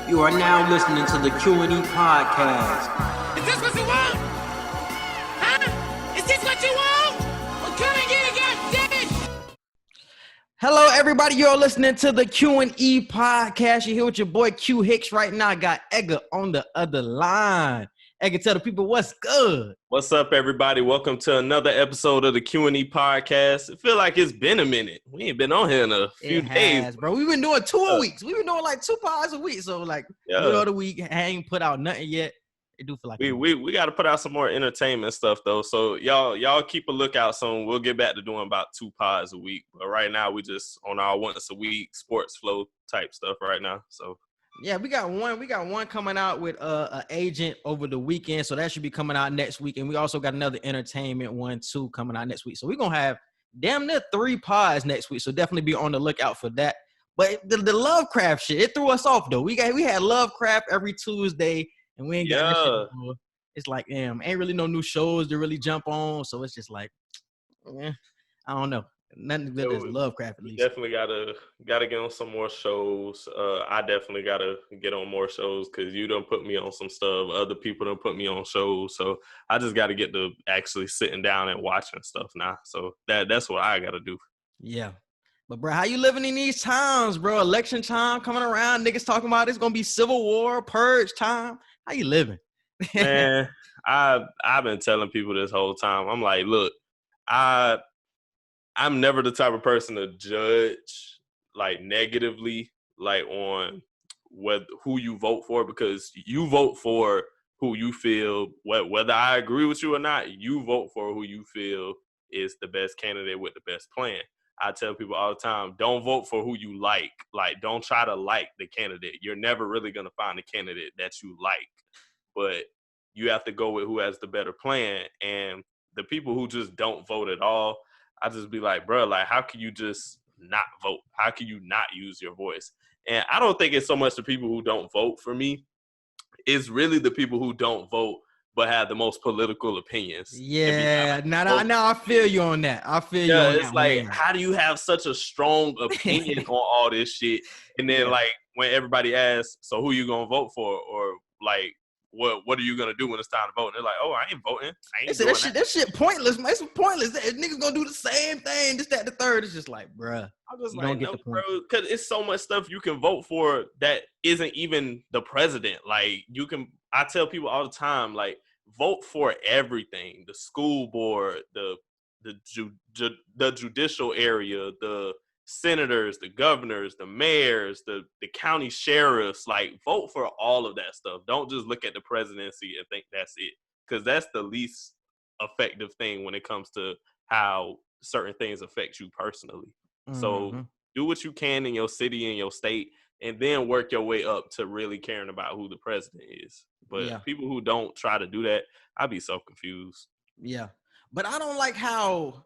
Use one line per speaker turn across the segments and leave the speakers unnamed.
You are now listening to the Q&E Podcast.
Is this what you want? Huh? Is this what you want? Well, come and get it, goddammit!
Hello, everybody. You're listening to the Q&E Podcast. You're here with your boy Q Hicks right now. I got Edgar on the other line. Edgar, tell the people what's good.
What's up, everybody? Welcome to another episode of the Q&E Podcast. It feel like it's been a minute. We ain't been on here in a few days.
Bro. We've been doing 2 a week. We've been doing like 2 pods a week. So, middle of the week, I ain't put out nothing yet. It do feel like
we got to put out some more entertainment stuff, though. So, y'all keep a lookout soon. We'll get back to doing about 2 pods a week. But right now, we just on our once a week sports flow type stuff right now. So,
yeah, we got one coming out with an agent over the weekend, so that should be coming out next week. And we also got another entertainment one too coming out next week. So we're gonna have damn near 3 pods next week. So definitely be on the lookout for that. But the Lovecraft shit, it threw us off though. We had Lovecraft every Tuesday, and we ain't got that shit anymore. It's like, damn, ain't really no new shows to really jump on. So it's just like, I don't know. Nothing good as Lovecraft, at least.
Definitely gotta get on some more shows. I definitely gotta get on more shows because you done put me on some stuff. Other people done put me on shows, so I just gotta get to actually sitting down and watching stuff now. So that's what I gotta do.
Yeah, but bro, how you living in these times, bro? Election time coming around, niggas talking about it's gonna be civil war, purge time. How you living?
Man, I've been telling people this whole time. I'm like, look, I'm never the type of person to judge like negatively like on who you vote for, because you vote for who you feel, whether I agree with you or not, you vote for who you feel is the best candidate with the best plan. I tell people all the time, don't vote for who you like. Like, don't try to like the candidate. You're never really going to find a candidate that you like, but you have to go with who has the better plan. And the people who just don't vote at all, I just be like, bro, like, how can you just not vote? How can you not use your voice? And I don't think it's so much the people who don't vote for me. It's really the people who don't vote but have the most political opinions.
Yeah, now I feel you on that. I feel you on that.
It's like, how do you have such a strong opinion on all this shit? And then, like, when everybody asks, so who you gonna vote for? Or, like, what are you gonna do when it's time to vote? And they're like, oh, I ain't voting.
That shit pointless, man. It's pointless. Niggas gonna do the same thing, this, that, the third. It's just like, bruh.
I'm just like, no, bro, because it's so much stuff you can vote for that isn't even the president. Like, I tell people all the time, like, vote for everything: the school board, the judicial area, the senators, the governors, the mayors, the county sheriffs. Like, vote for all of that stuff. Don't just look at the presidency and think that's it, because that's the least effective thing when it comes to how certain things affect you personally. Mm-hmm. So do what you can in your city and your state, and then work your way up to really caring about who the president is. But people who don't try to do that, I'd be so confused.
Yeah, but I don't like how.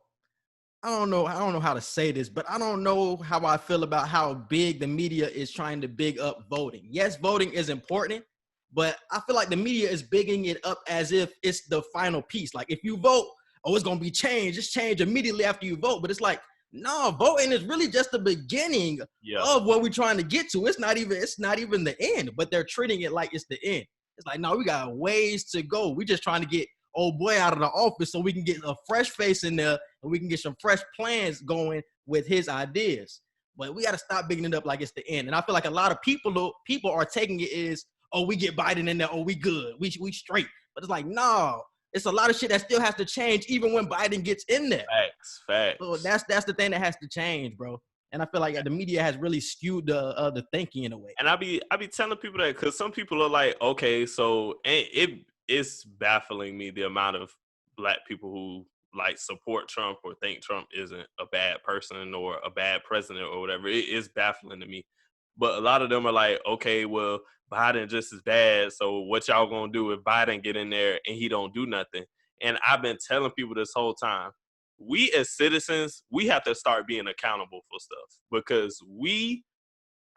I don't know how to say this, but I don't know how I feel about how big the media is trying to big up voting. Yes, voting is important, but I feel like the media is bigging it up as if it's the final piece. Like, if you vote, oh, it's going to be changed. It's changed immediately after you vote. But it's like, no, voting is really just the beginning of what we're trying to get to. It's not even the end, but they're treating it like it's the end. It's like, no, we got ways to go. We're just trying to get old boy out of the office so we can get a fresh face in there and we can get some fresh plans going with his ideas. But we got to stop bigging it up like it's the end. And I feel like a lot of people are taking it as, oh, we get Biden in there, oh, we good, we straight. But it's like, no, it's a lot of shit that still has to change even when Biden gets in there.
Facts.
So that's the thing that has to change, bro. And I feel like the media has really skewed the thinking in a way.
And I be telling people that, because some people are like, okay, so it's baffling me the amount of black people who like support Trump or think Trump isn't a bad person or a bad president or whatever. It is baffling to me. But a lot of them are like, okay, well, Biden just as bad. So what y'all gonna do if Biden get in there and he don't do nothing? And I've been telling people this whole time, we as citizens, we have to start being accountable for stuff, because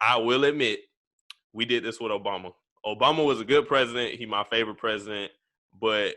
I will admit, we did this with Obama. Obama was a good president. He my favorite president, but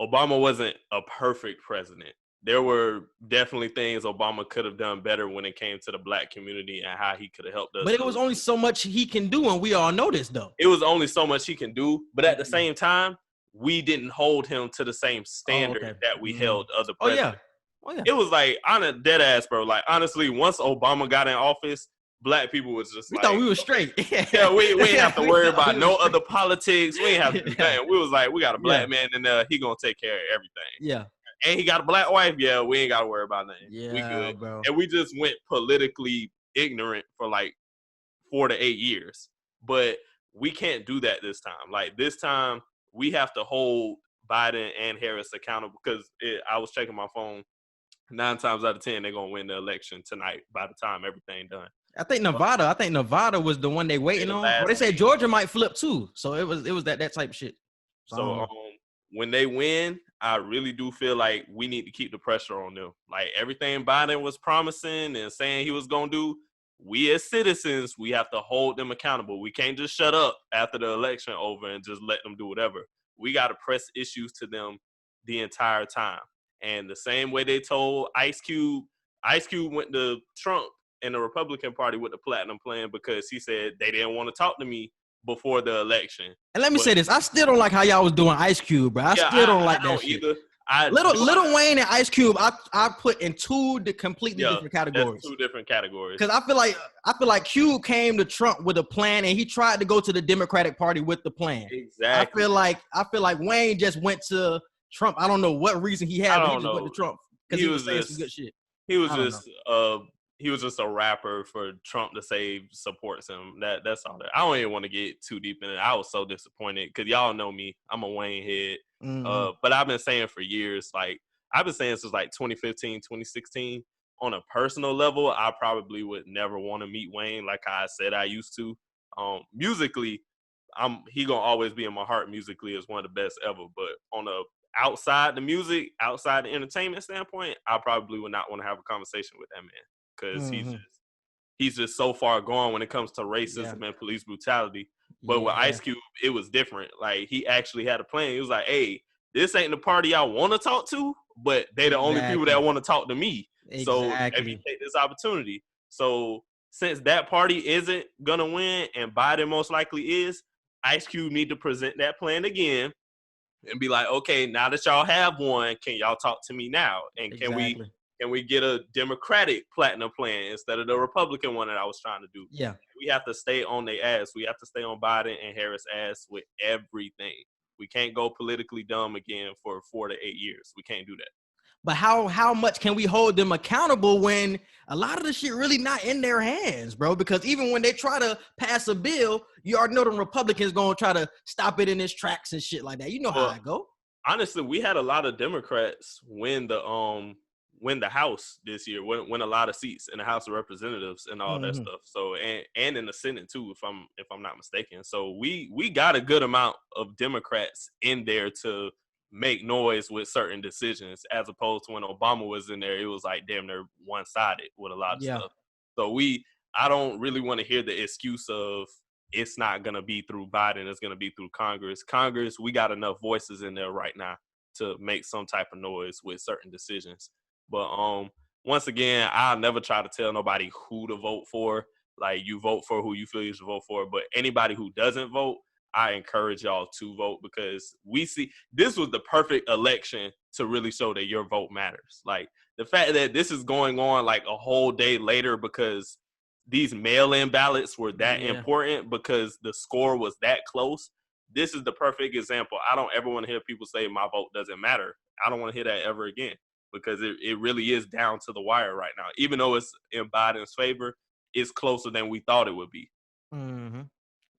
Obama wasn't a perfect president. there were definitely things Obama could have done better when it came to the black community and how he could have helped us.
But it was only so much he can do, and we all know this, though.
It was only so much he can do, but at the same time, we didn't hold him to the same standard that we held other presidents.
Oh, yeah.
It was like, on a dead ass, bro. Like, honestly, once Obama got in office, black people was just
we thought we were straight.
Yeah, we ain't have to worry about no other politics. We ain't have to do that. We was like, we got a black man in there. He gonna take care of everything.
Yeah.
And he got a black wife. Yeah, we ain't got to worry about nothing.
Yeah,
we good.
Bro.
And we just went politically ignorant for like 4 to 8 years. But we can't do that this time. Like, this time, we have to hold Biden and Harris accountable because I was checking my phone. 9 times out of 10, they're going to win the election tonight by the time everything done.
I think Nevada was the one they waiting on. But they said Georgia might flip too. So it was that type of shit.
So when they win, I really do feel like we need to keep the pressure on them. Like, everything Biden was promising and saying he was going to do, we as citizens, we have to hold them accountable. We can't just shut up after the election over and just let them do whatever. We got to press issues to them the entire time. And the same way they told Ice Cube went to Trump and the Republican Party with the platinum plan because he said they didn't want to talk to me before the election. And
let me say this. I still don't like how y'all was doing Ice Cube, bro. I still don't like that shit. Either. Little Wayne and Ice Cube, I put in two completely different categories.
That's 2 different categories.
Because I feel like Cube came to Trump with a plan and he tried to go to the Democratic Party with the plan.
Exactly.
I feel like Wayne just went to Trump. I don't know what reason he had, but he just went to Trump because he was saying some good shit.
He was just a rapper for Trump to say supports him. That's all that. I don't even want to get too deep in it. I was so disappointed because y'all know me. I'm a Wayne head. Mm-hmm. But I've been saying for years, like I've been saying since like 2015, 2016, on a personal level, I probably would never want to meet Wayne like I said I used to. Musically, he gonna always be in my heart musically as one of the best ever. But on a outside the music, outside the entertainment standpoint, I probably would not want to have a conversation with that man. Because he's just so far gone when it comes to racism and police brutality. But with Ice Cube, it was different. Like, he actually had a plan. He was like, hey, this ain't the party I want to talk to, but they the only people that want to talk to me. So let me take this opportunity. So since that party isn't going to win and Biden most likely is, Ice Cube need to present that plan again and be like, okay, now that y'all have one, can y'all talk to me now? And can we get a Democratic platinum plan instead of the Republican one that I was trying to do?
Yeah.
We have to stay on their ass. We have to stay on Biden and Harris' ass with everything. We can't go politically dumb again for 4 to 8 years. We can't do that.
But how much can we hold them accountable when a lot of the shit really not in their hands, bro? Because even when they try to pass a bill, you already know the Republicans going to try to stop it in its tracks and shit like that. You know how I go.
Honestly, we had a lot of Democrats win the House this year, win a lot of seats in the House of Representatives and all that stuff. So and in the Senate too, if I'm not mistaken. So we got a good amount of Democrats in there to make noise with certain decisions, as opposed to when Obama was in there, it was like damn near one-sided with a lot of stuff. So I don't really want to hear the excuse of it's not gonna be through Biden, it's gonna be through Congress. We got enough voices in there right now to make some type of noise with certain decisions. But once again, I'll never try to tell nobody who to vote for. Like, you vote for who you feel you should vote for. But anybody who doesn't vote, I encourage y'all to vote, because we see this was the perfect election to really show that your vote matters. Like, the fact that this is going on like a whole day later because these mail-in ballots were that important, because the score was that close. This is the perfect example. I don't ever want to hear people say my vote doesn't matter. I don't want to hear that ever again, because it really is down to the wire right now. Even though it's in Biden's favor, it's closer than we thought it would be.
Mm-hmm.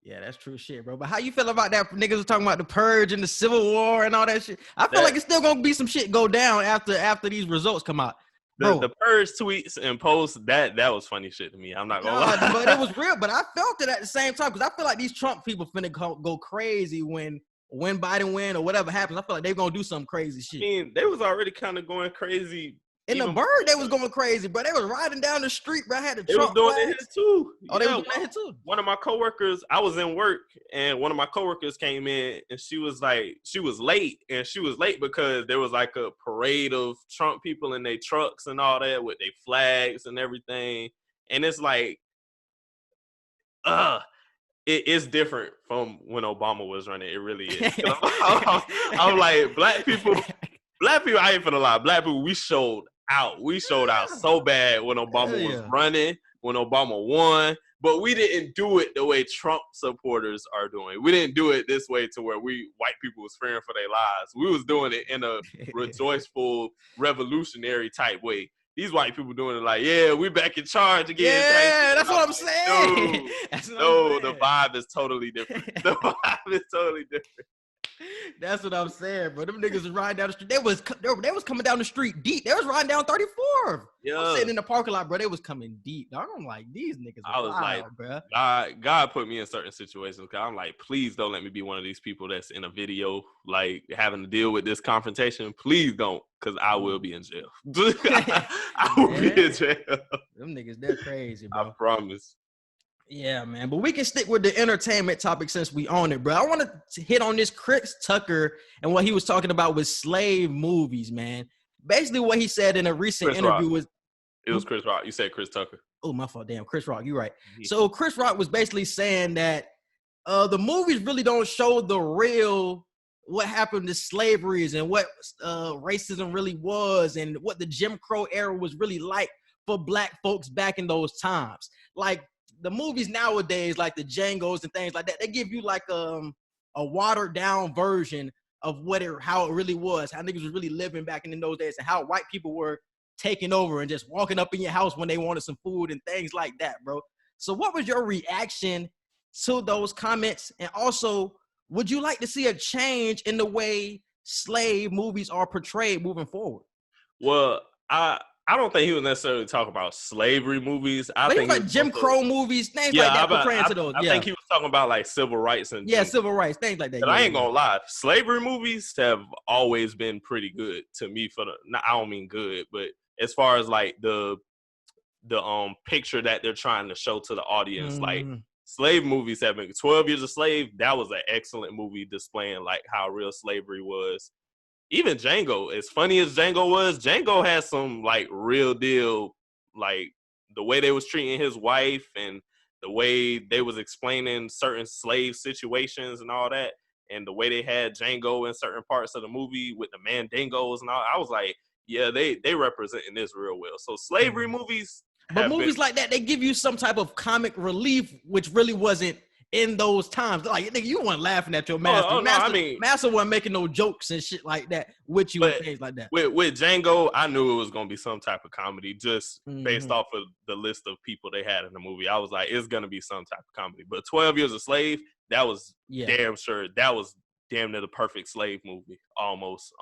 Yeah, that's true shit, bro. But how you feel about that? Niggas were talking about the Purge and the Civil War and all that shit. I feel like it's still going to be some shit go down after these results come out.
The Purge tweets and posts, that was funny shit to me. I'm not going to lie.
But it was real. But I felt it at the same time, because I feel like these Trump people finna go crazy when Biden win or whatever happens. I feel like they're going to do some crazy shit.
I mean, they was already kind of going crazy
In the Bird, they was going crazy, bro. They was riding down the street, bro. I had the
They was doing it here too.
Oh, they was doing that here too.
One of my coworkers, I was in work, and one of my coworkers came in, and she was late, and she was late because there was like a parade of Trump people in their trucks and all that with their flags and everything, and it's like, it's different from when Obama was running. It really is. I'm like, black people. I ain't finna lie. Black people, we showed out. We showed out so bad when Obama was running, when Obama won. But we didn't do it the way Trump supporters are doing. We didn't do it this way to where white people was fearing for their lives. We was doing it in a rejoiceful, revolutionary type way. These white people doing it like, yeah, we back in charge again.
Yeah, that's what I'm saying.
The vibe is totally different. The vibe is totally different.
That's what I'm saying, bro. Them niggas was riding down the street. They was coming down the street deep. They was riding down 34th. Yeah. I'm sitting in the parking lot, bro. They was coming deep. Dog. I'm like, these niggas are wild, like, bro.
God put me in certain situations because I'm like, please don't let me be one of these people that's in a video, like having to deal with this confrontation. Please don't, because I will be in jail. I will be in jail.
Them niggas, they're crazy, bro.
I promise.
Yeah, man. But we can stick with the entertainment topic since we own it, bro. I want to hit on this Chris Tucker and what he was talking about with slave movies, man. Basically, what he said in a recent interview was...
It was Chris Rock. You said Chris Tucker.
Oh, my fault. Damn, Chris Rock. You're right. Mm-hmm. So Chris Rock was basically saying that the movies really don't show the real... what happened to slavery and what racism really was and what the Jim Crow era was really like for black folks back in those times. Like, the movies nowadays, like the Django's and things like that, they give you like a watered down version of how it really was, how niggas was really living back in those days, and how white people were taking over and just walking up in your house when they wanted some food and things like that, bro. So what was your reaction to those comments? And also, would you like to see a change in the way slave movies are portrayed moving forward?
Well, I don't think he was necessarily talking about slavery movies. I think
like Jim Crow movies, things like that, portraying to those.
I think he was talking about like civil rights and
civil rights, things like that.
But I ain't gonna lie, slavery movies have always been pretty good to me. I don't mean good, but as far as like the picture that they're trying to show to the audience, like slave movies have been 12 Years a Slave. That was an excellent movie displaying like how real slavery was. Even Django, as funny as Django was, Django had some like real deal, like the way they was treating his wife and the way they was explaining certain slave situations and all that, and the way they had Django in certain parts of the movie with the Mandingos and all. I was like, yeah, they representing this real well. So slavery movies,
but movies like that, they give you some type of comic relief, which really wasn't in those times. Like, nigga, you weren't laughing at your master. Master wasn't making no jokes and shit like that with you and things like that.
With Django, I knew it was going to be some type of comedy just based off of the list of people they had in the movie. I was like, it's going to be some type of comedy. But 12 Years a Slave, that was damn sure. That was damn near the perfect slave movie, almost.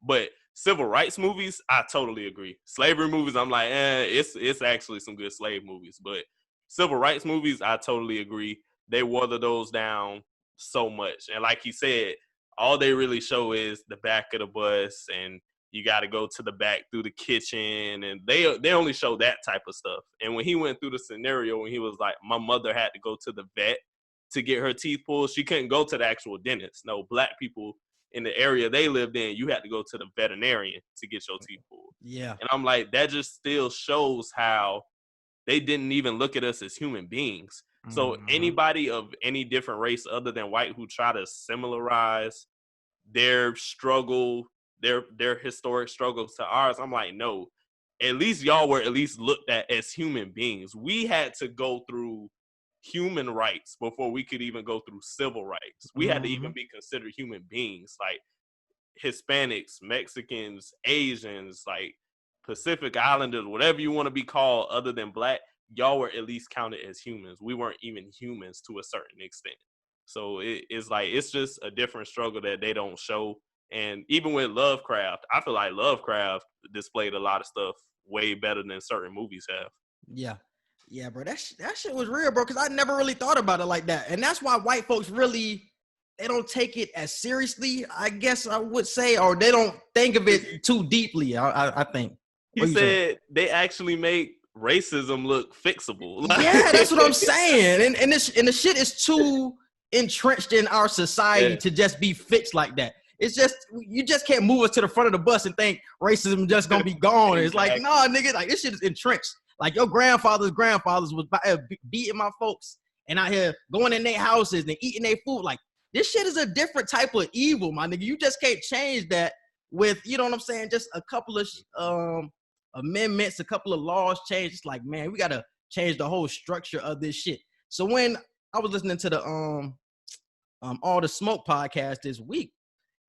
But civil rights movies, I totally agree. Slavery movies, I'm like, it's actually some good slave movies. But civil rights movies, I totally agree. They water those down so much. And like he said, all they really show is the back of the bus and you got to go to the back through the kitchen. And they only show that type of stuff. And when he went through the scenario when he was like, my mother had to go to the vet to get her teeth pulled, she couldn't go to the actual dentist. No, black people in the area they lived in, you had to go to the veterinarian to get your teeth pulled.
Yeah.
And I'm like, that just still shows how they didn't even look at us as human beings. So anybody of any different race other than white who try to similarize their struggle, their historic struggles to ours, I'm like, no, at least y'all were at least looked at as human beings. We had to go through human rights before we could even go through civil rights. We had to even be considered human beings, like Hispanics, Mexicans, Asians, like Pacific Islanders, whatever you want to be called other than black. Y'all were at least counted as humans. We weren't even humans to a certain extent. So it's like, it's just a different struggle that they don't show. And even with Lovecraft, I feel like Lovecraft displayed a lot of stuff way better than certain movies have.
Yeah. Yeah, bro. That shit was real, bro, because I never really thought about it like that. And that's why white folks really, they don't take it as seriously, I guess I would say, or they don't think of it too deeply, I think.
He said they actually make racism look fixable.
Yeah, that's what I'm saying. And the shit is too entrenched in our society to just be fixed like that. It's just, you just can't move us to the front of the bus and think racism just gonna be gone. It's like, no, nigga, like this shit is entrenched. Like your grandfather's was beating my folks and out here going in their houses and eating their food. Like this shit is a different type of evil, my nigga. You just can't change that with, you know what I'm saying, just a couple of amendments, a couple of laws changed. It's like, man, we gotta change the whole structure of this shit. So when I was listening to the All the Smoke podcast this week,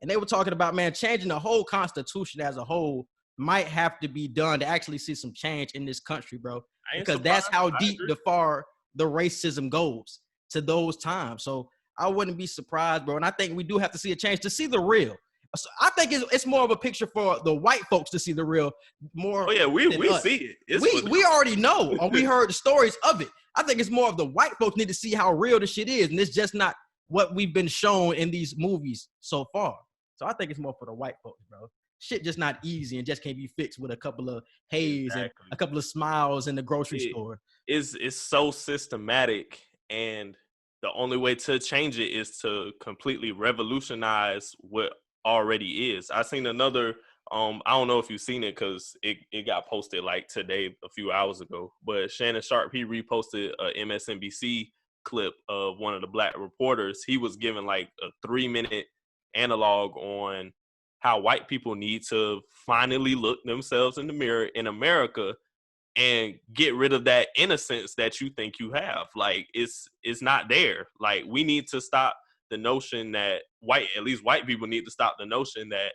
and they were talking about, man, changing the whole Constitution as a whole might have to be done to actually see some change in this country, bro. Because that's how deep far the racism goes to those times. So I wouldn't be surprised, bro. And I think we do have to see a change to see the real. So I think it's more of a picture for the white folks to see the real more.
Oh yeah, we see it.
We already know, or we heard the stories of it. I think it's more of the white folks need to see how real the shit is, and it's just not what we've been shown in these movies so far. So I think it's more for the white folks, bro. Shit just not easy and just can't be fixed with a couple of haze and a couple of smiles in the grocery store. It's
so systematic, and the only way to change it is to completely revolutionize what already is. I seen another, I don't know if you've seen it because it got posted like today, a few hours ago, but Shannon Sharpe, he reposted a MSNBC clip of one of the black reporters. He was given like a 3-minute analog on how white people need to finally look themselves in the mirror in America and get rid of that innocence that you think you have. Like it's not there. Like we need to stop the notion that at least white people need to stop the notion that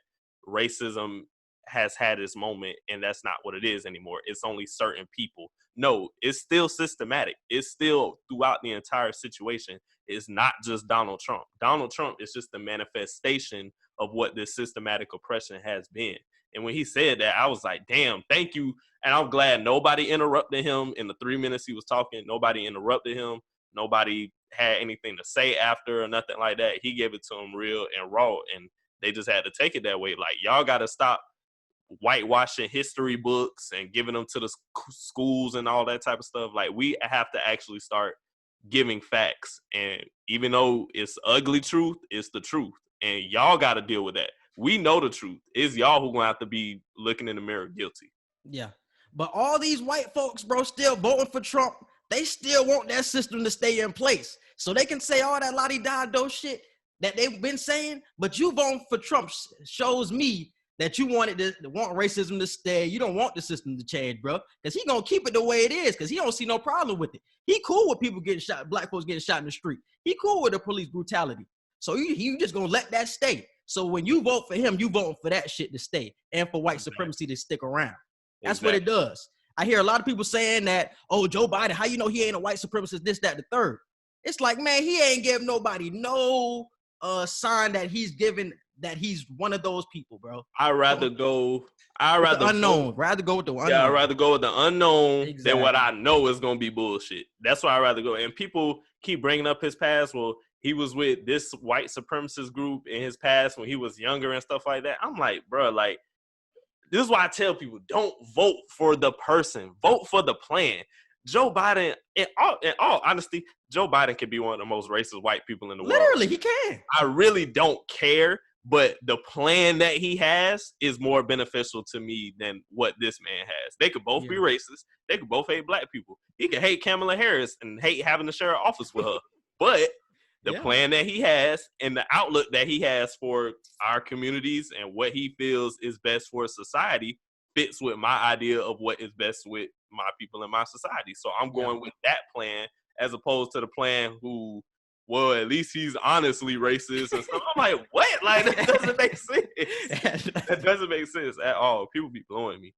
racism has had its moment and that's not what it is anymore. It's only certain people. No, it's still systematic. It's still throughout the entire situation. It's not just Donald Trump. Donald Trump is just the manifestation of what this systematic oppression has been. And when he said that, I was like, damn, thank you. And I'm glad nobody interrupted him in the 3 minutes he was talking. Nobody interrupted him. Nobody had anything to say after or nothing like that. He gave it to them real and raw, and they just had to take it that way. Like, y'all got to stop whitewashing history books and giving them to the schools and all that type of stuff. Like, we have to actually start giving facts. And even though it's ugly truth, it's the truth. And y'all got to deal with that. We know the truth. It's y'all who gonna have to be looking in the mirror guilty.
Yeah. But all these white folks, bro, still voting for Trump. They still want that system to stay in place. So they can say all that la-di-da-do shit that they've been saying, but you voting for Trump shows me that you want racism to stay. You don't want the system to change, bro, because he gonna keep it the way it is because he don't see no problem with it. He cool with people getting shot, black folks getting shot in the street. He cool with the police brutality. So you just gonna let that stay. So when you vote for him, you voting for that shit to stay and for white supremacy to stick around. That's what it does. I hear a lot of people saying that, oh, Joe Biden, how you know he ain't a white supremacist, this, that, the third. It's like, man, he ain't give nobody no sign that he's given that he's one of those people, bro.
I'd rather go with the unknown.
Rather go with the unknown.
Yeah, I'd rather go with the unknown than what I know is going to be bullshit. That's why I'd rather go. And people keep bringing up his past. Well, he was with this white supremacist group in his past when he was younger and stuff like that. I'm like, bro, like, this is why I tell people, don't vote for the person. Vote for the plan. Joe Biden, in all honesty, Joe Biden can be one of the most racist white people in the world.
Literally, he can.
I really don't care, but the plan that he has is more beneficial to me than what this man has. They could both be racist. They could both hate black people. He could hate Kamala Harris and hate having to share an office with her. But the plan that he has and the outlook that he has for our communities and what he feels is best for society fits with my idea of what is best with my people in my society. So I'm going with that plan as opposed to the plan who, well, at least he's honestly racist and stuff. I'm like, what? Like, that doesn't make sense. That doesn't make sense at all. People be blowing me.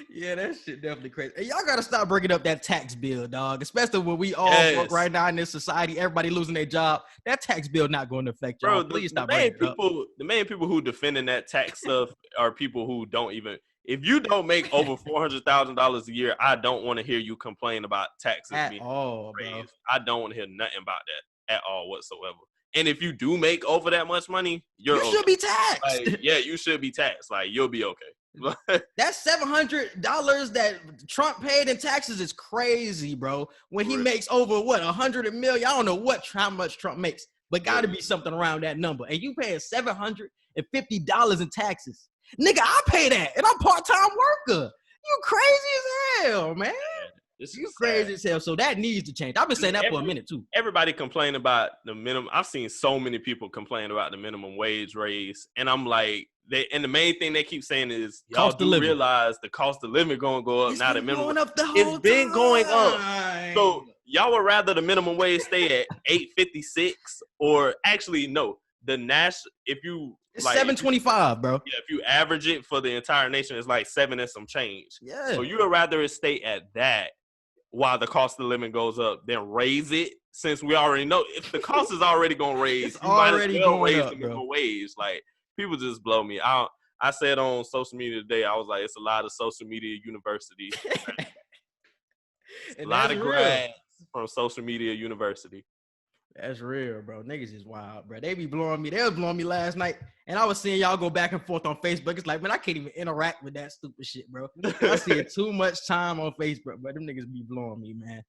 Yeah, that shit definitely crazy. Hey, y'all gotta stop bringing up that tax bill, dog. Especially when we all work right now in this society, everybody losing their job. That tax bill not going to affect y'all. Please stop bringing it up. The main people who defending that tax stuff are people who don't even. If you don't make over $400,000 a year, I don't want to hear you complain about taxes being raised. I don't want to hear nothing about that at all whatsoever. And if you do make over that much money, you should be taxed. Like, yeah, you should be taxed. Like, you'll be okay. That $700 that Trump paid in taxes is crazy, bro. When he makes over $100 million, I don't know how much Trump makes, but got to be something around that number. And you paying $750 in taxes, nigga. I pay that, and I'm part-time worker. You crazy as hell, man. You crazy as hell. So that needs to change. I've been saying that for a minute too.
Everybody complain about the minimum. I've seen so many people complain about the minimum wage raise, and I'm like, and the main thing they keep saying is y'all do realize the cost of living gonna go up. Now the minimum it's been going up. So y'all would rather the minimum wage stay at $8.56 or actually no, the national if you
it's like $7.25, bro.
Yeah, if you average it for the entire nation, it's like $7 and some change.
Yeah.
So you would rather it stay at that while the cost of living goes up than raise it, since we already know if the cost is already gonna raise, you might as well raise the minimum wage. Like people just blow me. I said on social media today, I was like, it's a lot of social media university. A lot of grads from social media university.
That's real, bro. Niggas is wild, bro. They be blowing me. They was blowing me last night, and I was seeing y'all go back and forth on Facebook. It's like, man, I can't even interact with that stupid shit, bro. I see it too much time on Facebook, but them niggas be blowing me, man.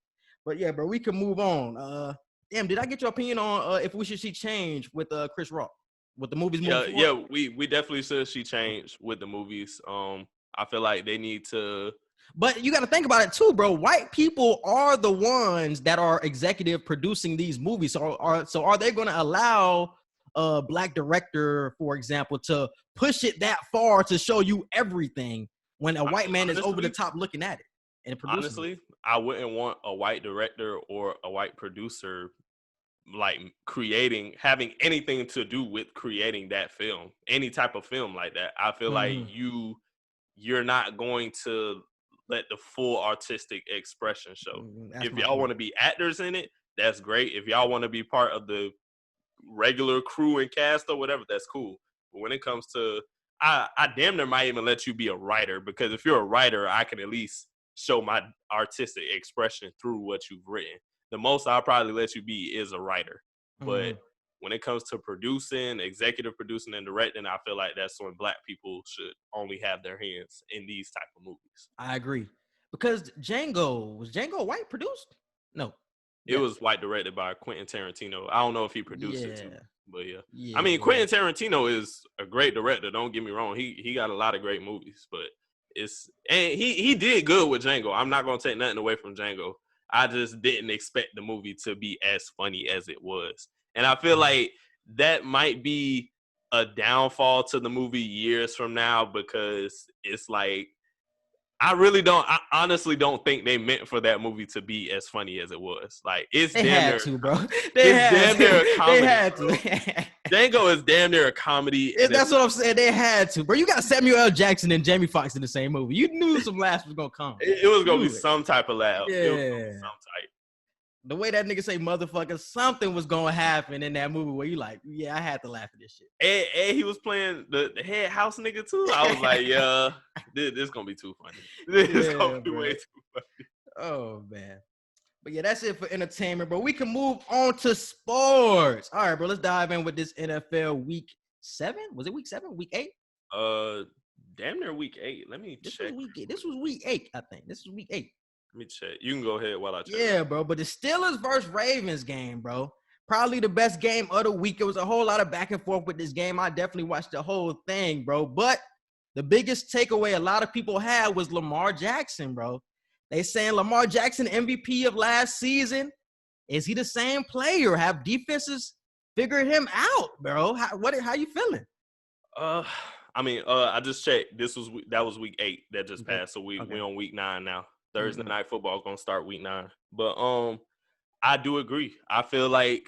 But yeah, bro, we can move on. Damn, did I get your opinion on if we should see change with Chris Rock with the movies?
Yeah, we definitely should see change with the movies. I feel like they need to.
But you got to think about it too, bro. White people are the ones that are executive producing these movies. So are they going to allow a black director, for example, to push it that far to show you everything when a white man is over the top looking at it and producing?
Honestly, I wouldn't want a white director or a white producer like having anything to do with creating that film, any type of film like that. I feel like you're not going to let the full artistic expression show. If y'all want to be actors in it, that's great. If y'all want to be part of the regular crew and cast or whatever, that's cool. But when it comes to, I damn near might even let you be a writer, because if you're a writer, I can at least show my artistic expression through what you've written. The most I'll probably let you be is a writer. But when it comes to producing, executive producing, and directing, I feel like that's when black people should only have their hands in these type of movies.
I agree. Because was Django white produced? No.
It was white directed by Quentin Tarantino. I don't know if he produced it too. But yeah. I mean, Quentin Tarantino is a great director. Don't get me wrong. He got a lot of great movies, but he did good with Django. I'm not gonna take nothing away from Django. I just didn't expect the movie to be as funny as it was. And I feel like that might be a downfall to the movie years from now, because it's like, I honestly don't think they meant for that movie to be as funny as it was. Like, it's damn near to, bro. Damn near a comedy. They had to. Django is damn near a comedy.
That's what I'm saying. They had to, bro. You got Samuel L. Jackson and Jamie Foxx in the same movie. You knew some laughs was gonna come.
It was gonna be some type of laugh.
Yeah.
It was gonna be some type.
The way that nigga say motherfucker, something was gonna happen in that movie where you like, yeah, I had to laugh at this shit.
And he was playing the head house nigga too. I was like, yeah, this gonna be too funny. This gonna be way too funny.
Oh man. But yeah, that's it for entertainment, bro. We can move on to sports. All right, bro. Let's dive in with this NFL week 7. Was it week 7? Week 8?
Damn near week 8. Let me check.
This was week 8, I think. This was week 8.
Let me check. You can go ahead while I check.
Yeah, bro. But the Steelers versus Ravens game, bro. Probably the best game of the week. It was a whole lot of back and forth with this game. I definitely watched the whole thing, bro. But the biggest takeaway a lot of people had was Lamar Jackson, bro. They saying Lamar Jackson, MVP of last season. Is he the same player? Have defenses figured him out, bro? How you feeling?
I just checked. That was week 8 that just passed. So we're on week 9 now. Thursday night football is gonna start week 9. But I do agree. I feel like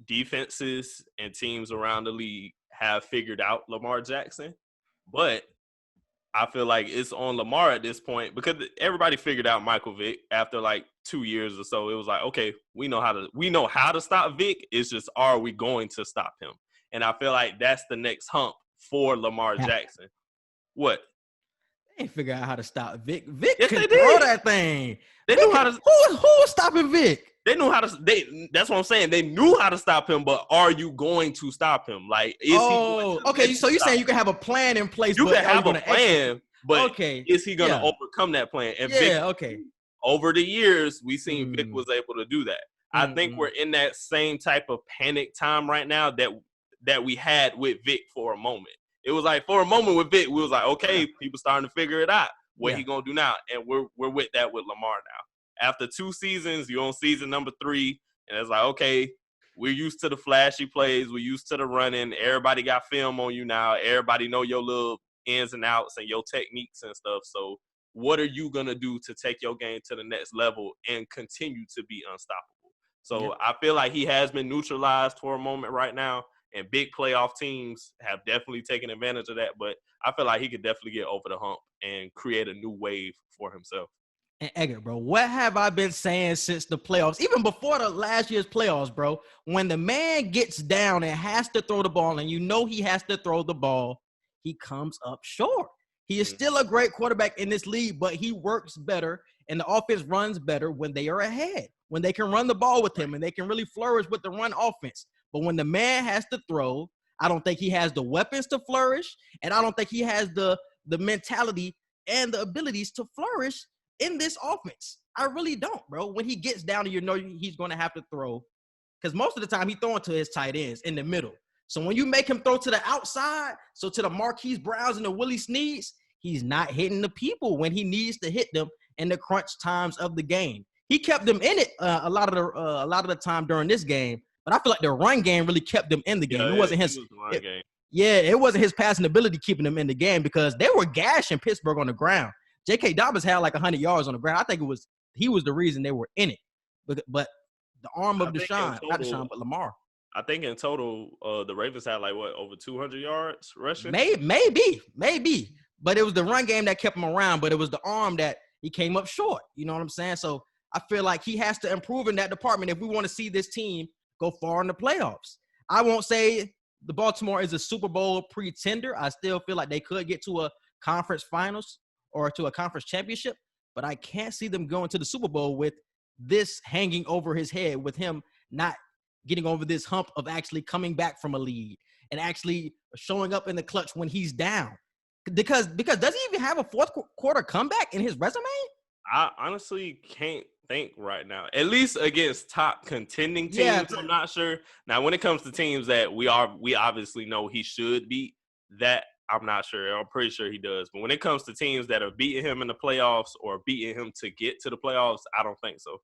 defenses and teams around the league have figured out Lamar Jackson, but I feel like it's on Lamar at this point, because everybody figured out Michael Vick after like 2 years or so. It was like, okay, we know how to stop Vick. It's just, are we going to stop him? And I feel like that's the next hump for Lamar Jackson. What?
They ain't figure out how to stop Vick. Vick could throw that thing.
They knew how to.
Who was stopping Vick?
They knew how to. That's what I'm saying. They knew how to stop him, but are you going to stop him? Like, is he?
Okay. So you're saying you can have a plan in place.
You can have a plan, But
Okay.
is he going to
Yeah.
overcome that plan? And
Yeah,
Vic,
okay.
over the years, we seen Vic was able to do that. I think we're in that same type of panic time right now that we had with Vic for a moment. It was like for a moment with Vic, we was like, okay, people starting to figure it out. What he gonna do now? And we're with that with Lamar now. After 2 seasons, you're on season number 3, and it's like, okay, we're used to the flashy plays, we're used to the running. Everybody got film on you now. Everybody know your little ins and outs and your techniques and stuff. So what are you gonna do to take your game to the next level and continue to be unstoppable? So I feel like he has been neutralized for a moment right now, and big playoff teams have definitely taken advantage of that. But I feel like he could definitely get over the hump and create a new wave for himself.
And Edgar, bro, what have I been saying since the playoffs, even before the last year's playoffs, bro? When the man gets down and has to throw the ball, and you know he has to throw the ball, he comes up short. He is still a great quarterback in this league, but he works better and the offense runs better when they are ahead, when they can run the ball with him and they can really flourish with the run offense. But when the man has to throw, I don't think he has the weapons to flourish, and I don't think he has the mentality and the abilities to flourish in this offense. I really don't, bro. When he gets down, you know he's going to have to throw, because most of the time he's throwing to his tight ends in the middle. So when you make him throw to the outside, so to the Marquise Browns and the Willie Sneads, he's not hitting the people when he needs to hit them in the crunch times of the game. He kept them in it a lot of the time during this game, but I feel like the run game really kept them in the game. It wasn't his run game. Yeah, it wasn't his passing ability keeping them in the game, because they were gashing Pittsburgh on the ground. J.K. Dobbins had like 100 yards on the ground. I think he was the reason they were in it. But the arm of Deshaun, not Deshaun, but Lamar.
I think in total, the Ravens had like over 200 yards rushing.
Maybe, but it was the run game that kept him around. But it was the arm that he came up short. You know what I'm saying? So I feel like he has to improve in that department if we want to see this team go far in the playoffs. I won't say the Baltimore is a Super Bowl pretender. I still feel like they could get to a conference finals or to a conference championship, but I can't see them going to the Super Bowl with this hanging over his head, with him not getting over this hump of actually coming back from a lead and actually showing up in the clutch when he's down. Because does he even have a fourth quarter comeback in his resume?
I honestly can't think right now. At least against top contending teams, I'm not sure. Now, when it comes to teams that we obviously know he should beat, that I'm not sure. I'm pretty sure he does. But when it comes to teams that are beating him in the playoffs or beating him to get to the playoffs, I don't think so.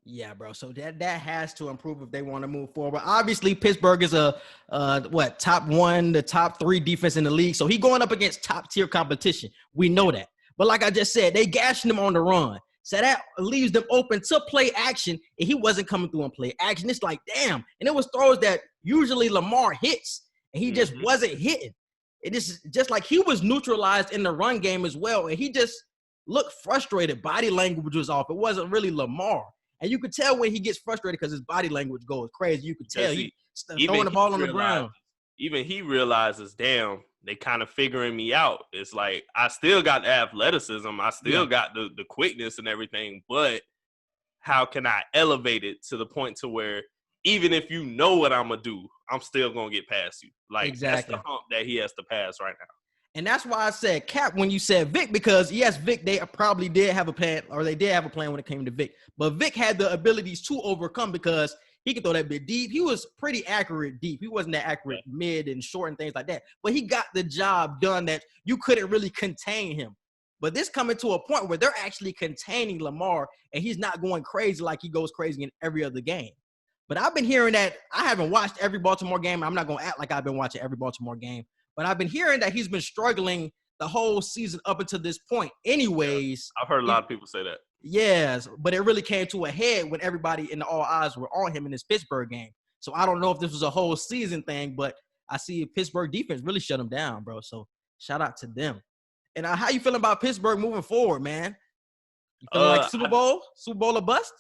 Yeah, bro. So that has to improve if they want to move forward. Obviously, Pittsburgh is a top 1 to top 3 defense in the league. So he going up against top tier competition. We know that. But like I just said, they gashing him on the run. So that leaves them open to play action, and he wasn't coming through and play action. It's like, damn. And it was throws that usually Lamar hits, and he just wasn't hitting. It is just like he was neutralized in the run game as well, and he just looked frustrated. Body language was off. It wasn't really Lamar. And you could tell when he gets frustrated because his body language goes crazy. You could tell he's throwing the ball on the ground.
Even he realizes, damn, they kind of figuring me out. It's like, I still got the athleticism. I still got the quickness and everything. But how can I elevate it to the point to where even if you know what I'm going to do, I'm still going to get past you. Like, that's the hump that he has to pass right now.
And that's why I said Cap when you said Vic, because yes, Vic, they probably did have a plan, or they did have a plan when it came to Vic. But Vic had the abilities to overcome because he could throw that bit deep. He was pretty accurate deep. He wasn't that accurate mid and short and things like that. But he got the job done that you couldn't really contain him. But this coming to a point where they're actually containing Lamar, and he's not going crazy like he goes crazy in every other game. But I've been hearing that I haven't watched every Baltimore game. I'm not going to act like I've been watching every Baltimore game. But I've been hearing that he's been struggling the whole season up until this point anyways.
I've heard a lot of people say that.
Yes, but it really came to a head when everybody and all eyes were on him in this Pittsburgh game. So I don't know if this was a whole season thing, but I see Pittsburgh defense really shut him down, bro. So shout out to them. And how you feeling about Pittsburgh moving forward, man? You feeling like Super Bowl or bust?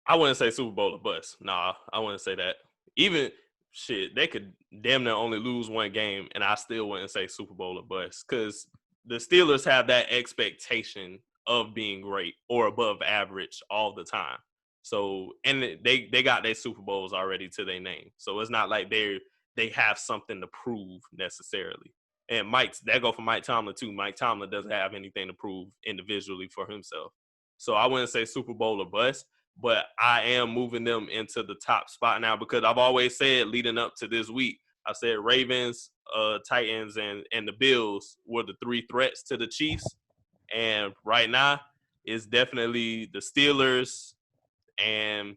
I wouldn't say Super Bowl or bust. Nah, I wouldn't say that. Even – shit, they could damn near only lose one game, and I still wouldn't say Super Bowl or bust, because the Steelers have that expectation of being great or above average all the time. So, and they got their Super Bowls already to their name. So it's not like they have something to prove necessarily. And that go for Mike Tomlin too. Mike Tomlin doesn't have anything to prove individually for himself. So I wouldn't say Super Bowl or bust, but I am moving them into the top spot now because I've always said leading up to this week, I said Ravens, Titans, and the Bills were the 3 threats to the Chiefs. And right now, it's definitely the Steelers and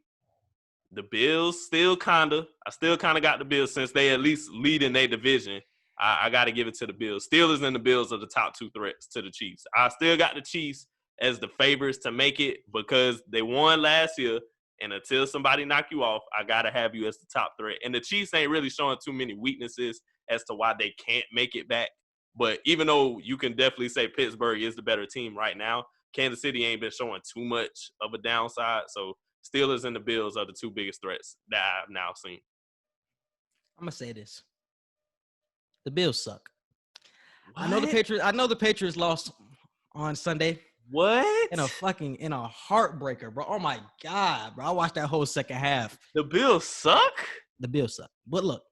the Bills I still kind of got the Bills since they at least lead in their division. I got to give it to the Bills. Steelers and the Bills are the top 2 threats to the Chiefs. I still got the Chiefs as the favorites to make it because they won last year. And until somebody knock you off, I got to have you as the top threat. And the Chiefs ain't really showing too many weaknesses as to why they can't make it back. But even though you can definitely say Pittsburgh is the better team right now, Kansas City ain't been showing too much of a downside. So Steelers and the Bills are the 2 biggest threats that I've now seen.
I'm going to say this. The Bills suck.
What?
I know the Patriots lost on Sunday.
What?
In a heartbreaker, bro. Oh my God, bro. I watched that whole second half.
The Bills suck?
The Bills suck. But look,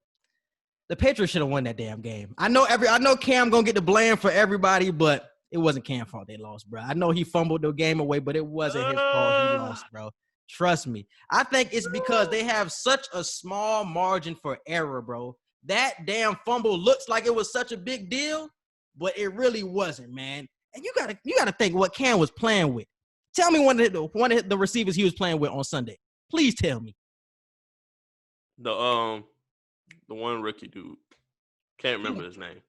the Patriots should have won that damn game. I know Cam gonna get the blame for everybody, but it wasn't Cam's fault they lost, bro. I know he fumbled the game away, but it wasn't his fault he lost, bro. Trust me. I think it's because they have such a small margin for error, bro. That damn fumble looks like it was such a big deal, but it really wasn't, man. And you gotta think what Cam was playing with. Tell me one of the receivers he was playing with on Sunday. Please tell me.
The one rookie dude. Can't remember his name.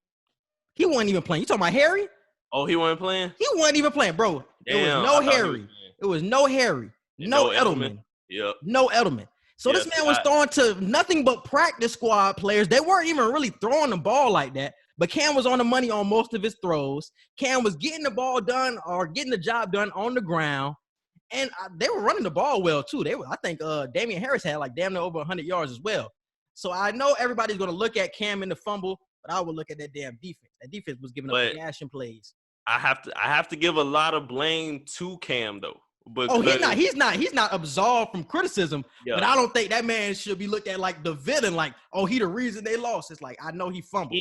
He wasn't even playing. You talking about Harry?
Oh, he wasn't playing?
He wasn't even playing, bro.
Damn,
it was no Harry. It was no Harry. No Edelman.
Yep.
No Edelman. So this man was throwing to nothing but practice squad players. They weren't even really throwing the ball like that. But Cam was on the money on most of his throws. Cam was getting the ball done or getting the job done on the ground. And they were running the ball well, too. I think Damian Harris had like damn near over 100 yards as well. So I know everybody's going to look at Cam in the fumble, but I would look at that damn defense. That defense was giving up gashing plays.
I have to give a lot of blame to Cam, though.
He's not absolved from criticism, but I don't think that man should be looked at like the villain, like, oh, he the reason they lost. It's like, I know he fumbled.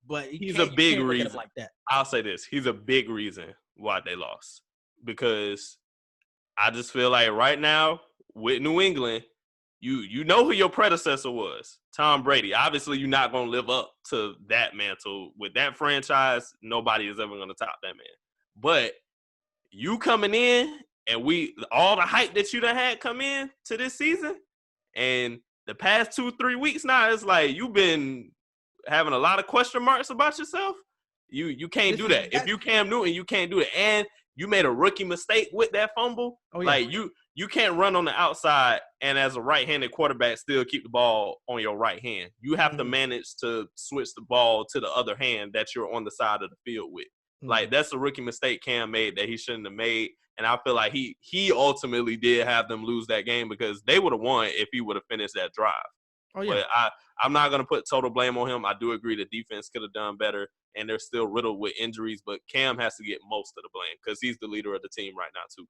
But he's a big reason. Like that.
I'll say this. He's a big reason why they lost. Because I just feel like right now with New England, you know who your predecessor was, Tom Brady. Obviously, you're not going to live up to that mantle. With that franchise, nobody is ever going to top that man. But you coming in and all the hype that you done had come in to this season, and the past 2-3 weeks now, it's like you've been having a lot of question marks about yourself. You can't do that. If you Cam Newton, you can't do it. And you made a rookie mistake with that fumble. Oh, yeah. Like you can't run on the outside and as a right-handed quarterback still keep the ball on your right hand. You have to manage to switch the ball to the other hand that you're on the side of the field with. Like that's a rookie mistake Cam made that he shouldn't have made. And I feel like he ultimately did have them lose that game because they would have won if he would have finished that drive. Oh, yeah. But I'm not going to put total blame on him. I do agree the defense could have done better, and they're still riddled with injuries. But Cam has to get most of the blame because he's the leader of the team right now, too.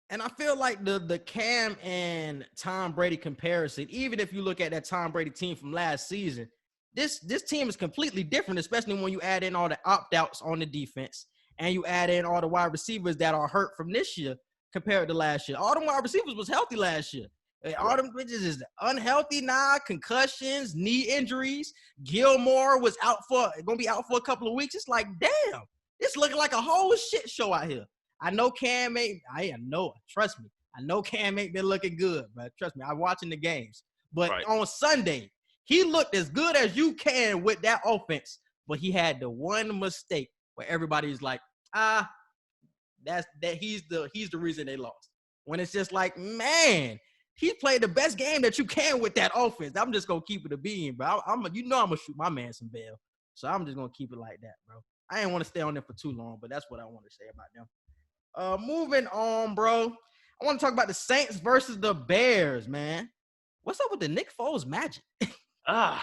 And I feel like the Cam and Tom Brady comparison, even if you look at that Tom Brady team from last season, this team is completely different, especially when you add in all the opt-outs on the defense and you add in all the wide receivers that are hurt from this year compared to last year. All the wide receivers was healthy last year. All them bitches is unhealthy now, concussions, knee injuries. Gilmore was gonna be out for a couple of weeks. It's like, damn, it's looking like a whole shit show out here. I know Cam trust me. I know Cam ain't been looking good, but trust me, I'm watching the games. But on Sunday, he looked as good as you can with that offense, but he had the one mistake where everybody's like, he's the reason they lost. When it's just like, man, he played the best game that you can with that offense. I'm just gonna keep it a beam, bro. I'm gonna shoot my man some bail. So I'm just gonna keep it like that, bro. I ain't want to stay on there for too long, but that's what I want to say about them. Moving on, bro. I want to talk about the Saints versus the Bears, man. What's up with the Nick Foles magic?
I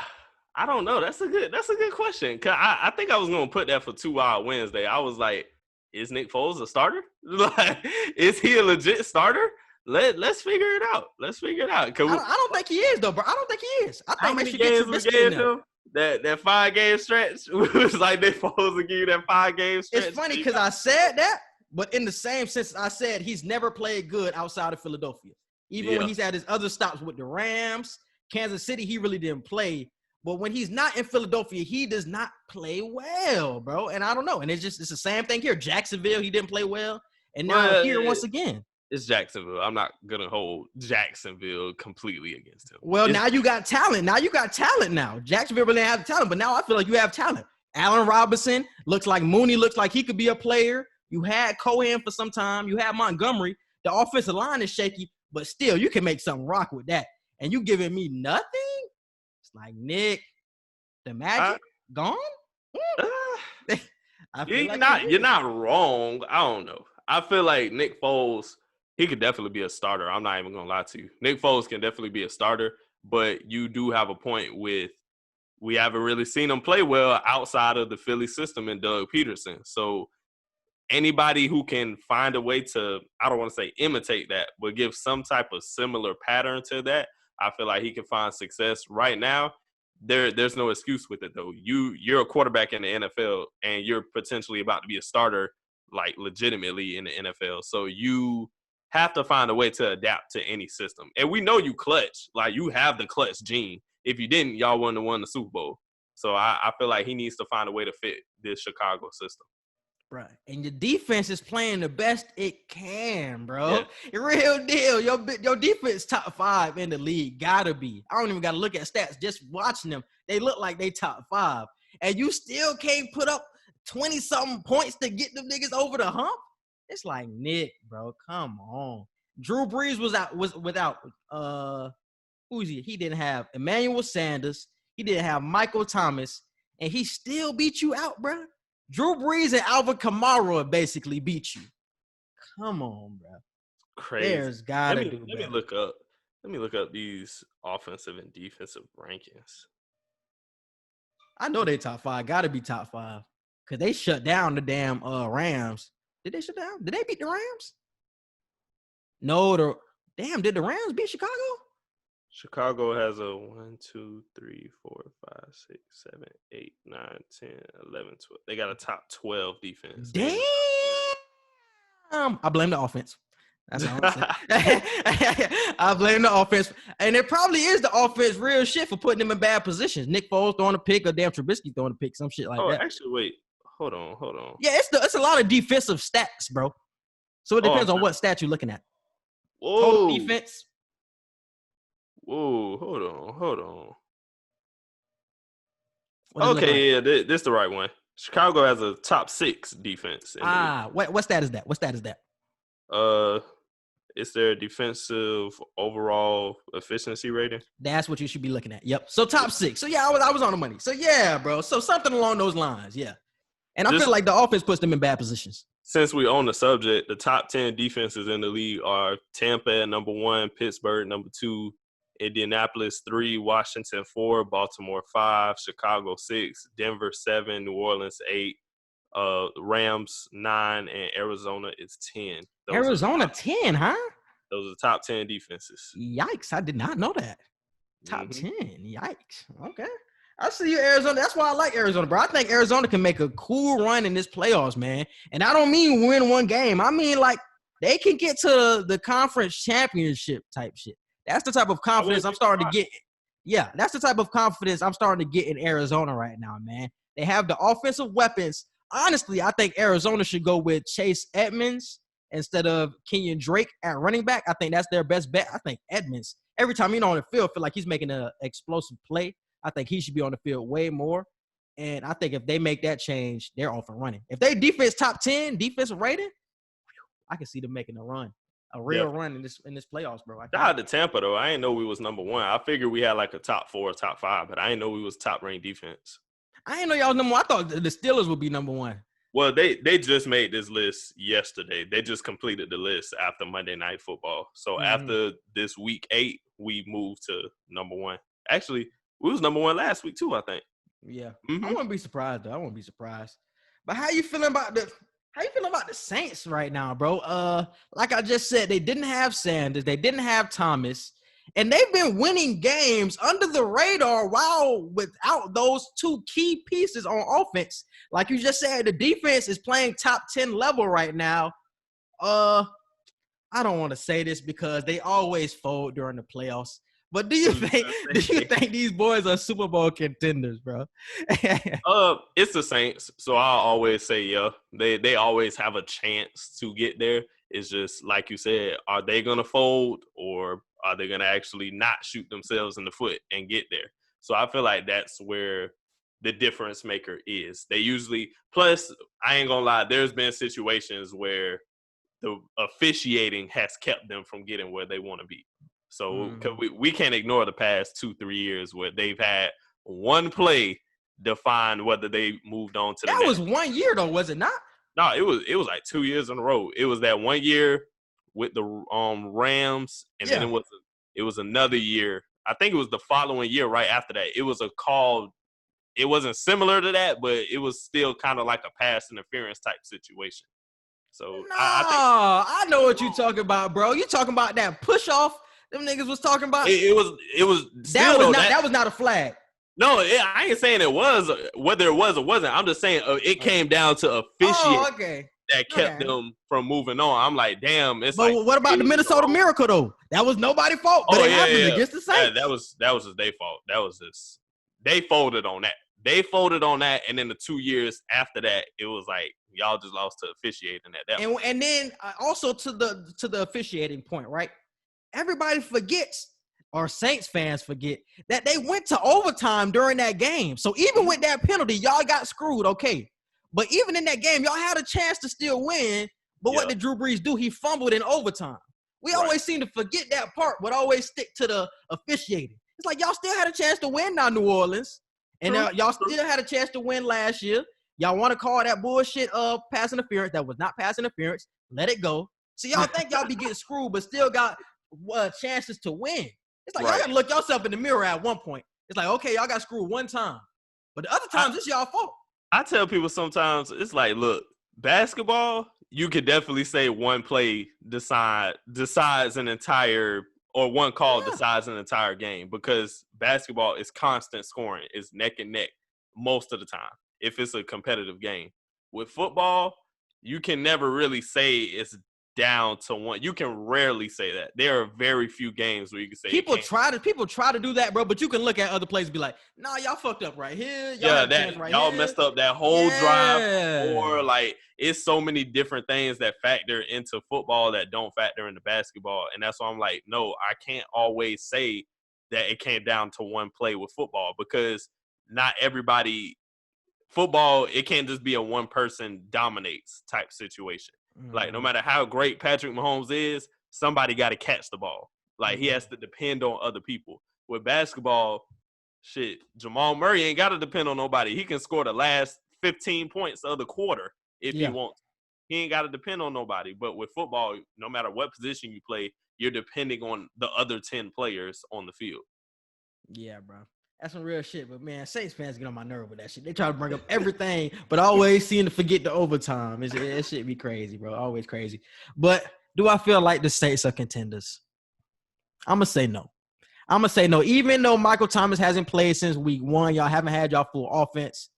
don't know. That's a good question. Cause I think I was gonna put that for 2 Hour Wednesday. I was like, is Nick Foles a starter? Like, is he a legit starter? Let's figure it out. I don't
think he is, though, bro. I don't think he is. I think
how many games we gave him? that 5-game stretch was like they supposed to give you that 5-game stretch.
It's funny because I said that, but in the same sense, I said he's never played good outside of Philadelphia. Even when he's had his other stops with the Rams, Kansas City, he really didn't play. But when he's not in Philadelphia, he does not play well, bro. And I don't know. And it's the same thing here. Jacksonville, he didn't play well. And now here once again.
It's Jacksonville. I'm not going to hold Jacksonville completely against him.
Well, now you got talent. Now. Jacksonville really didn't have talent, but now I feel like you have talent. Allen Robinson looks like Mooney looks like he could be a player. You had Cohen for some time. You had Montgomery. The offensive line is shaky, but still, you can make something rock with that. And you giving me nothing? It's like, Nick, the magic gone?
You're not wrong. I don't know. I feel like Nick Foles, he could definitely be a starter. I'm not even going to lie to you. Nick Foles can definitely be a starter, but you do have a point with we haven't really seen him play well outside of the Philly system and Doug Peterson. So anybody who can find a way to, I don't want to say imitate that, but give some type of similar pattern to that, I feel like he can find success. Right now, there's no excuse with it, though. You're a quarterback in the NFL, and you're potentially about to be a starter, like, legitimately in the NFL. So you have to find a way to adapt to any system. And we know you clutch. Like, you have the clutch gene. If you didn't, y'all wouldn't have won the Super Bowl. So I feel like he needs to find a way to fit this Chicago system.
Right. And your defense is playing the best it can, bro. Yeah. Real deal. Your defense top 5 in the league. Gotta be. I don't even got to look at stats. Just watching them, they look like they top 5. And you still can't put up 20-something points to get them niggas over the hump? It's like, Nick, bro, come on. Drew Brees was without who is he? He didn't have Emmanuel Sanders. He didn't have Michael Thomas. And he still beat you out, bro. Drew Brees and Alvin Kamara basically beat you. Come on, bro.
Crazy.
There's gotta do
Let me look up these offensive and defensive rankings.
I know they top 5. Gotta be top 5. Because they shut down the damn Rams. Did they shut down? Did they beat the Rams? No, did the Rams beat Chicago?
Chicago has a 1, 2, 3, 4, 5, 6, 7, 8, 9, 10, 11, 12. They got a top 12 defense.
Damn. I blame the offense. That's all I'm saying. I blame the offense. And it probably is the offense real shit for putting them in bad positions. Nick Foles throwing a pick or damn Trubisky throwing a pick, some shit like that.
Actually, wait. Hold on.
Yeah, it's a lot of defensive stats, bro. So it depends on what stat you're looking at.
Whoa.
Total defense.
Whoa, hold on. Okay, yeah, this is the right one. Chicago has a top 6 defense.
What stat is that? What stat is that?
It's their defensive overall efficiency rating.
That's what you should be looking at. Yep. So top 6. So yeah, I was on the money. So yeah, bro. So something along those lines. Yeah. And I feel like the offense puts them in bad positions.
Since we own the subject, the top 10 defenses in the league are Tampa at number 1, Pittsburgh number 2, Indianapolis 3, Washington 4, Baltimore 5, Chicago 6, Denver 7, New Orleans 8, Rams 9, and Arizona is 10.
Arizona 10, huh?
Those are the top 10 defenses.
Yikes, I did not know that. Top 10, yikes. Okay. I see you, Arizona. That's why I like Arizona, bro. I think Arizona can make a cool run in this playoffs, man. And I don't mean win one game. I mean, like, they can get to the conference championship type shit. That's the type of confidence I'm starting to get. Yeah, that's the type of confidence I'm starting to get in Arizona right now, man. They have the offensive weapons. Honestly, I think Arizona should go with Chase Edmonds instead of Kenyon Drake at running back. I think that's their best bet. I think Edmonds, every time on the field, feel like he's making an explosive play. I think he should be on the field way more. And I think if they make that change, they're off and running. If they defense top 10 defensive rating, I can see them making a run. A real run in this playoffs, bro. Shout
out to Tampa, though. I didn't know we was number 1. I figured we had like a top 4, top 5, but I didn't know we was top-ranked defense.
I didn't know y'all was number 1. I thought the Steelers would be number 1.
Well, they just made this list yesterday. They just completed the list after Monday Night Football. So after this week 8, we moved to number 1. Actually, we was number 1 last week too, I think.
Yeah. I wouldn't be surprised, though. I wouldn't be surprised. But how you feeling about the Saints right now, bro? Like I just said, they didn't have Sanders. They didn't have Thomas. And they've been winning games under the radar while without those two key pieces on offense. Like you just said, the defense is playing top 10 level right now. I don't want to say this because they always fold during the playoffs. But do you think these boys are Super Bowl contenders, bro?
It's the Saints, so I'll always say yeah. They always have a chance to get there. It's just like you said, are they gonna fold or are they gonna actually not shoot themselves in the foot and get there? So I feel like that's where the difference maker is. They usually plus I ain't gonna lie, there's been situations where the officiating has kept them from getting where they want to be. So we can't ignore the past 2-3 years where they've had one play define whether they moved on to the next.
That was 1 year though, was it not?
No, it was like 2 years in a row. It was that 1 year with the Rams, and then it was another year. I think it was the following year right after that. It was a call. It wasn't similar to that, but it was still kind of like a pass interference type situation. So
I know what you're talking about, bro. You talking about that push off them niggas was talking about?
It was still,
that was not a flag.
No, I ain't saying it was, whether it was or wasn't. I'm just saying it came down to officiating that kept them from moving on. I'm like, damn.
But what about the Minnesota Miracle, though? That was nobody's fault, but it happened against the Saints.
Yeah, that was just their fault. That was just – they folded on that. They folded on that, and then the 2 years after that, it was like y'all just lost to officiating at that point.
And then also to the officiating point, right? Everybody forgets – or Saints fans forget that they went to overtime during that game. So even with that penalty, y'all got screwed, okay. But even in that game, y'all had a chance to still win. But what did Drew Brees do? He fumbled in overtime. We always seem to forget that part, but always stick to the officiating. It's like y'all still had a chance to win now, New Orleans. And y'all still had a chance to win last year. Y'all want to call that bullshit pass interference. That was not pass interference. Let it go. So y'all think y'all be getting screwed, but still got chances to win. It's like y'all got to look yourself in the mirror at one point. It's like, okay, y'all got screwed one time. But the other times, it's y'all fault.
I tell people sometimes, it's like, look, basketball, you could definitely say one play decides an entire – or one call decides an entire game because basketball is constant scoring. It's neck and neck most of the time if it's a competitive game. With football, you can never really say it's down to one. You can rarely say that. There are very few games where you can say
people try to do that, bro. But you can look at other plays and be like, "Nah, y'all fucked up right here.
Y'all messed up that whole drive." Or like, it's so many different things that factor into football that don't factor into basketball, and that's why I'm like, no, I can't always say that it came down to one play with football because not everybody. Football, it can't just be a one person dominates type situation. Like, no matter how great Patrick Mahomes is, somebody got to catch the ball. Like, he has to depend on other people. With basketball, shit, Jamal Murray ain't got to depend on nobody. He can score the last 15 points of the quarter if he wants. He ain't got to depend on nobody. But with football, no matter what position you play, you're depending on the other 10 players on the field.
Yeah, bro. That's some real shit, but man, Saints fans get on my nerve with that shit. They try to bring up everything, but always seem to forget the overtime. That shit be crazy, bro. Always crazy. But do I feel like the Saints are contenders? I'm going to say no. Even though Michael Thomas hasn't played since week 1, y'all haven't had y'all full offense,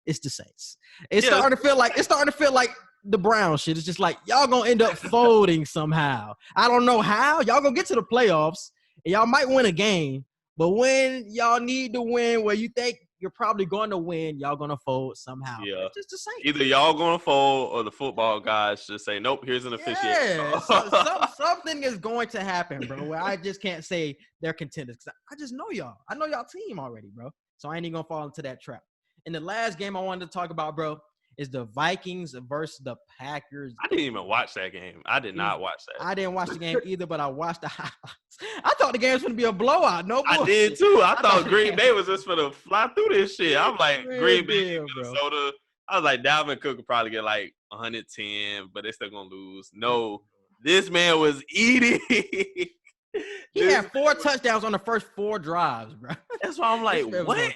it's the Saints. It's starting to feel like the Browns shit. It's just like y'all going to end up folding somehow. I don't know how. Y'all going to get to the playoffs, and y'all might win a game. But when y'all need to win, where you think you're probably going to win, y'all going to fold somehow.
Yeah.
It's just the same.
Either y'all going to fold or the football guys just say, nope, here's an officiating.
Yeah, something is going to happen, bro, where I just can't say they're contenders. Because I just know y'all. I know y'all team already, bro. So I ain't even going to fall into that trap. And the last game I wanted to talk about, bro, is the Vikings versus the Packers.
I didn't even watch that game. I did not watch that.
I didn't watch the game either, but I watched the highlights. I thought the game was going to be a blowout. No bullshit.
I did too. I thought Green Bay was just going to fly through this shit. I'm like, Green Bay, Minnesota. I was like, Dalvin Cook could probably get like 110, but they're still going to lose. No, this man was eating.
He had 4 touchdowns on the first 4 drives, bro.
That's why I'm like, what?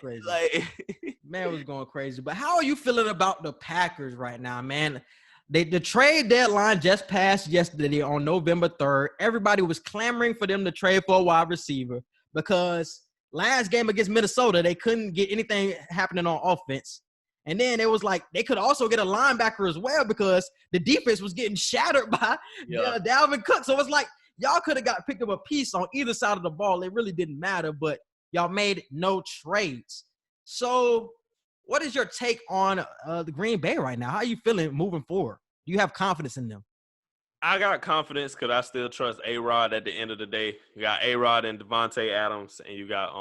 Man was going crazy. But how are you feeling about the Packers right now, man? The trade deadline just passed yesterday on November 3rd. Everybody was clamoring for them to trade for a wide receiver because last game against Minnesota, they couldn't get anything happening on offense. And then it was like they could also get a linebacker as well because the defense was getting shattered by Dalvin Cook. So it's like y'all could have picked up a piece on either side of the ball. It really didn't matter, but y'all made no trades. So what is your take on the Green Bay right now? How are you feeling moving forward? Do you have confidence in them?
I got confidence because I still trust A-Rod at the end of the day. You got A-Rod and Devontae Adams, and you got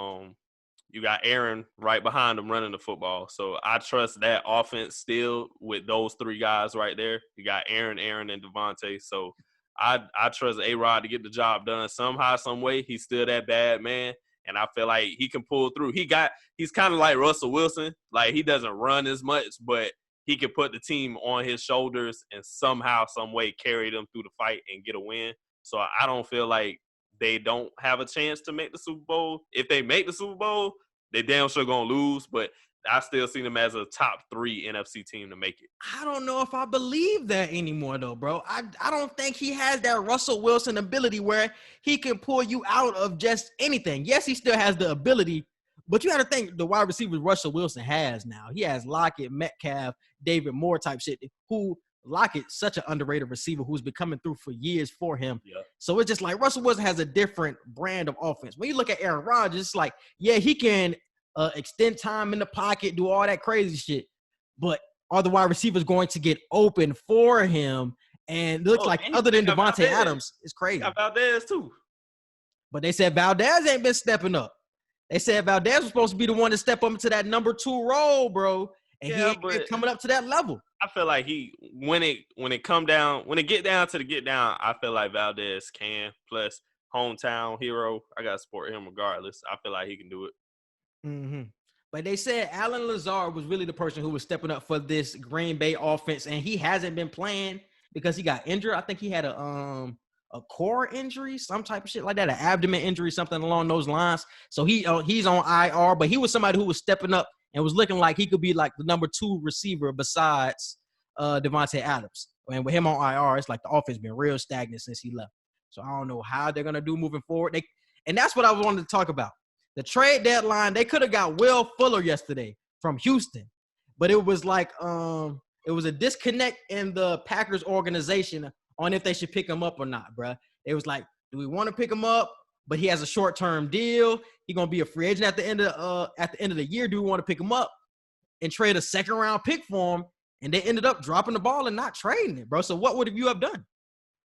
Aaron right behind them running the football. So I trust that offense still with those three guys right there. You got Aaron, and Devontae. So I trust A-Rod to get the job done somehow, some way. He's still that bad man. And I feel like he can pull through. He's kind of like Russell Wilson. Like, he doesn't run as much, but he can put the team on his shoulders and somehow, some way carry them through the fight and get a win. So I don't feel like they don't have a chance to make the Super Bowl. If they make the Super Bowl, they damn sure going to lose. But I still see them as a top 3 NFC team to make it.
I don't know if I believe that anymore, though, bro. I don't think he has that Russell Wilson ability where he can pull you out of just anything. Yes, he still has the ability, but you got to think the wide receivers Russell Wilson has now. He has Lockett, Metcalf, David Moore type shit, who Lockett's such an underrated receiver who's been coming through for years for him. Yeah. So it's just like Russell Wilson has a different brand of offense. When you look at Aaron Rodgers, it's like, yeah, he can extend time in the pocket, do all that crazy shit. But are the wide receivers going to get open for him? And it looks like other than Devontae Adams, it's crazy.
Got Valdez too.
But they said Valdez ain't been stepping up. They said Valdez was supposed to be the one to step up into that number 2 role, bro. And he ain't coming up to that level.
I feel like when it get down to the get down, I feel like Valdez can. Plus, hometown hero, I gotta support him regardless. I feel like he can do it.
Mm-hmm. But they said Allen Lazard was really the person who was stepping up for this Green Bay offense, and he hasn't been playing because he got injured. I think he had a core injury, some type of shit like that, an abdomen injury, something along those lines. So he's on IR, but he was somebody who was stepping up and was looking like he could be like the number 2 receiver besides Devontae Adams. And with him on IR, it's like the offense been real stagnant since he left. So I don't know how they're gonna do moving forward. And that's what I wanted to talk about. The trade deadline, they could have got Will Fuller yesterday from Houston, but it was like it was a disconnect in the Packers organization on if they should pick him up or not, bro. It was like, do we want to pick him up? But he has a short-term deal. He's gonna be a free agent at the end of the year. Do we want to pick him up and trade a second-round pick for him? And they ended up dropping the ball and not trading it, bro. So what would you have done?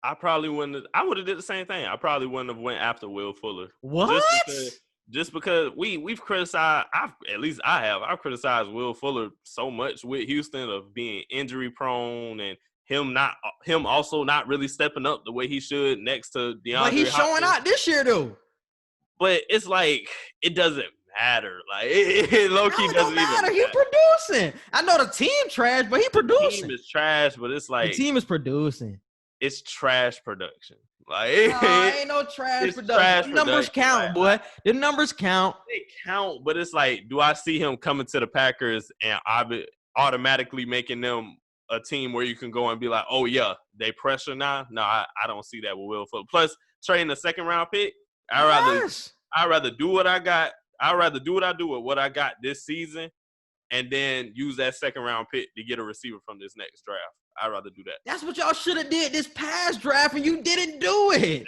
I probably wouldn't. I would have did the same thing. I probably wouldn't have went after Will Fuller.
What?
Just because we've criticized, I've criticized Will Fuller so much with Houston of being injury prone and him also not really stepping up the way he should next to DeAndre
But he's showing out this year though.
But it's like it doesn't matter. Like it low key doesn't matter.
He's producing. I know the team trash, but he producing.
The team is trash, but it's like
the team is producing.
It's trash production. Like
ain't no trash production. The numbers count, boy. The numbers count.
They count, but it's like, do I see him coming to the Packers and automatically making them a team where you can go and be like, oh yeah, they pressure now? No, I don't see that with Will Fuller. Plus, trading a second round pick, I'd rather do what I got. I'd rather do what I do with what I got this season, and then use that second round pick to get a receiver from this next draft. I'd rather do that.
That's what y'all should have did this past draft, and you didn't do it.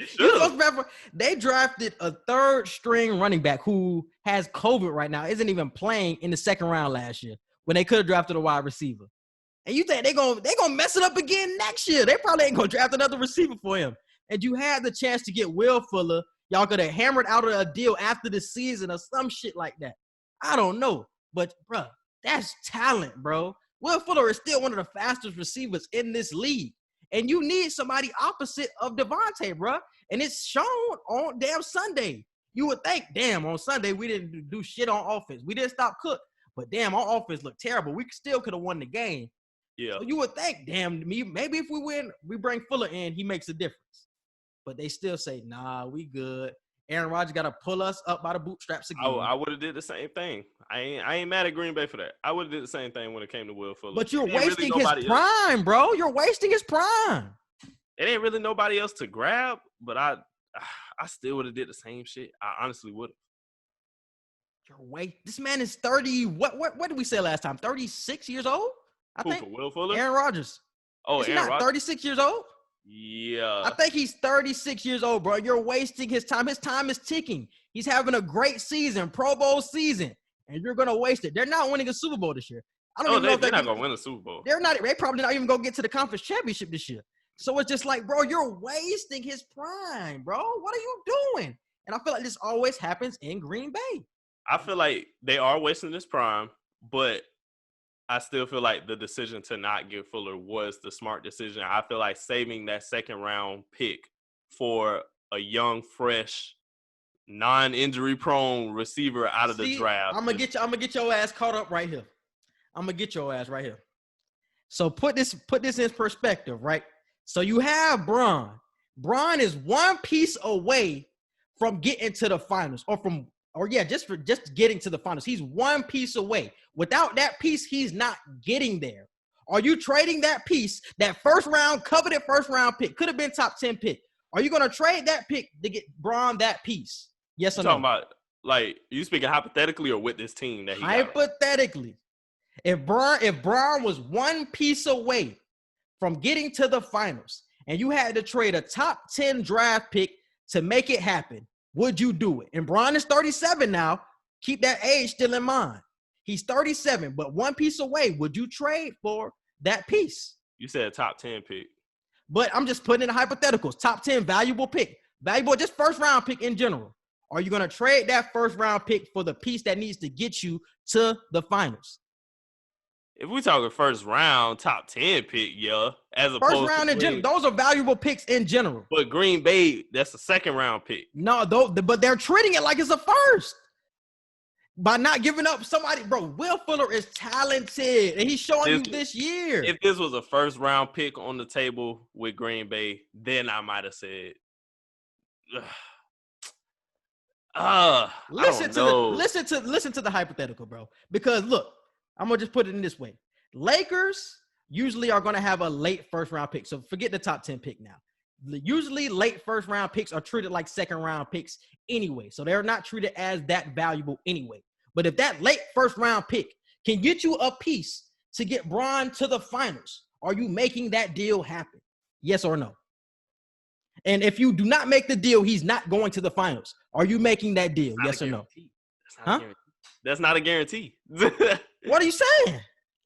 They drafted a third-string running back who has COVID right now, isn't even playing in the second round last year when they could have drafted a wide receiver. And you think they're gonna mess it up again next year. They probably ain't gonna draft another receiver for him. And you had the chance to get Will Fuller. Y'all could have hammered out a deal after the season or some shit like that. I don't know. But, bro, that's talent, bro. Will Fuller is still one of the fastest receivers in this league. And you need somebody opposite of Devontae, bro. And it's shown on damn Sunday. You would think, damn, on Sunday we didn't do shit on offense. We didn't stop Cook. But, damn, our offense looked terrible. We still could have won the game.
Yeah.
So you would think, damn, maybe if we win, we bring Fuller in, he makes a difference. But they still say, nah, we good. Aaron Rodgers got to pull us up by the bootstraps again.
I would have did the same thing. I ain't mad at Green Bay for that. I would have did the same thing when it came to Will Fuller.
But you're wasting his prime, bro. You're wasting his prime.
It ain't really nobody else to grab, but I still would have did the same shit. I honestly would have.
This man is 30. What did we say last time? 36 years old? I think.
For Will Fuller?
Aaron Rodgers.
Oh,
is he not 36 years old?
Yeah.
I think he's 36 years old, bro. You're wasting his time. His time is ticking. He's having a great season, Pro Bowl season, and you're going to waste it. They're not winning a Super Bowl this year. I don't even know if
they're not going to win a Super Bowl.
They probably not even going to get to the conference championship this year. So it's just like, bro, you're wasting his prime, bro. What are you doing? And I feel like this always happens in Green Bay.
I feel like they are wasting his prime, but I still feel like the decision to not get Fuller was the smart decision. I feel like saving that second-round pick for a young, fresh, non-injury prone receiver out of the draft.
I'm gonna get your ass caught up right here. I'm gonna get your ass right here. So put this in perspective, right? So you have Braun. Braun is one piece away from getting to the finals, just getting to the finals. He's one piece away. Without that piece, he's not getting there. Are you trading that piece, that coveted first round pick, could have been top 10 pick? Are you going to trade that pick to get Braun that piece? Yes or no?
Talking about, like, you speaking hypothetically or with this team that he
hypothetically. If Braun was one piece away from getting to the finals and you had to trade a top 10 draft pick to make it happen, would you do it? And Braun is 37 now. Keep that age still in mind. He's 37, but one piece away. Would you trade for that piece?
You said top 10 pick.
But I'm just putting in the hypotheticals. Top 10 valuable pick. Valuable, just first round pick in general. Are you going to trade that first round pick for the piece that needs to get you to the finals?
If we talking first round, top 10 pick, yeah. As opposed
first round in general. Those are valuable picks in general.
But Green Bay, that's a second round pick.
No, but they're treating it like it's a first. By not giving up somebody, bro. Will Fuller is talented, and he's showing you this year.
If this was a first round pick on the table with Green Bay, then I might have said,
listen to the hypothetical, bro. Because look, I'm gonna just put it in this way: Lakers usually are gonna have a late first round pick. So forget the top 10 pick now. Usually, late first round picks are treated like second round picks anyway, so they're not treated as that valuable anyway. But if that late first round pick can get you a piece to get Braun to the finals, are you making that deal happen? Yes or no? And if you do not make the deal, he's not going to the finals. Are you making that deal? Yes or no?
That's not a guarantee.
What are you saying?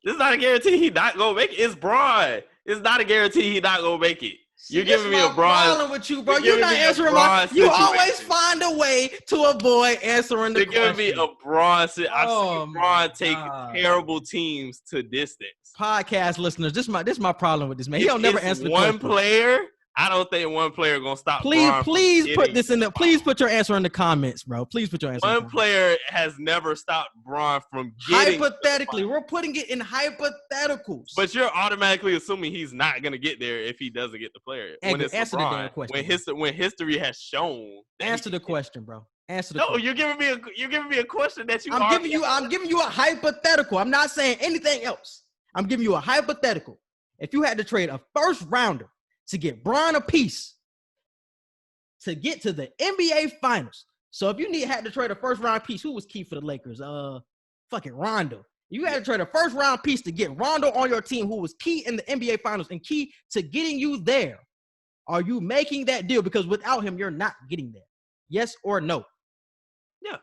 This is not a guarantee he's not going to make it. It's Braun. It's not a guarantee he's not going to make it. You're giving me a Braun.
Problem with you, bro. You're not answering my. You always find a way to avoid answering the question.
You're giving me a Braun. I've seen Braun take terrible teams to distance.
Podcast listeners, this is my problem with this man. He don't never answer the question.
One player. I don't think one player gonna stop.
Please put this in the. Please put your answer in the comments, bro. Please put your answer.
One player has never stopped Braun from getting.
Hypothetically, we're putting it in hypotheticals.
But you're automatically assuming he's not gonna get there if he doesn't get the player. When it's
answer
LeBron,
the damn question.
When history has shown.
Answer the question, bro. Answer the
question.
No,
you're giving me a question that you.
I'm giving you a hypothetical. I'm not saying anything else. I'm giving you a hypothetical. If you had to trade a first rounder to get Braun a piece to get to the NBA Finals. So if you had to trade a first round piece, who was key for the Lakers? Fucking Rondo. You had to trade a first round piece to get Rondo on your team, who was key in the NBA Finals and key to getting you there. Are you making that deal? Because without him, you're not getting there. Yes or no?
Yeah.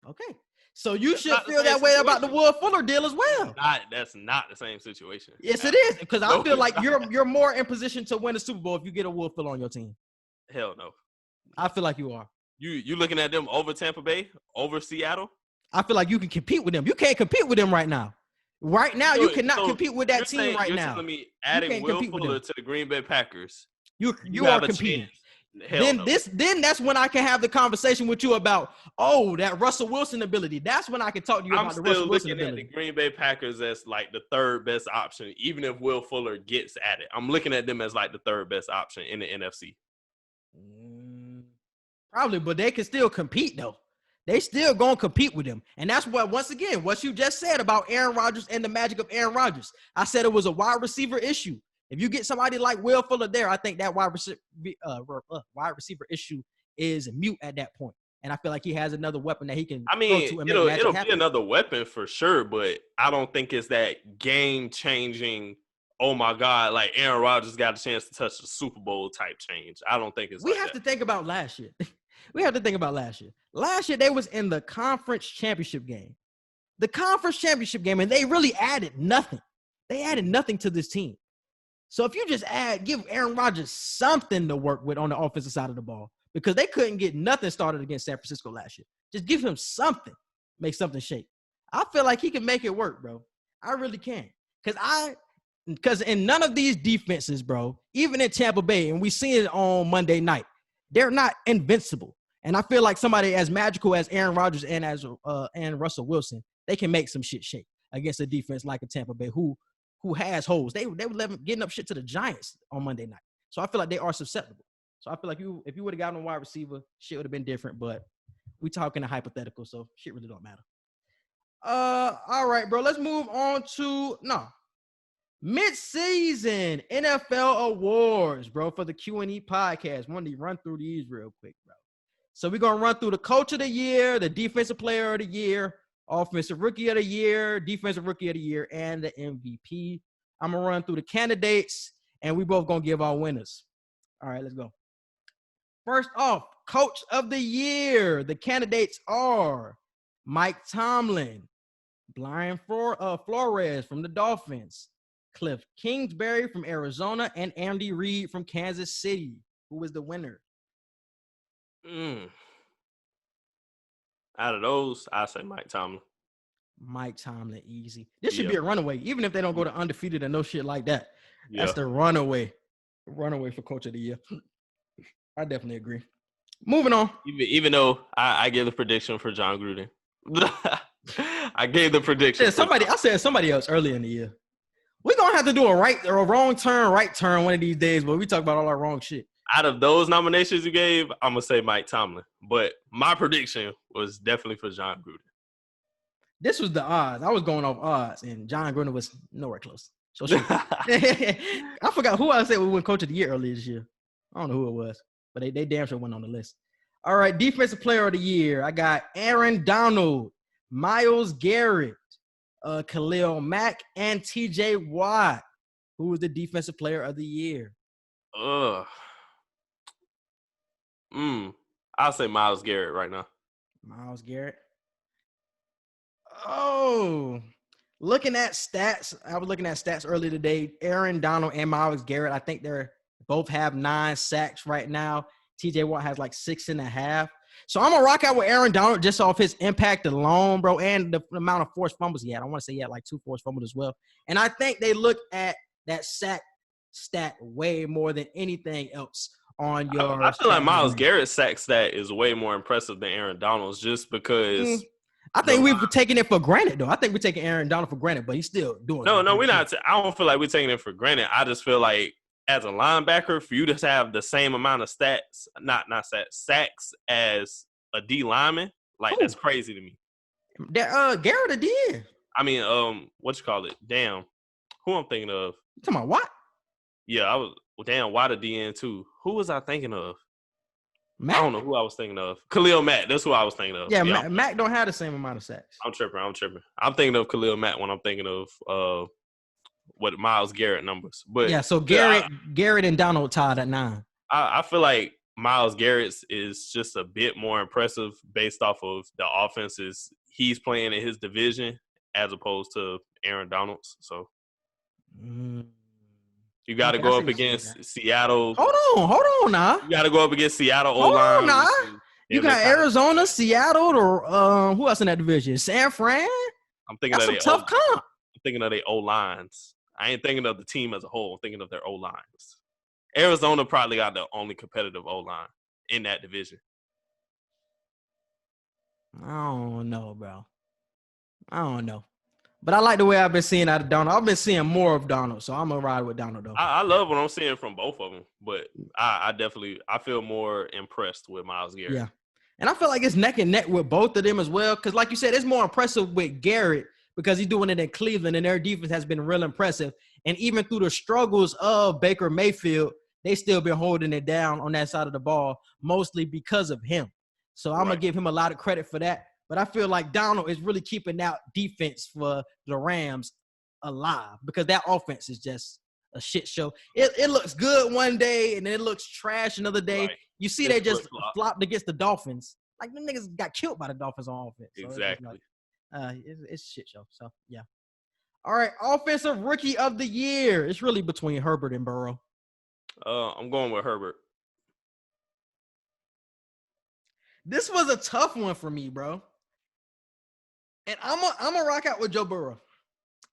Okay. So you should feel that way about the Will Fuller deal as well.
That's not the same situation.
Yes, it is. Because I feel like you're more in position to win a Super Bowl if you get a Will Fuller on your team.
Hell no.
I feel like you are.
You looking at them over Tampa Bay, over Seattle?
I feel like you can compete with them. You can't compete with them right now. Right now, you cannot compete with that team right now.
You're telling me adding Will Fuller to the Green Bay Packers.
You are competing. Then that's when I can have the conversation with you about, that Russell Wilson ability. That's when I can talk to you about the Russell Wilson ability. I'm still looking at the Green Bay Packers as like the third best option, even if Will Fuller gets at it. I'm looking at them as like the third best option in the NFC. Probably, but they can still compete, though. They still going to compete with them. And that's what, once again, what you just said about Aaron Rodgers and the magic of Aaron Rodgers. I said it was a wide receiver issue. If you get somebody like Will Fuller there, I think that wide receiver issue is mute at that point. And I feel like he has another weapon that he can
I mean,
throw to and make magic
it'll
happen.
be another weapon for sure, but I don't think it's that game-changing, oh, my God, like Aaron Rodgers got a chance to touch the Super Bowl type change. I don't think it's
We have to think about last year. We have to think about last year. Last year, they was in the conference championship game. The conference championship game, and they really added nothing. They added nothing to this team. So if you just give Aaron Rodgers something to work with on the offensive side of the ball, because they couldn't get nothing started against San Francisco last year. Just give him something, make something shake. I feel like he can make it work, bro. I really can. Because in none of these defenses, bro, even in Tampa Bay, and we see it on Monday night, they're not invincible. And I feel like somebody as magical as Aaron Rodgers and Russell Wilson, they can make some shit shake against a defense like a Tampa Bay who has holes. They were getting up shit to the Giants on Monday night. So I feel like they are susceptible. So I feel like if you would have gotten a wide receiver, shit would have been different. But we talking a hypothetical, so shit really don't matter. All right, bro. Let's move on to MidSeason NFL Awards, bro, for the Q&E Podcast. Wanted to run through these real quick, bro. So we're going to run through the Coach of the Year, the Defensive Player of the Year, Offensive Rookie of the Year, Defensive Rookie of the Year, and the MVP. I'm going to run through the candidates, and we both going to give our winners. All right, let's go. First off, Coach of the Year. The candidates are Mike Tomlin, Brian Flores from the Dolphins, Cliff Kingsbury from Arizona, and Andy Reid from Kansas City. Who was the winner?
Out of those, I say Mike Tomlin.
Mike Tomlin, easy. This should be a runaway, even if they don't go to undefeated and no shit like that. Yeah. That's the runaway for Coach of the Year. I definitely agree. Moving on.
Even though I gave the prediction for John Gruden. I gave the prediction.
I said somebody else earlier in the year. We're going to have to do a wrong turn, right turn one of these days, but we talk about all our wrong shit.
Out of those nominations you gave, I'm going to say Mike Tomlin. But my prediction was definitely for John Gruden.
This was the odds. I was going off odds, and John Gruden was nowhere close. So I forgot who I said we won Coach of the Year earlier this year. I don't know who it was, but they damn sure went on the list. All right, Defensive Player of the Year. I got Aaron Donald, Myles Garrett, Khalil Mack, and T.J. Watt. Who was the Defensive Player of the Year?
I'll say Myles Garrett right now.
Myles Garrett. Oh, looking at stats. I was looking at stats earlier today. Aaron Donald and Myles Garrett, I think they're both have 9 sacks right now. T.J. Watt has like 6.5. So I'm going to rock out with Aaron Donald just off his impact alone, bro, and the amount of forced fumbles he had. I want to say he had like 2 forced fumbles as well. And I think they look at that sack stat way more than anything else on your –
I feel like Myles Garrett's sack stat is way more impressive than Aaron Donald's just because
I think we've taken it for granted, though. I think we're taking Aaron Donald for granted, but he's still doing it.
No, we're not. I don't feel like we're taking it for granted. I just feel like as a linebacker, for you to have the same amount of sacks as a D lineman, that's crazy to me.
Garrett did.
I mean, what you call it? Damn, who I'm thinking of?
You talking about what?
Yeah, Watt a DN too. Who was I thinking of?
Mac?
I don't know who I was thinking of. Khalil Mack. That's who I was thinking of.
Yeah, Mac don't have the same amount of sacks.
I'm tripping. I'm thinking of Khalil Mack when I'm thinking of what Myles Garrett numbers. But
yeah, so Garrett and Donald tied at 9.
I feel like Myles Garrett is just a bit more impressive based off of the offenses he's playing in his division as opposed to Aaron Donald's. So you got to go up against Seattle.
Hold on now.
You got to go up against Seattle
O-line. Hold on now. You got
Arizona,
Seattle, or who else in that division? San Fran?
I'm thinking
that's some tough comp.
I'm thinking of their O-lines. I ain't thinking of the team as a whole. I'm thinking of their O-lines. Arizona probably got the only competitive O-line in that division.
I don't know, bro. I don't know. But I like the way I've been seeing out of Donald. I've been seeing more of Donald, so I'm gonna ride with Donald though.
I love what I'm seeing from both of them, but I feel more impressed with Myles Garrett.
Yeah, and I feel like it's neck and neck with both of them as well. Because like you said, it's more impressive with Garrett because he's doing it in Cleveland, and their defense has been real impressive. And even through the struggles of Baker Mayfield, they still been holding it down on that side of the ball, mostly because of him. So I'm gonna give him a lot of credit for that. But I feel like Donald is really keeping that defense for the Rams alive because that offense is just a shit show. It looks good one day and then it looks trash another day. Right. You see they just flopped against the Dolphins. Like, them niggas got killed by the Dolphins on offense. So
exactly.
It's a shit show. So, yeah. All right, Offensive Rookie of the Year. It's really between Herbert and Burrow.
I'm going with Herbert.
This was a tough one for me, bro. And I'm a rock out with Joe Burrow.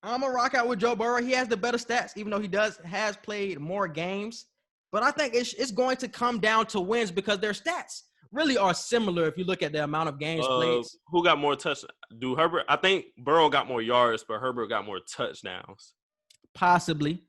He has the better stats, even though he has played more games. But I think it's going to come down to wins because their stats really are similar if you look at the amount of games played.
Who got more touchdowns? Herbert? I think Burrow got more yards, but Herbert got more touchdowns.
Possibly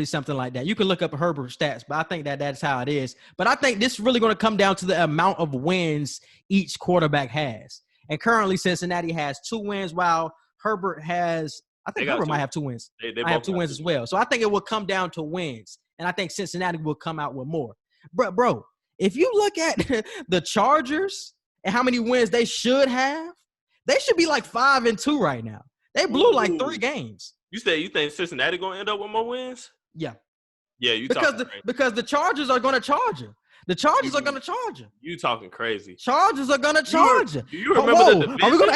something like that. You can look up Herbert's stats, but I think that's how it is. But I think this is really going to come down to the amount of wins each quarterback has. And currently, Cincinnati has 2 wins, while Herbert has – I think Herbert might have 2 wins. They have 2 wins as well. So I think it will come down to wins, and I think Cincinnati will come out with more. Bro, if you look at the Chargers and how many wins they should have, they should be like 5-2 right now. They blew like 3 games.
You think Cincinnati going to end up with more wins?
Yeah.
Yeah,
because the Chargers are going to charge him. The Chargers are going to charge him.
You talking crazy.
Chargers are going to charge him.
Do you remember the division?
Are we going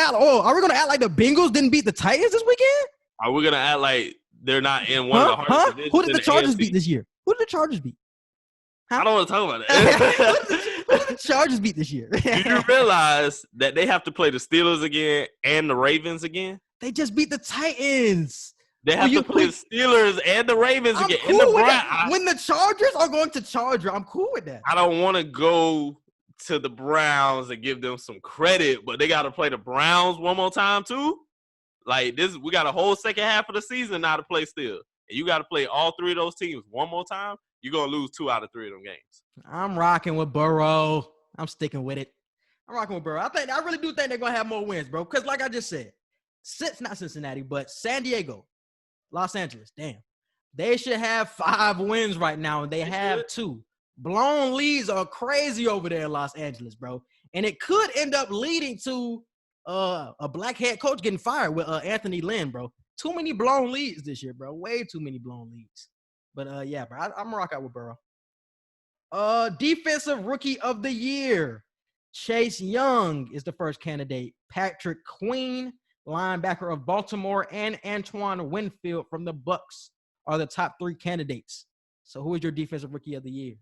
to act like the Bengals didn't beat the Titans this weekend?
Are we going to act like they're not in one of the hardest divisions?
Who did the Chargers beat this year? Who did the Chargers beat?
Huh? I don't want to talk about that.
Who did the Chargers beat this year?
Do you realize that they have to play the Steelers again and the Ravens again?
They just beat the Titans.
They have to play the Steelers and the Ravens again.
Cool with that. When the Chargers are going to Charger, I'm cool with that.
I don't want to go to the Browns and give them some credit, but they got to play the Browns one more time too. Like this, we got a whole second half of the season now to play still. And you got to play all 3 of those teams one more time. You're going to lose 2 out of 3 of them games.
I'm rocking with Burrow. I'm sticking with it. I'm rocking with Burrow. I really do think they're going to have more wins, bro. Because like I just said, not Cincinnati, but San Diego, Los Angeles, damn. They should have 5 wins right now, and they have 2. Blown leads are crazy over there in Los Angeles, bro. And it could end up leading to a black head coach getting fired with Anthony Lynn, bro. Too many blown leads this year, bro. Way too many blown leads. But, yeah, bro, I'm going to rock out with Burrow. Defensive Rookie of the Year. Chase Young is the first candidate. Patrick Queen, linebacker of Baltimore, and Antoine Winfield from the Bucs are the top 3 candidates. So who is your Defensive Rookie of the Year?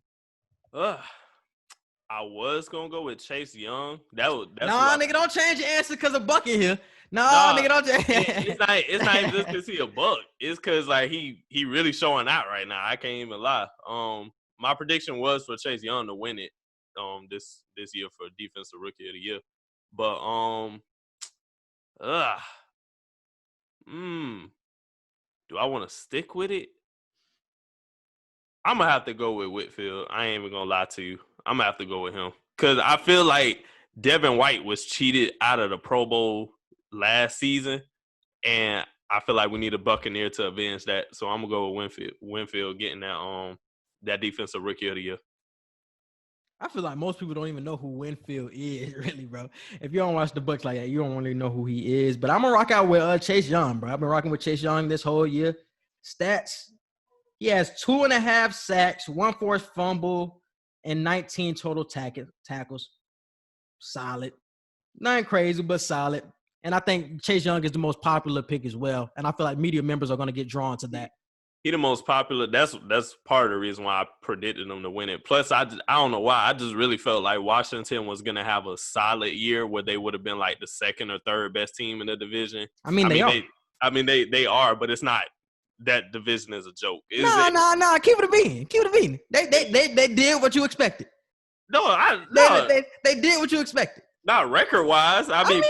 I was going to go with Chase Young.
Nigga, don't change your answer because of Buck in here. Nigga, don't change.
It's not even just because he a Buck. It's because, like, he really showing out right now. I can't even lie. My prediction was for Chase Young to win it this year for Defensive Rookie of the Year. But, do I want to stick with it? I'm going to have to go with Whitfield. I ain't even going to lie to you. I'm going to have to go with him. Because I feel like Devin White was cheated out of the Pro Bowl last season. And I feel like we need a Buccaneer to avenge that. So I'm going to go with Winfield getting that Defensive Rookie of the Year.
I feel like most people don't even know who Winfield is, really, bro. If you don't watch the Bucs like that, you don't really know who he is. But I'm going to rock out with Chase Young, bro. I've been rocking with Chase Young this whole year. Stats, he has 2.5 sacks, 1 forced fumble, and 19 total tackles. Solid. Nothing crazy, but solid. And I think Chase Young is the most popular pick as well. And I feel like media members are going to get drawn to that.
He the most popular. That's part of the reason why I predicted him to win it. Plus, I don't know why. I just really felt like Washington was going to have a solid year where they would have been like the 2nd or 3rd best team in the division.
They are.
They are, but it's not. That division is a joke.
Nah. Keep it a bean. They did what you expected.
No.
They did what you expected.
Not record-wise. I mean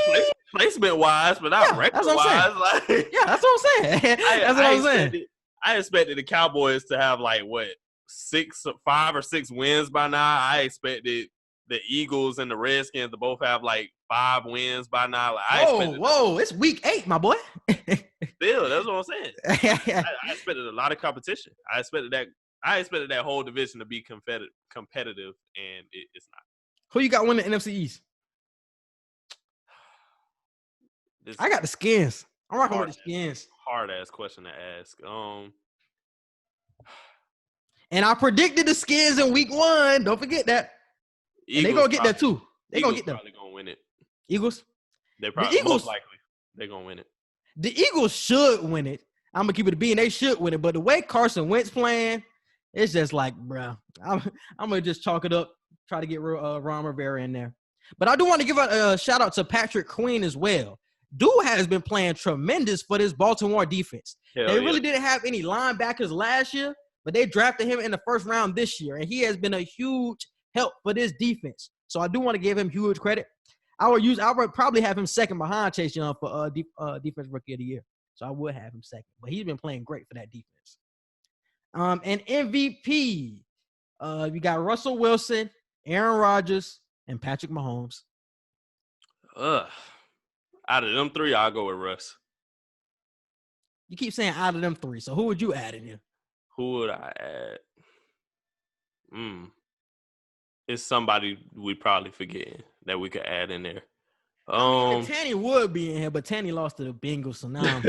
placement wise, but not record wise. Like,
yeah, that's what I'm saying. That's what I'm saying.
I expected the Cowboys to have like 5 or 6 wins by now. I expected the Eagles and the Redskins to both have like 5 wins by now. Like,
whoa, it's week 8, my boy.
Still, that's what I'm saying. I expected a lot of competition. I expected that whole division to be competitive, and it's not.
Who you got winning the NFC East? I got the Skins. I'm rocking with the Skins.
Hard ass question to ask.
And I predicted the Skins in week 1. Don't forget that. And they gonna get that too. They gonna get that.
Probably gonna win it.
Eagles.
Most likely they're gonna win it.
The Eagles should win it. I'm gonna keep it a B, and they should win it. But the way Carson Wentz playing, it's just like, bro, I'm gonna just chalk it up. Try to get Ron Rivera in there. But I do want to give a shout out to Patrick Queen as well. Dude has been playing tremendous for this Baltimore defense. They really didn't have any linebackers last year, but they drafted him in the first round this year, and he has been a huge help for this defense. So I do want to give him huge credit. I would probably have him second behind Chase Young for defense rookie of the year. So I would have him second, but he's been playing great for that defense. And MVP, you got Russell Wilson, Aaron Rodgers, and Patrick Mahomes.
Out of them 3, I'll go with Russ.
You keep saying out of them 3, so who would you add in here?
Who would I add? It's somebody we probably forgetting that we could add in there.
Tanny would be in here, but Tanny lost to the Bengals, so now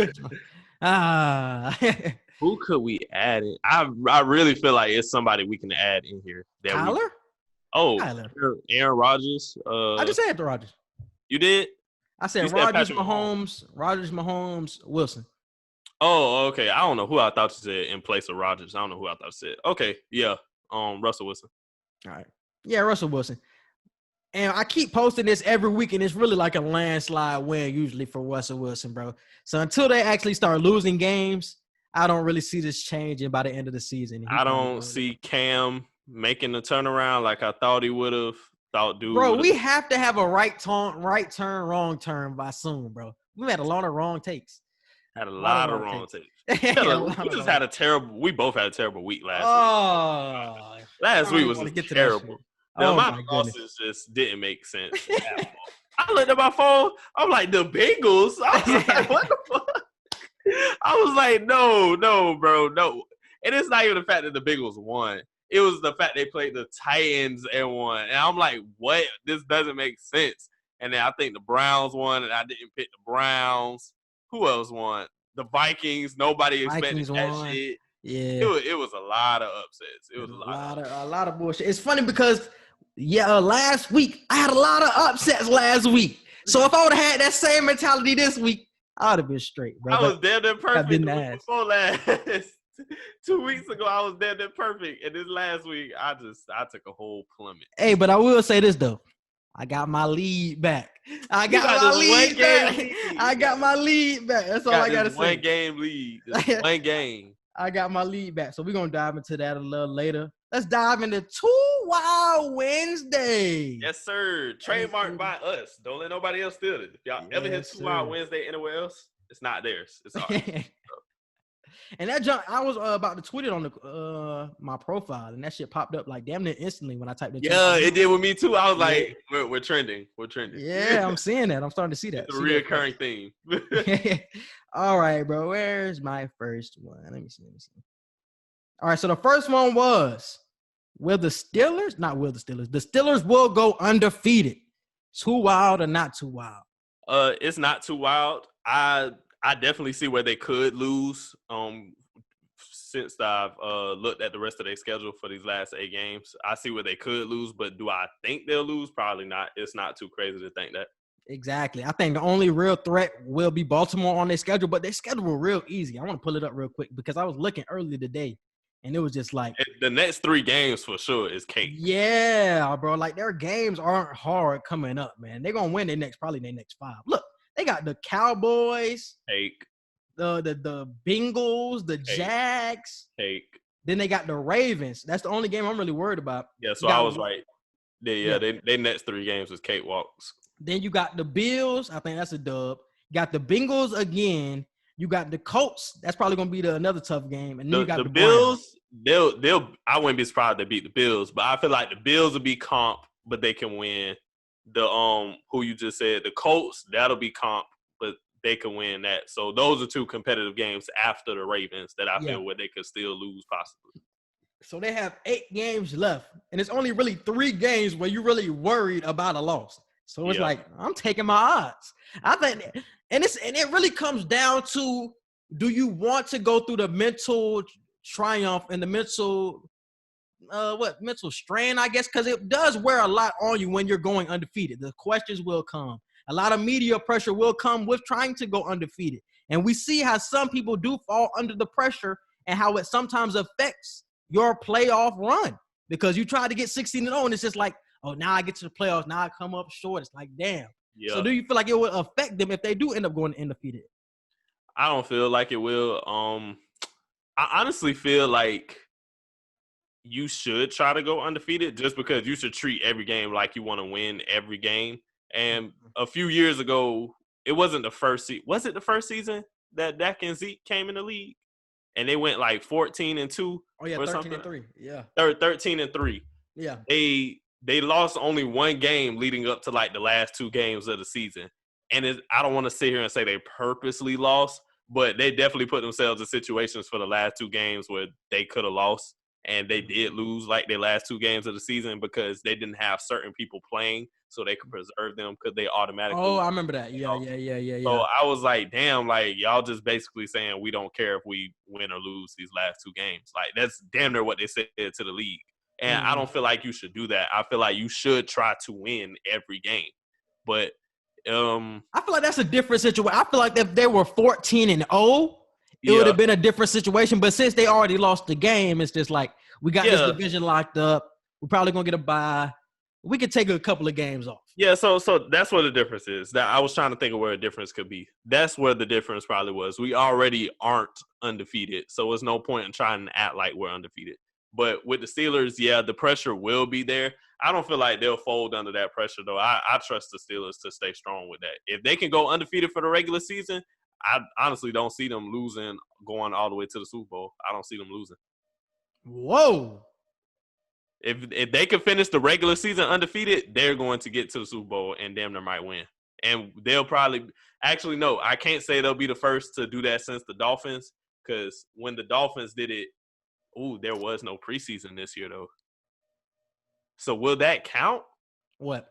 who could we add in? I really feel like it's somebody we can add in here.
Kyler?
Aaron Rodgers.
I just said the Rodgers.
You did?
I said Rodgers, Mahomes, Wilson.
Oh, okay. I don't know who I thought you said in place of Rodgers. I don't know who I thought you said. Okay, yeah. Russell Wilson.
All right. Yeah, Russell Wilson. And I keep posting this every week, and it's really like a landslide win usually for Russell Wilson, bro. So until they actually start losing games, I don't really see this changing by the end of the season.
I don't see Cam making the turnaround like I thought he would have.
Bro, we have to have a right turn, wrong turn by soon, bro. We've had a lot of wrong takes.
Had a lot of wrong takes. We both had a terrible week last week. Last week was terrible. My losses just didn't make sense. I looked at my phone. I'm like, the Bengals? I was like, what the fuck? I was like, no, bro, no. And it's not even the fact that the Bengals won. It was the fact they played the Titans and won. And I'm like, what? This doesn't make sense. And then I think the Browns won, and I didn't pick the Browns. Who else won? The Vikings. Nobody expected that shit. Yeah. It was a lot of upsets. It was
a lot of bullshit. It's funny because, last week, I had a lot of upsets last week. So if I would have had that same mentality this week, I would have been straight, bro.
I was damn near perfect the week before last. 2 weeks ago, I was damn near perfect. And this last week, I took a whole plummet.
Hey, but I will say this, though. I got my lead back. I got my lead back. That's all I got to say.
One game lead. One game.
I got my lead back. So we're going to dive into that a little later. Let's dive into 2 Wild Wednesday.
Yes, sir. Trademarked by us. Don't let nobody else steal it. If y'all ever hit 2 Wild Wednesday anywhere else, it's not theirs. It's ours.
And that junk, I was about to tweet it on my profile, and that shit popped up like damn near instantly when I typed it.
Yeah, it did with me too. I was like, we're trending. We're trending.
Yeah, I'm seeing that. I'm starting to see that.
It's a reoccurring theme.
All right, bro. Where's my first one? Let me see. All right, so the first one was, the Steelers will go undefeated. Too wild or not too wild?
It's not too wild. I definitely see where they could lose since I've looked at the rest of their schedule for these last 8 games. I see where they could lose, but do I think they'll lose? Probably not. It's not too crazy to think that.
Exactly. I think the only real threat will be Baltimore on their schedule, but their schedule real easy. I want to pull it up real quick because I was looking earlier today, and it was just like –
the next 3 games for sure is cake.
Yeah, bro. Like, their games aren't hard coming up, man. They're going to win their next 5. Look. They got the Cowboys, the Bengals, the Jags. Then they got the Ravens. That's the only game I'm really worried about.
Yeah, so I was right. They next 3 games was cakewalks.
Then you got the Bills. I think that's a dub. Got the Bengals again. You got the Colts. That's probably going to be another tough game. And then you got the
Bills. They'll. I wouldn't be surprised they beat the Bills, but I feel like the Bills will be comp, but they can win. The who you just said, the Colts, that'll be comp, but they can win that. So those are two competitive games after the Ravens that I feel where they could still lose possibly.
So they have 8 games left, and it's only really 3 games where you're really worried about a loss. So it's like, I'm taking my odds. I think, and it really comes down to, do you want to go through the mental triumph and the mental strain, I guess, because it does wear a lot on you when you're going undefeated. The questions will come. A lot of media pressure will come with trying to go undefeated. And we see how some people do fall under the pressure and how it sometimes affects your playoff run, because you try to get 16-0 and it's just like, oh, now I get to the playoffs. Now I come up short. It's like, damn. Yeah. So do you feel like it will affect them if they do end up going undefeated?
I don't feel like it will. I honestly feel like you should try to go undefeated, just because you should treat every game like you want to win every game. And a few years ago, it wasn't the first season. Was it the first season that Dak and Zeke came in the league? And they went like 14-2.
Oh, yeah, 13-3. Yeah.
13-3.
Yeah.
They lost only one game leading up to like the last 2 games of the season. And I don't want to sit here and say they purposely lost, but they definitely put themselves in situations for the last 2 games where they could have lost. And they did lose like their last 2 games of the season because they didn't have certain people playing so they could preserve them because they automatically.
Oh, I remember that. Yeah.
So I was like, damn, like y'all just basically saying we don't care if we win or lose these last 2 games. Like that's damn near what they said to the league. And I don't feel like you should do that. I feel like you should try to win every game. But
I feel like that's a different situation. I feel like if they were 14-0, it would have been a different situation. But since they already lost the game, it's just like, we got this division locked up. We're probably going to get a bye. We could take a couple of games off.
Yeah, so that's where the difference is. That I was trying to think of where a difference could be. That's where the difference probably was. We already aren't undefeated, so there's no point in trying to act like we're undefeated. But with the Steelers, the pressure will be there. I don't feel like they'll fold under that pressure, though. I trust the Steelers to stay strong with that. If they can go undefeated for the regular season, I honestly don't see them losing, going all the way to the Super Bowl. I don't see them losing.
Whoa.
If they can finish the regular season undefeated, they're going to get to the Super Bowl and damn near might win. And they'll probably – actually, no, I can't say they'll be the first to do that since the Dolphins, because when the Dolphins did it, there was no preseason this year, though. So will that count?
What?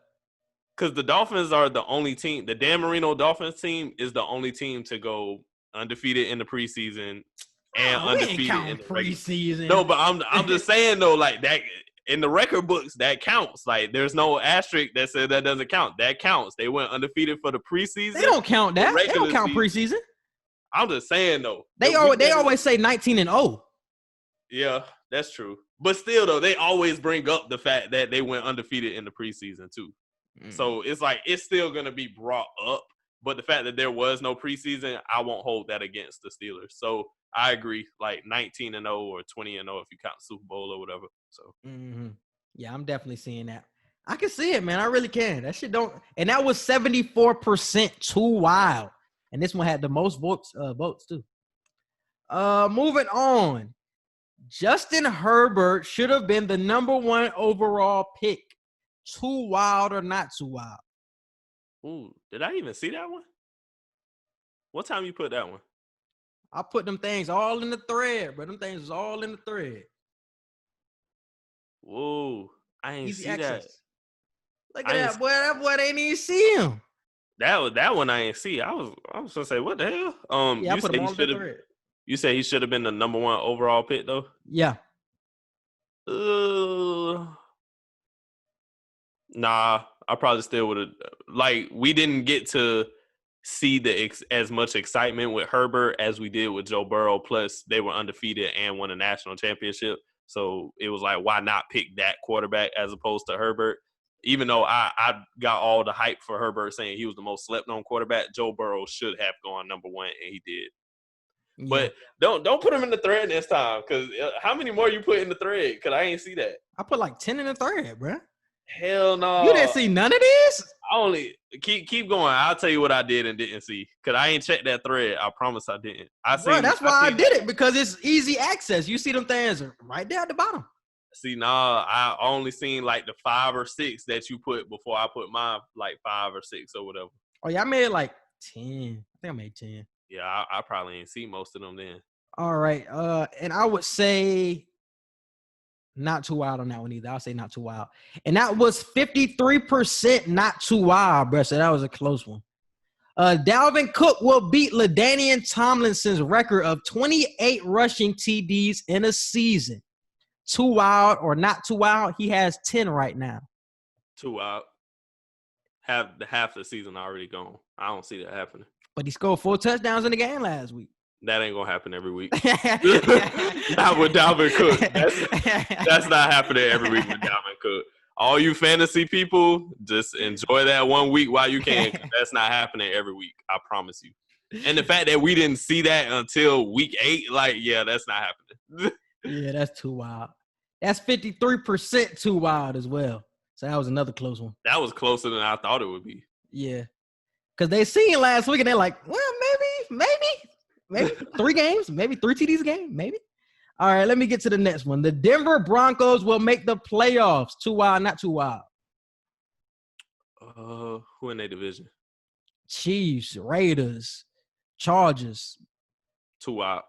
Because the Dolphins are the only team – the Dan Marino Dolphins team is the only team to go undefeated in the preseason and undefeated in the
preseason.
No, but I'm just saying, though, like that – in the record books, that counts. Like, there's no asterisk that says that doesn't count. That counts. They went undefeated for the preseason.
They don't count that. They don't count preseason.
I'm just saying, though.
They always say 19-0.
Yeah, that's true. But still, though, they always bring up the fact that they went undefeated in the preseason, too. So it's like it's still going to be brought up. But the fact that there was no preseason, I won't hold that against the Steelers. So I agree, like 19-0 or 20-0 if you count Super Bowl or whatever. So
yeah, I'm definitely seeing that. I can see it, man. I really can. That shit don't. And that was 74% too wild. And this one had the most votes too. Moving on. Justin Herbert should have been the #1 overall pick. Too wild or not too wild?
Ooh, did I even see that one? What time you put that one?
I put them things all in the thread, but them things is all in the thread.
Whoa, I ain't
Easy
see
access.
that.
Look at that boy. That boy didn't even see him.
That one I ain't see. I was gonna say, what the hell?
Yeah, I put him all in the thread.
You say he should have been the #1 overall pick though?
Yeah.
Nah, I probably still would have. Like, we didn't get to see as much excitement with Herbert as we did with Joe Burrow. Plus, they were undefeated and won a national championship. So it was like, why not pick that quarterback as opposed to Herbert? Even though I got all the hype for Herbert saying he was the most slept-on quarterback, Joe Burrow should have gone #1, and he did. Yeah. But don't put him in the thread this time, because how many more you put in the thread? Because I ain't see that.
I put like 10 in the thread, bro.
Hell no.
You didn't see none of this?
only keep going. I'll tell you what I did and didn't see because I ain't checked that thread. I promise I didn't.
That's why I did it because it's easy access. You see them things right there at the bottom.
See, nah, I only seen like the 5 or 6 that you put before I put mine, like 5 or 6 or whatever.
Oh yeah, I made like 10. I think I made 10.
Yeah, I probably ain't see most of them then.
All right, and I would say not too wild on that one either. I'll say not too wild, and that was 53% not too wild, bro. So that was a close one. Dalvin Cook will beat LaDainian Tomlinson's record of 28 rushing TDs in a season. Too wild or not too wild? He has 10 right now.
Too wild. Half the season already gone. I don't see that happening.
But he scored 4 touchdowns in the game last week.
That ain't gonna happen every week. Not with Dalvin Cook. That's not happening every week with Dalvin Cook. All you fantasy people, just enjoy that 1 week while you can. 'Cause that's not happening every week. I promise you. And the fact that we didn't see that until week 8, like, yeah, that's not happening.
Yeah, that's too wild. That's 53% too wild as well. So that was another close one.
That was closer than I thought it would be.
Yeah. Because they seen last week and they're like, well, maybe 3 games, maybe 3 TDs a game, maybe. All right, let me get to the next one. The Denver Broncos will make the playoffs. Too wild, not too wild.
Who in their division?
Chiefs, Raiders, Chargers.
Too wild.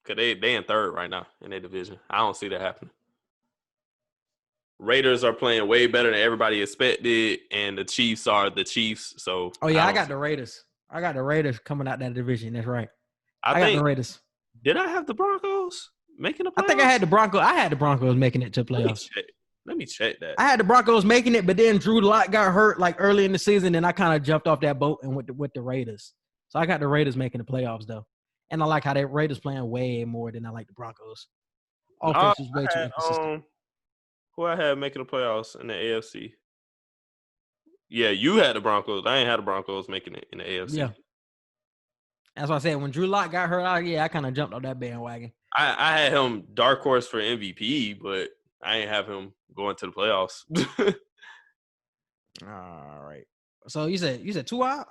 Because they in third right now in their division. I don't see that happening. Raiders are playing way better than everybody expected, and the Chiefs are the Chiefs. So
I got the Raiders. I got the Raiders coming out that division. That's right. I got the Raiders.
Did I have the Broncos making the playoffs?
I think I had the Broncos. I had the Broncos making it to playoffs.
Let me check that.
I had the Broncos making it, but then Drew Lock got hurt like early in the season, and I kind of jumped off that boat and went with the Raiders. So I got the Raiders making the playoffs though, and I like how the Raiders playing way more than I like the Broncos. Offense is way too inconsistent.
Who I had making the playoffs in the AFC? Yeah, you had the Broncos. I ain't had the Broncos making it in the AFC.
Yeah. That's what I said. When Drew Lock got hurt, I kind of jumped on that bandwagon.
I had him dark horse for MVP, but I ain't have him going to the playoffs.
All right. So you said too wild?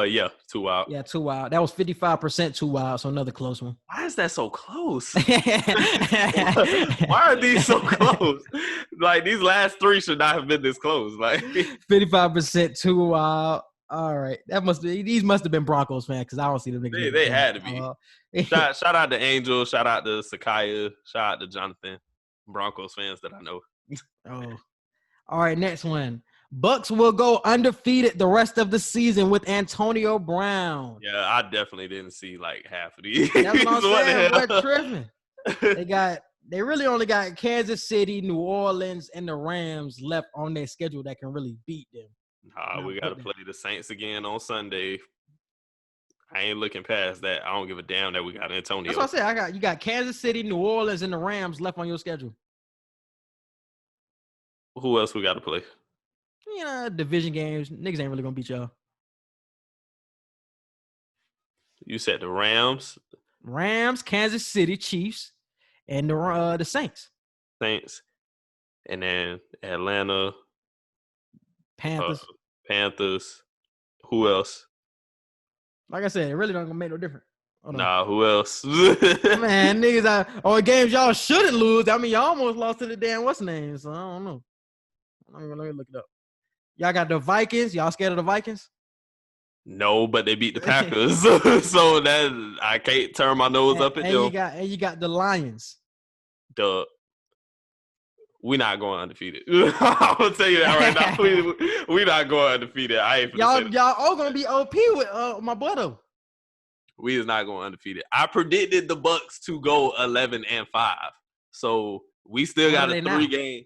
Yeah, too wild.
Yeah, too wild. That was 55% too wild, so another close one.
Why is that so close? Why are these so close? Like, these last 3 should not have been this close. Like
55% too wild. All right. These must have been Broncos fans because I don't see the niggas.
They had to be. Shout out to Angel. Shout out to Sakaya. Shout out to Jonathan. Broncos fans that I know.
Oh. All right, next one. Bucks will go undefeated the rest of the season with Antonio Brown.
Yeah, I definitely didn't see like half of these.
That's what I'm saying. We're tripping. They really only got Kansas City, New Orleans, and the Rams left on their schedule that can really beat them.
Nah, we got to play the Saints again on Sunday. I ain't looking past that. I don't give a damn that we got Antonio.
That's what I said. You got Kansas City, New Orleans, and the Rams left on your schedule.
Who else we got to play?
You know, division games. Niggas ain't really gonna beat y'all.
You said the Rams,
Kansas City Chiefs, and the Saints,
and then Atlanta, Panthers. Who else?
Like I said, it really don't gonna make no difference.
Nah, who else?
Man, niggas, games y'all shouldn't lose. I mean, y'all almost lost to the damn what's name, so I don't know. Let me look it up. Y'all got the Vikings. Y'all scared of the Vikings?
No, but they beat the Packers, so that I can't turn my nose up at them.
You got the Lions.
We not going undefeated. I'm gonna tell you that right now. We not going undefeated. I ain't
y'all all gonna be OP with my boy though.
We is not going undefeated. I predicted the Bucks to go 11-5, so we still got a 3-game.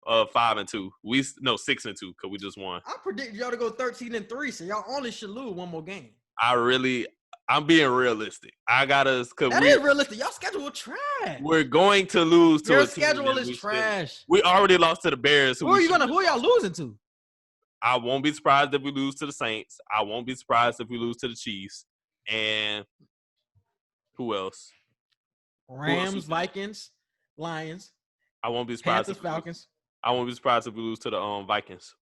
5-2. 6-2 because we just won.
I predicted y'all to go 13-3, so y'all only should lose one more game.
I'm being realistic. I got us.
That is realistic. Y'all schedule is trash.
We're going to lose to
your
a team.
Your schedule is trash.
We already lost to the Bears.
Who are y'all losing to?
I won't be surprised if we lose to the Saints. I won't be surprised if we lose to the Chiefs. And who else?
Rams, Vikings, Lions.
I won't be surprised.
Panthers, Falcons.
I won't be surprised if we lose to the Vikings.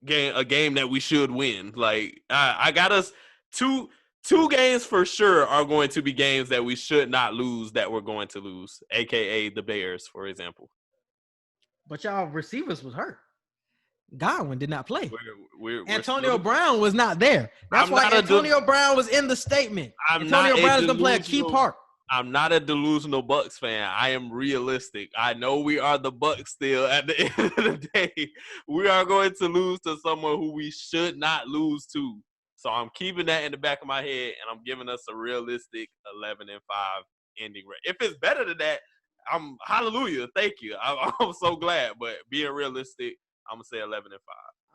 A game that we should win. Like I got us two games for sure are going to be games that we should not lose that we're going to lose, aka the Bears, for example.
But y'all receivers was hurt. Godwin did not play.
We're
Antonio Brown was not there. That's why Antonio Brown was in the statement. Antonio Brown is going to play a key part.
I'm not a delusional Bucks fan. I am realistic. I know we are the Bucks still. At the end of the day, we are going to lose to someone who we should not lose to. So I'm keeping that in the back of my head, and I'm giving us a realistic 11-5 ending. If it's better than that, I'm hallelujah. Thank you. I'm so glad. But being realistic, I'm gonna say 11-5.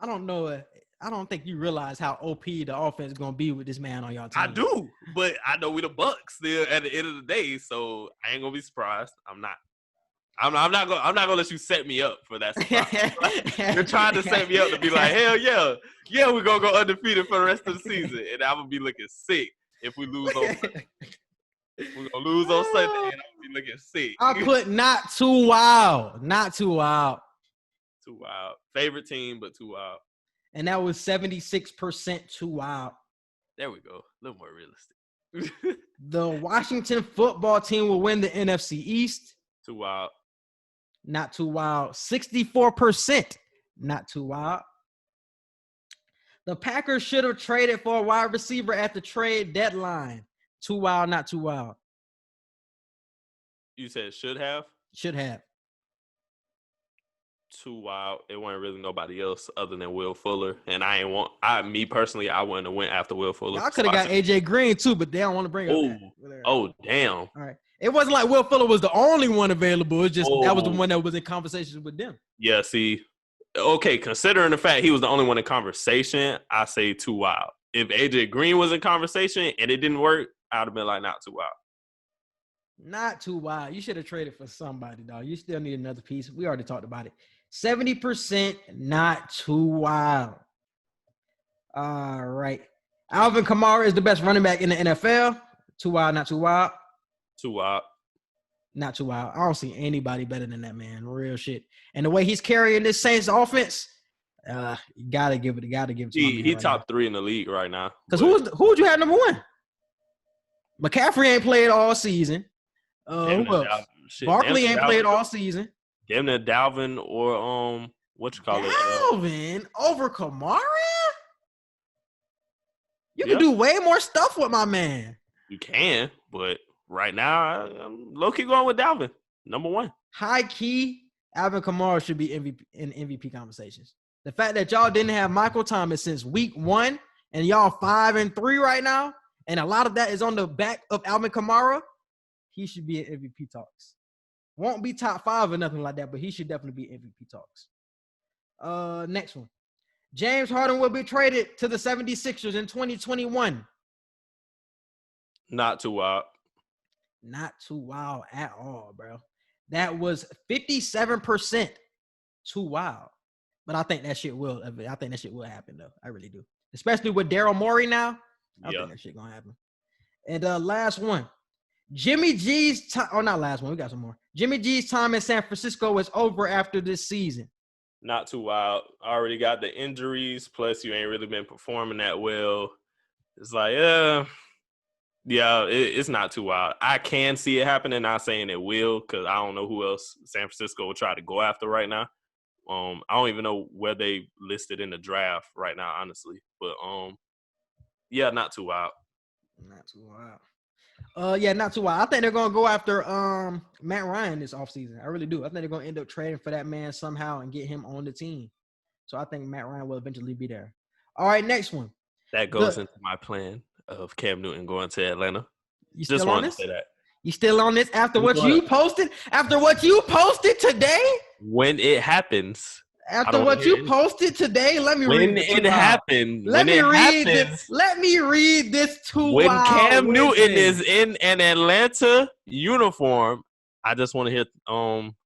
I don't know. I don't think you realize how OP the offense is gonna be with this man on y'all team.
I do, but I know we the Bucks still at the end of the day, so I ain't gonna be surprised. I'm not gonna let you set me up for that surprise. You're trying to set me up to be like, hell yeah, we're gonna go undefeated for the rest of the season, and I'm gonna be looking sick if we lose on Sunday. We're gonna lose on Sunday, and I'm gonna be looking sick.
I put not too wild.
Too wild. Favorite team, but too wild.
And that was 76% too wild.
There we go. A little more realistic.
The Washington football team will win the NFC East.
Too wild.
Not too wild. 64%. Not too wild. The Packers should have traded for a wide receiver at the trade deadline. Too wild, not too wild.
You said should have?
Should have.
Too wild. It wasn't really nobody else other than Will Fuller. And me personally, I wouldn't have went after Will Fuller.
Y'all could have got AJ Green too, but they don't want to bring up that.
Oh, damn.
All right. It wasn't like Will Fuller was the only one available. It's just that was the one that was in conversations with them.
Yeah, see. Okay, considering the fact he was the only one in conversation, I say too wild. If AJ Green was in conversation and it didn't work, I would have been like, not too wild.
Not too wild. You should have traded for somebody, dog. You still need another piece. We already talked about it. 70% not too wild. All right. Alvin Kamara is the best running back in the NFL. Too wild, not too wild.
Too wild.
Not too wild. I don't see anybody better than that man. Real shit. And the way he's carrying this Saints offense, you gotta give it to him.
He top 3 in the league right now.
Because who would you have number 1? McCaffrey ain't played all season. Who else? Barkley ain't played all season.
Damn near Dalvin or what you call it?
Dalvin over Kamara? You can do way more stuff with my man.
You can, but right now I'm low-key going with Dalvin, number 1.
High key, Alvin Kamara should be in MVP conversations. The fact that y'all didn't have Michael Thomas since week 1 and y'all 5-3 right now, and a lot of that is on the back of Alvin Kamara, he should be in MVP talks. Won't be top 5 or nothing like that, but he should definitely be MVP talks. Next one. James Harden will be traded to the 76ers in 2021.
Not too wild.
Not too wild at all, bro. That was 57% too wild. But I think that shit will happen, though. I really do. Especially with Daryl Morey now. I think that shit gonna happen. And last one. Jimmy G's time. Oh, not last one. We got some more. Jimmy G's time in San Francisco is over after this season.
Not too wild. Already got the injuries. Plus, you ain't really been performing that well. It's like, it's not too wild. I can see it happening. Not saying it will, because I don't know who else San Francisco will try to go after right now. I don't even know where they listed in the draft right now, honestly. But not too wild.
Not too wild. Not too wild. I think they're gonna go after Matt Ryan this offseason. I really do. I think they're gonna end up trading for that man somehow and get him on the team. So I think Matt Ryan will eventually be there. All right, next one.
That goes into my plan of Cam Newton going to Atlanta.
You still on this? You still on this after what you posted? After what you posted today?
When it happens.
After what you posted today, let me read this.
When it happened.
Let me read this. Let me read this too.
When Cam Newton is in an Atlanta uniform, I just want to hear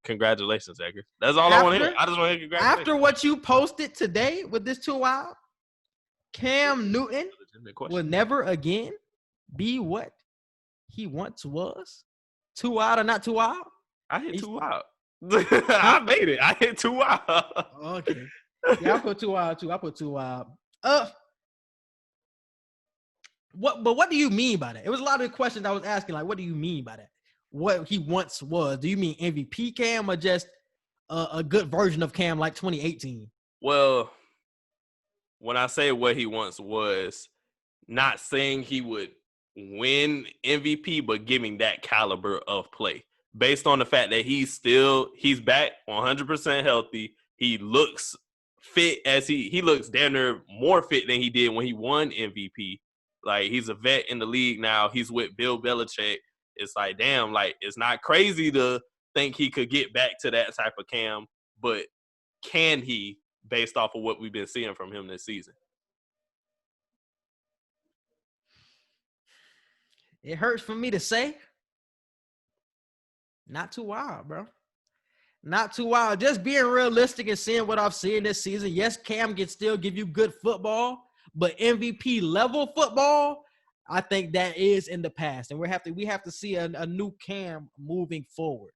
congratulations, Edgar. That's all I want to hear. I just want to hear congratulations.
After what you posted today with this too wild, Cam Newton will never again be what he once was. Too wild or not too wild?
I hit too wild. I made it. I hit 2 wild.
Okay. Yeah, I put 2 wild too. I put 2 wild. What do you mean by that? It was a lot of questions I was asking. Like, what do you mean by that? What he once was? Do you mean MVP Cam or just a good version of Cam like 2018?
Well, when I say what he once was, not saying he would win MVP, but giving that caliber of play based on the fact that he's back 100% healthy. He looks fit he looks damn near more fit than he did when he won MVP. Like, he's a vet in the league now. He's with Bill Belichick. It's like, damn, like, it's not crazy to think he could get back to that type of Cam, but can he, based off of what we've been seeing from him this season?
It hurts for me to say. Not too wild, bro. Not too wild. Just being realistic and seeing what I've seen this season. Yes, Cam can still give you good football, but MVP level football, I think that is in the past. And we have to see a new Cam moving forward.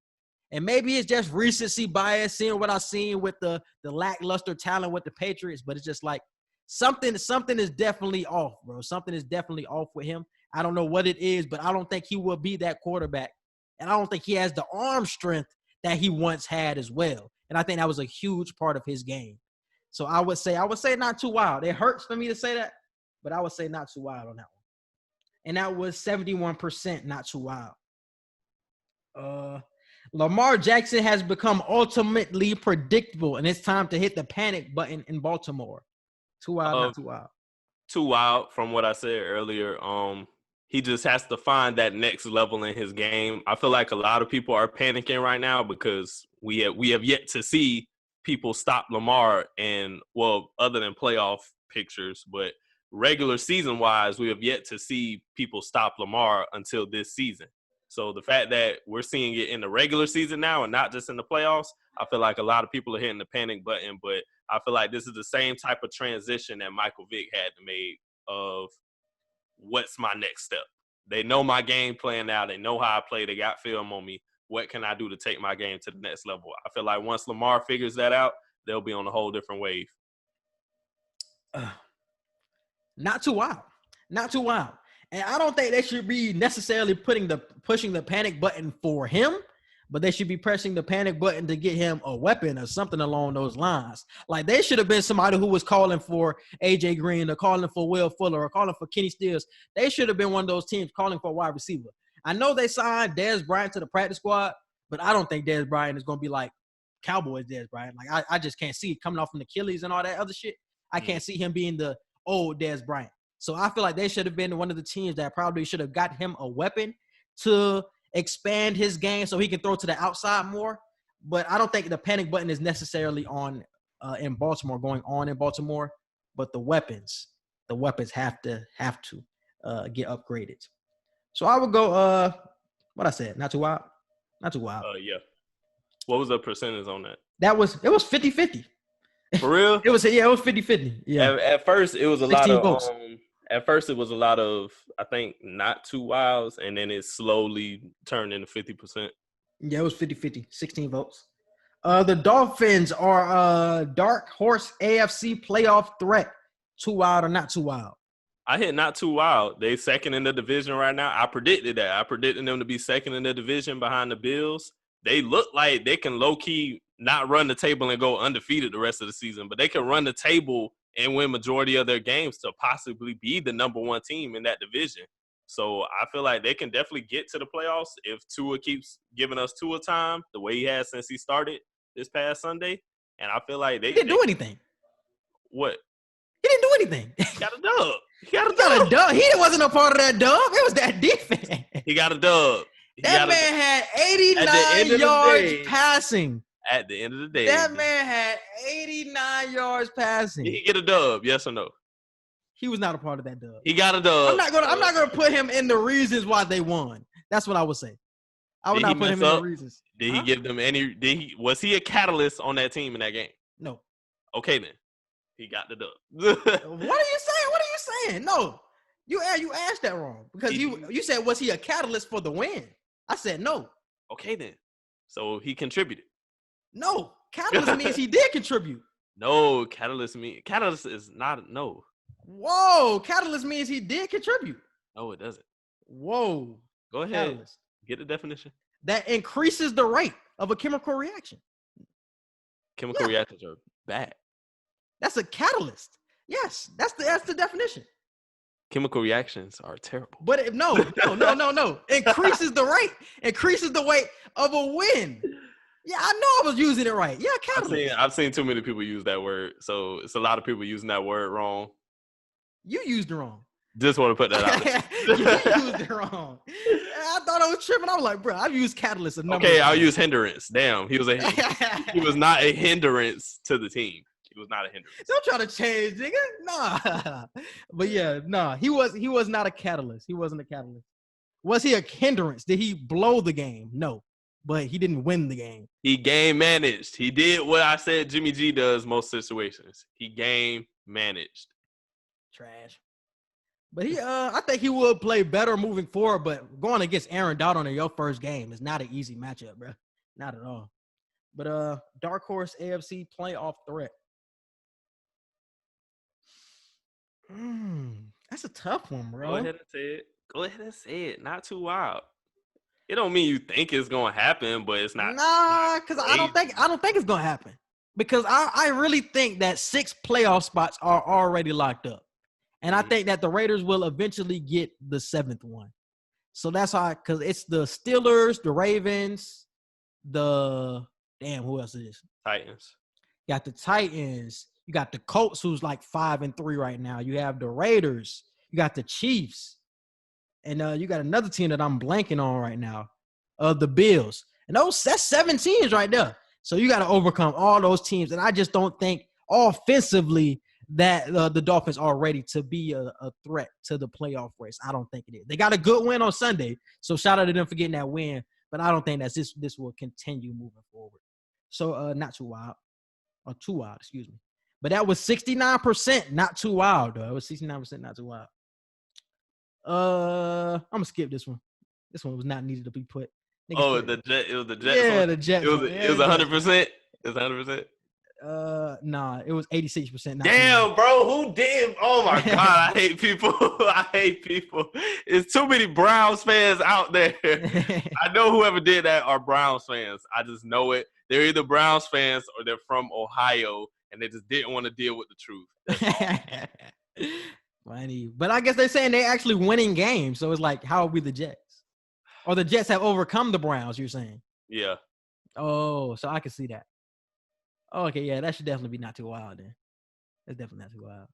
And maybe it's just recency bias, seeing what I've seen with the lackluster talent with the Patriots, but it's just like something is definitely off, bro. Something is definitely off with him. I don't know what it is, but I don't think he will be that quarterback. And I don't think he has the arm strength that he once had as well. And I think that was a huge part of his game. So I would say not too wild. It hurts for me to say that, but I would say not too wild on that one. And that was 71% not too wild. Lamar Jackson has become ultimately predictable, and it's time to hit the panic button in Baltimore. Too wild, not too wild.
Too wild from what I said earlier. He just has to find that next level in his game. I feel like a lot of people are panicking right now because we have yet to see people stop Lamar, and well, other than playoff pictures, but regular season wise, we have yet to see people stop Lamar until this season. So the fact that we're seeing it in the regular season now and not just in the playoffs, I feel like a lot of people are hitting the panic button, but I feel like this is the same type of transition that Michael Vick had to make of what's my next step. They know my game plan now. They know how I play. They got film on me. What can I do to take my game to the next level? I feel like once Lamar figures that out, they'll be on a whole different wave.
Not too wild. Not too wild. And I don't think they should be necessarily pushing the panic button for him, but they should be pressing the panic button to get him a weapon or something along those lines. Like, they should have been somebody who was calling for A.J. Green or calling for Will Fuller or calling for Kenny Stills. They should have been one of those teams calling for a wide receiver. I know they signed Dez Bryant to the practice squad, but I don't think Dez Bryant is going to be like Cowboys Dez Bryant. Like, I just can't see it coming off from the Achilles and all that other shit. I can't see him being the old Dez Bryant. So I feel like they should have been one of the teams that probably should have got him a weapon to expand his game so he can throw to the outside more. But I don't think the panic button is necessarily on in Baltimore, going on in Baltimore. But the weapons have to get upgraded. So I would go what I said, not too wild. Not too wild.
Yeah. What was the percentage on that?
It was 50-50.
For real?
It was 50-50. Yeah.
At first it was a lot of
votes.
At first, it was a lot of, I think, not too wilds, and then it slowly turned into 50%.
Yeah, it was 50-50, 16 votes. The Dolphins are a dark horse AFC playoff threat. Too wild or not too wild?
I hit not too wild. They second in the division right now. I predicted that. I predicted them to be second in the division behind the Bills. They look like they can low-key not run the table and go undefeated the rest of the season, but they can run the table and win majority of their games to possibly be the number one team in that division. So I feel like they can definitely get to the playoffs if Tua keeps giving us Tua time the way he has since he started this past Sunday. And I feel like they
didn't do anything.
What?
He didn't do anything.
He got a dub.
He got a dub. He wasn't a part of that dub. It was that defense.
He got a dub.
That man had 89 yards passing.
At the end of the day,
that man had 89 yards passing.
Did he get a dub? Yes or no?
He was not a part of that dub.
He got a dub.
I'm not gonna put him in the reasons why they won. That's what I would say. I would not put him in the reasons.
Did he give them any? Was he a catalyst on that team in that game?
No.
Okay then, he got the dub.
What are you saying? No, you asked that wrong because you said, was he a catalyst for the win? I said no.
Okay then, so he contributed.
No, catalyst means he did contribute.
No, catalyst is not no.
Whoa, catalyst means he did contribute.
No, it doesn't.
Whoa.
Go ahead.
Catalyst.
Get the definition.
That increases the rate of a chemical reaction.
Chemical reactions are bad.
That's a catalyst. Yes, that's the definition.
Chemical reactions are terrible.
But no. Increases the rate. Increases the weight of a win. Yeah, I know I was using it right. Yeah, catalyst.
I've seen too many people use that word. So it's a lot of people using that word wrong.
You used it wrong.
Just want to put that out there.
You used it wrong. I thought I was tripping. I was like, bro, I've used catalyst a number.
Okay, I'll use hindrance. Damn, he was not a hindrance to the team. He was not a hindrance.
Don't try to change, nigga. Nah. But yeah, nah. He was not a catalyst. He wasn't a catalyst. Was he a hindrance? Did he blow the game? No. But he didn't win the game.
He game managed. He did what I said Jimmy G does most situations. He game managed.
Trash. But I think he would play better moving forward. But going against Aaron Donald in your first game is not an easy matchup, bro. Not at all. But dark horse AFC playoff threat. That's a tough one, bro.
Go ahead and say it. Not too wild. It don't mean you think it's gonna happen, but it's not.
Nah, because I don't think it's gonna happen. Because I really think that 6 playoff spots are already locked up. And I think that the Raiders will eventually get the 7th one. So that's how, because it's the Steelers, the Ravens, who else is this?
Titans.
You got the Titans. You got the Colts, who's like 5-3 right now. You have the Raiders. You got the Chiefs. And you got another team that I'm blanking on right now, the Bills. And that's 7 teams right there. So you got to overcome all those teams. And I just don't think offensively that the Dolphins are ready to be a threat to the playoff race. I don't think it is. They got a good win on Sunday, so shout out to them for getting that win. But I don't think that this will continue moving forward. So not too wild. Or too wild, excuse me. But that was 69%, not too wild, though. It was 69%, not too wild. I'm gonna skip this one. This one was not needed to be put.
It was the Jets.
Yeah,
one.
the Jets.
It was 100%. It was 100%.
Nah, it was 86%.
Damn, bro, who did? Oh my God, I hate people. I hate people. It's too many Browns fans out there. I know whoever did that are Browns fans. I just know it. They're either Browns fans or they're from Ohio, and they just didn't want to deal with the truth.
Funny. But I guess they're saying they're actually winning games. So it's like, how are we the Jets? Or the Jets have overcome the Browns, you're saying?
Yeah.
Oh, so I can see that. Oh, okay, yeah, that should definitely be not too wild then. That's definitely not too wild.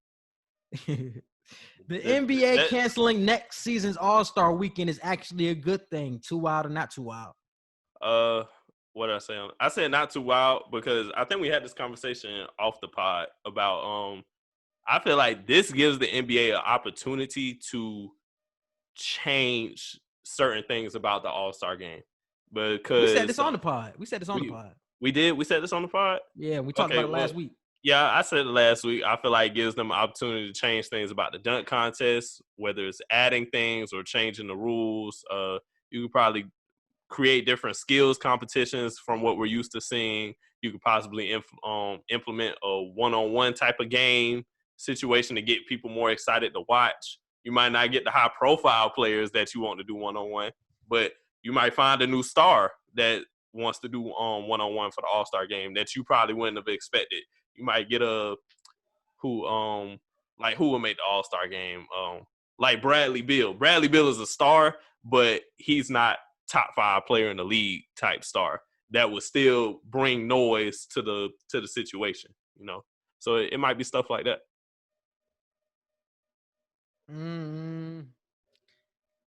The NBA canceling next season's All-Star Weekend is actually a good thing. Too wild or not too wild?
What did I say? I said not too wild because I think we had this conversation off the pod about I feel like this gives the NBA an opportunity to change certain things about the All-Star game. Because
we said this on the pod.
We did? We said this on the pod?
Yeah, we talked about it last week.
Yeah, I said it last week. I feel like it gives them an opportunity to change things about the dunk contest, whether it's adding things or changing the rules. You could probably create different skills competitions from what we're used to seeing. You could possibly implement a one-on-one type of game situation to get people more excited to watch. You might not get the high-profile players that you want to do one-on-one, but you might find a new star that wants to do one-on-one for the All-Star game that you probably wouldn't have expected. You might get who will make the All-Star game? Like Bradley Beal. Bradley Beal is a star, but he's not top 5 player in the league type star that would still bring noise to the situation, you know? So it might be stuff like that.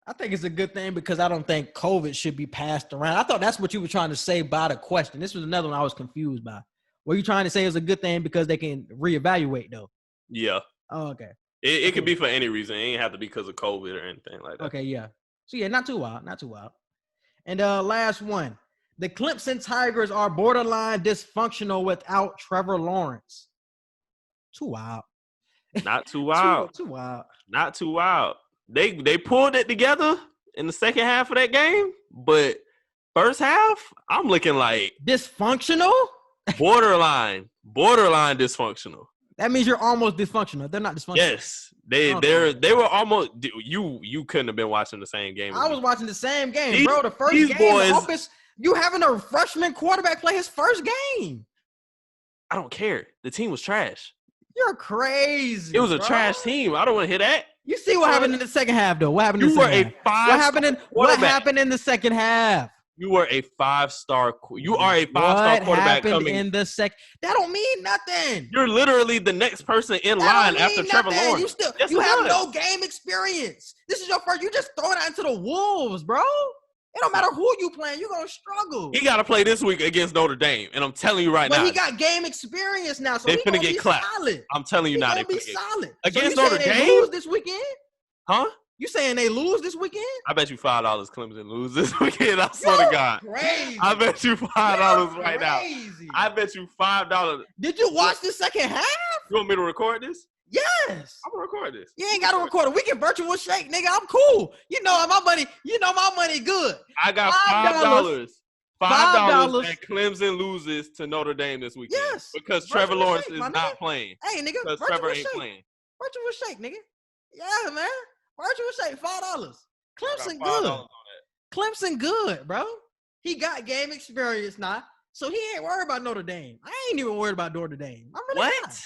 I think it's a good thing because I don't think COVID should be passed around. I thought that's what you were trying to say by the question. This was another one I was confused by. Were you trying to say it's a good thing because they can reevaluate, though?
Yeah.
Oh, okay.
It could be for any reason. It ain't have to be because of COVID or anything like that.
Okay, yeah. So, yeah, not too wild. And last one. The Clemson Tigers are borderline dysfunctional without Trevor Lawrence. Too wild.
Not too wild.
Too wild.
Not too wild. They pulled it together in the second half of that game, but first half, I'm looking like
dysfunctional.
Borderline dysfunctional.
That means you're almost dysfunctional. They're not dysfunctional.
Yes, they were almost. You couldn't have been watching the same game.
I was watching the same game, bro. The first game,
boys,
the offense. You having a freshman quarterback play his first game.
I don't care. The team was trash.
You're crazy.
It was a trash team. I don't want to hear that.
You see what happened in the second half, though? What happened in the second half? What happened in the second half?
You were a five-star. You are a five-star quarterback coming
in the second. That don't mean nothing.
You're literally the next person in line after Trevor Lawrence.
You have no game experience. This is your first. You just throw it out into the wolves, bro. It don't matter who you playing. You're gonna struggle.
He got to play this week against Notre Dame, and I'm telling you right now.
But he got game experience now, so
they're finna get clapped.
Solid.
I'm telling you now,
they're gonna be solid
against
so
Notre Dame.
They lose this weekend?
Huh?
You saying they lose this weekend?
I bet you $5 Clemson lose this weekend. I swear to God.
Crazy.
I bet you $5 right now. I bet you $5.
Did you watch the second half?
You want me to record this?
Yes.
I'm gonna record this.
You ain't gotta record it. We can virtual shake, nigga. I'm cool. You know my money. You know my money good.
I got $5. $5 that Clemson loses to Notre Dame this weekend.
Yes.
Because Trevor Lawrence is not playing.
Hey, nigga.
Because Trevor ain't playing.
Virtual shake, nigga. Yeah, man. Virtual shake, $5. Clemson good. Clemson good, bro. He got game experience now, so he ain't worried about Notre Dame. I ain't even worried about Notre Dame. I'm really not.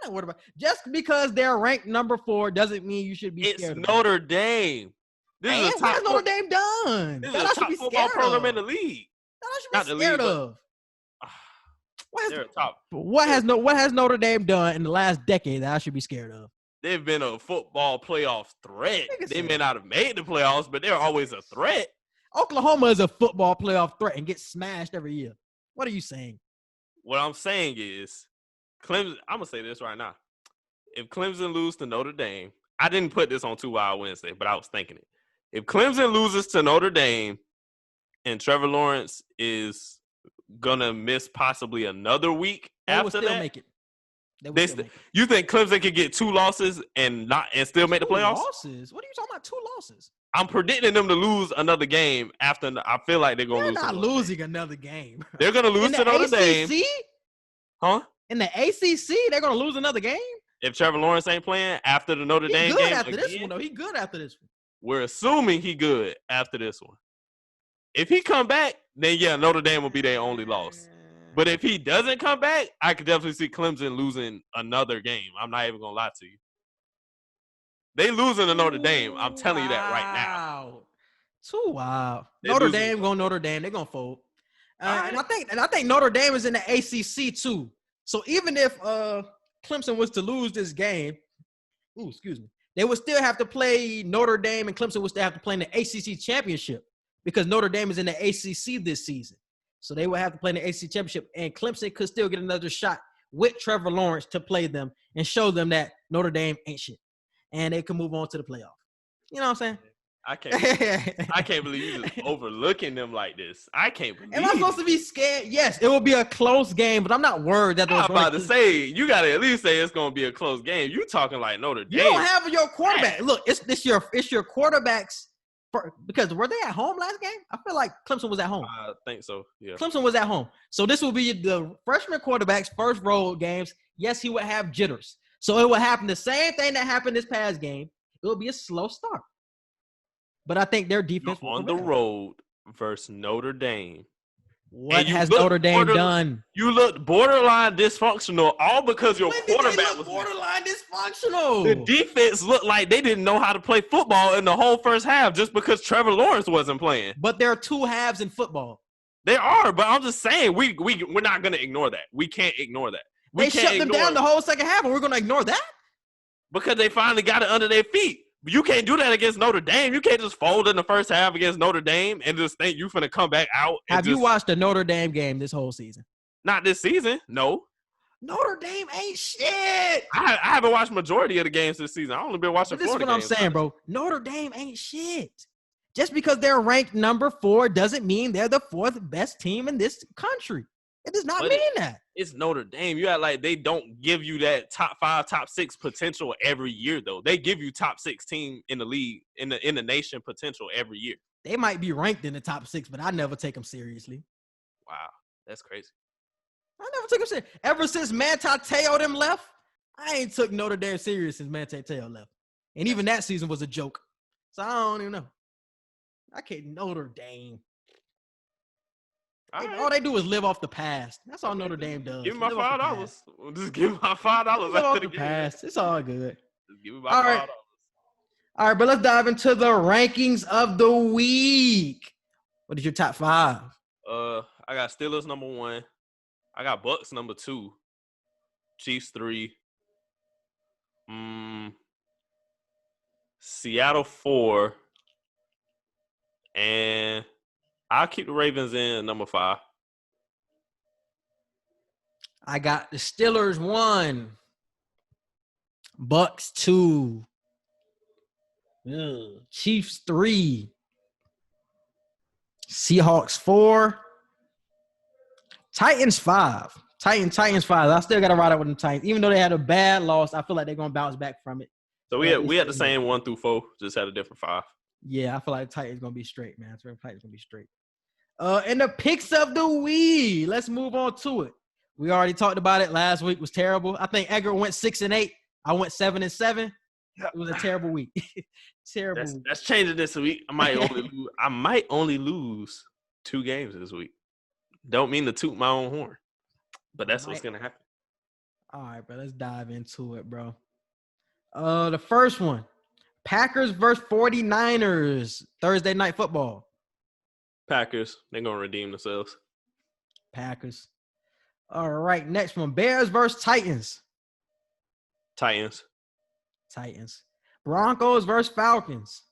I'm not worried about. Just because they're ranked number 4 doesn't mean you should be scared.
It's Notre Dame. This is a top.
What has Notre Dame done?
This is a top football program in the league.
That I should be scared of.
What
has Notre Dame done in the last decade that I should be scared of?
They've been a football playoff threat. They may not have made the playoffs, but they're always a threat.
Oklahoma is a football playoff threat and gets smashed every year. What are you saying?
What I'm saying is, Clemson. I'm gonna say this right now. If Clemson loses to Notre Dame, I didn't put this on 2 Wild Wednesday, but I was thinking it. If Clemson loses to Notre Dame, and Trevor Lawrence is gonna miss possibly another week after that,
make it.
You think Clemson could get 2 losses and still make the playoffs?
2 losses? What are you talking about? 2 losses?
I'm predicting them to lose another game after. I feel like they're gonna lose.
They're not losing another game.
They're gonna lose to Notre Dame. Huh?
In the ACC, they're gonna lose another game.
If Trevor Lawrence ain't playing after the Notre Dame game,
after this one though. He good after this one.
We're assuming he good after this one. If he come back, then yeah, Notre Dame will be their only loss. But if he doesn't come back, I could definitely see Clemson losing another game. I'm not even going to lie to you. They losing to Notre Dame. I'm telling you that right now.
Too wild. Notre Dame. They're going to fold. And I think Notre Dame is in the ACC too. So even if Clemson was to lose this game, they would still have to play Notre Dame, and Clemson would still have to play in the ACC championship because Notre Dame is in the ACC this season. So they would have to play in the ACC championship, and Clemson could still get another shot with Trevor Lawrence to play them and show them that Notre Dame ain't shit, and they can move on to the playoff. You know what I'm saying?
I can't believe you just overlooking them like this. I can't believe.
Am I supposed to be scared? Yes, it will be a close game, but I'm not worried that.
I'm about to say you got to at least say it's going to be a close game. You talking like Notre Dame?
You don't have your quarterback. Look, it's your quarterbacks. Because were they at home last game? I feel like Clemson was at home.
I think so, yeah.
Clemson was at home. So this will be the freshman quarterback's first road games. Yes, he would have jitters. So it will happen the same thing that happened this past game. It will be a slow start. But I think their defense
You're on the road versus Notre Dame.
What has Notre Dame done?
You looked borderline dysfunctional all because your quarterback was
borderline dysfunctional.
The defense looked like they didn't know how to play football in the whole first half just because Trevor Lawrence wasn't playing.
But there are 2 halves in football.
There are, but I'm just saying we're not going to ignore that. We can't ignore that.
They shut them down the whole second half, and we're going to ignore that?
Because they finally got it under their feet. But you can't do that against Notre Dame. You can't just fold in the first half against Notre Dame and just think you're finna come back out.
Have you watched a Notre Dame game this whole season?
Not this season, no.
Notre Dame ain't shit.
I haven't watched majority of the games this season. I only been watching Florida games.
This is what I'm saying, bro. Notre Dame ain't shit. Just because they're ranked number 4 doesn't mean they're the 4th best team in this country. It does not mean that. It's
Notre Dame. You act like they don't give you that top 5, top 6 potential every year, though. They give you top 6 team in the league, in the nation potential every year.
They might be ranked in the top 6, but I never take them seriously.
Wow, that's crazy.
I never took him serious. Ever since Manti Te'o them left, I ain't took Notre Dame serious since Manti Te'o left. And even that season was a joke. So I don't even know. I can't Notre Dame. All they do is live off the past. That's all Notre Dame does.
Give me my $5. Just give me my $5
live off
after
the past. It's all good.
Just give me my $5.
All right, but let's dive into the rankings of the week. What is your top 5?
I got Steelers number 1. I got Bucks number 2. Chiefs 3. Seattle 4. And I'll keep the Ravens in number 5.
I got the Steelers 1. Bucks 2. Chiefs 3. Seahawks 4. Titans 5. Titans 5. I still got to ride out with them Titans. Even though they had a bad loss, I feel like they're going to bounce back from it.
So we had the same 1 through 4, just had a different 5.
Yeah, I feel like Titans going to be straight, man. Titans going to be straight. And the picks of the week. Let's move on to it. We already talked about it. Last week was terrible. I think Edgar went 6-8. I went 7-7. It was a terrible week. Terrible.
That's changing this week. I might only lose 2 games this week. Don't mean to toot my own horn, but that's what's gonna happen.
All right, bro. Let's dive into it, bro. The first one, Packers versus 49ers, Thursday night football.
Packers. They're gonna redeem themselves.
Packers. All right, next one, Bears versus Titans.
Titans.
Broncos versus Falcons.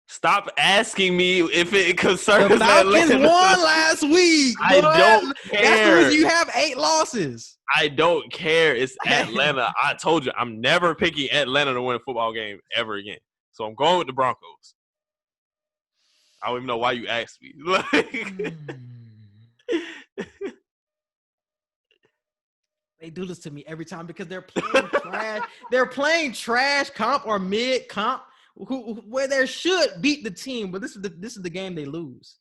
Stop asking me if it concerns
the Falcons
Atlanta.
won last week.
I don't care.
That's the reason you have 8 losses.
I don't care. It's Atlanta. I told you, I'm never picking Atlanta to win a football game ever again. So I'm going with the Broncos. I don't even know why you asked me.
They do this to me every time because they're playing trash. They're playing trash comp or mid comp where they should beat the team, but this is the game they lose.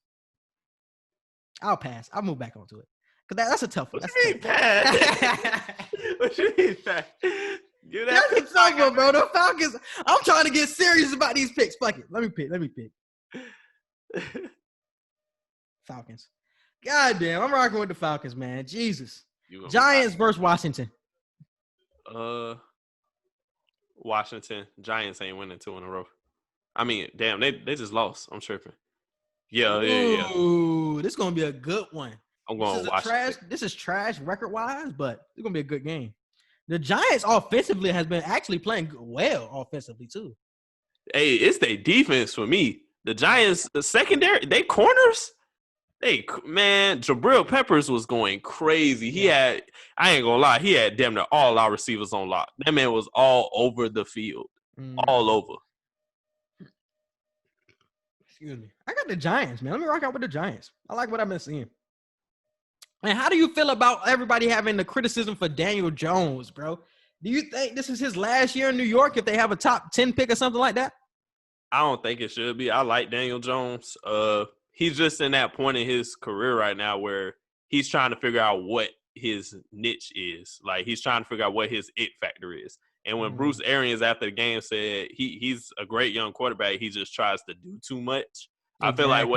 I'll pass. I'll move back onto it because that's a tough one.
What you mean pass? What you mean pass?
That's a tough one, bro. The Falcons. I'm trying to get serious about these picks. Fuck it. Let me pick. Falcons. God damn, I'm rocking with the Falcons, man. Jesus. Giants versus Washington.
Washington. Giants ain't winning 2 in a row. I mean, damn, they just lost. I'm tripping. Yeah.
Ooh, this is gonna be a good one.
I'm going to Washington.
This is trash record-wise, but it's gonna be a good game. The Giants offensively has been actually playing well offensively too.
Hey, it's their defense for me. The Giants, the secondary, they corners. Jabril Peppers was going crazy. I ain't gonna lie, he had damn near all our receivers on lock. That man was all over the field. All over.
Excuse me. I got the Giants, man. Let me rock out with the Giants. I like what I've been seeing. And how do you feel about everybody having the criticism for Daniel Jones, bro? Do you think this is his last year in New York if they have a top 10 pick or something like that?
I don't think it should be. I like Daniel Jones. He's just in that point in his career right now where he's trying to figure out what his niche is. Like, he's trying to figure out what his it factor is. And when Bruce Arians after the game said he's a great young quarterback, he just tries to do too much. Exactly. I feel like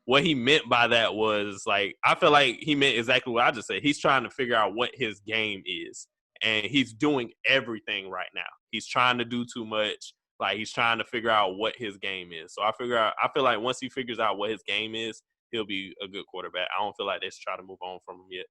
what he meant by that was, like, I feel like he meant exactly what I just said. He's trying to figure out what his game is. And he's doing everything right now. He's trying to do too much. Like, he's trying to figure out what his game is. So I feel like once he figures out what his game is, he'll be a good quarterback. I don't feel like they should try to move on from him yet.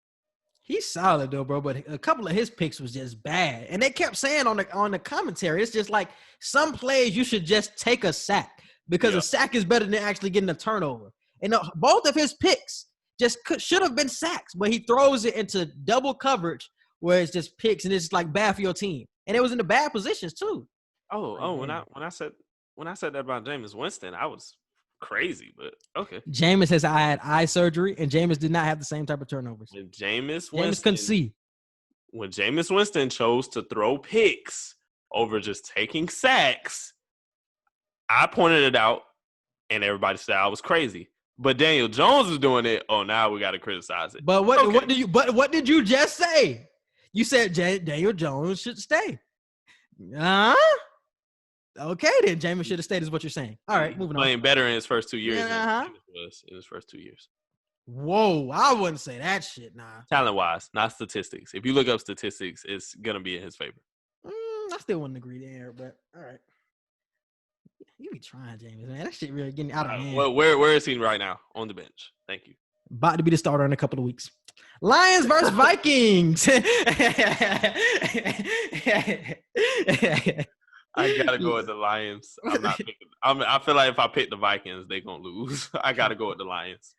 He's
solid though, bro. But a couple of his picks was just bad, and they kept saying on the commentary, it's just like some plays you should just take a sack because a sack is better than actually getting a turnover. And both of his picks just should have been sacks, but he throws it into double coverage where it's just picks, and it's like bad for your team. And it was in the bad positions too.
When I said that about Jameis Winston, I was crazy, but okay.
Jameis has had eye surgery, and Jameis did not have the same type of turnovers.
Jameis
couldn't see.
When Jameis Winston chose to throw picks over just taking sacks, I pointed it out, and everybody said I was crazy. But Daniel Jones is doing it. Oh, now we got to criticize it.
But what did you just say? You said Daniel Jones should stay. Okay, then Jameis should have stayed is what you're saying. All right, moving on.
Playing better in his first 2 years than
Uh-huh.
was in his first 2 years.
Whoa, I wouldn't say that shit, nah.
Talent-wise, not statistics. If you look up statistics, it's going to be in his favor.
I still wouldn't agree there, but all right. You be trying, James, man. That shit really getting out of hand.
Well, where is he right now? On the bench. Thank you.
About to be the starter in a couple of weeks. Lions versus Vikings.
I gotta go with the Lions. I feel like if I pick the Vikings, they're gonna lose. I gotta go with the Lions.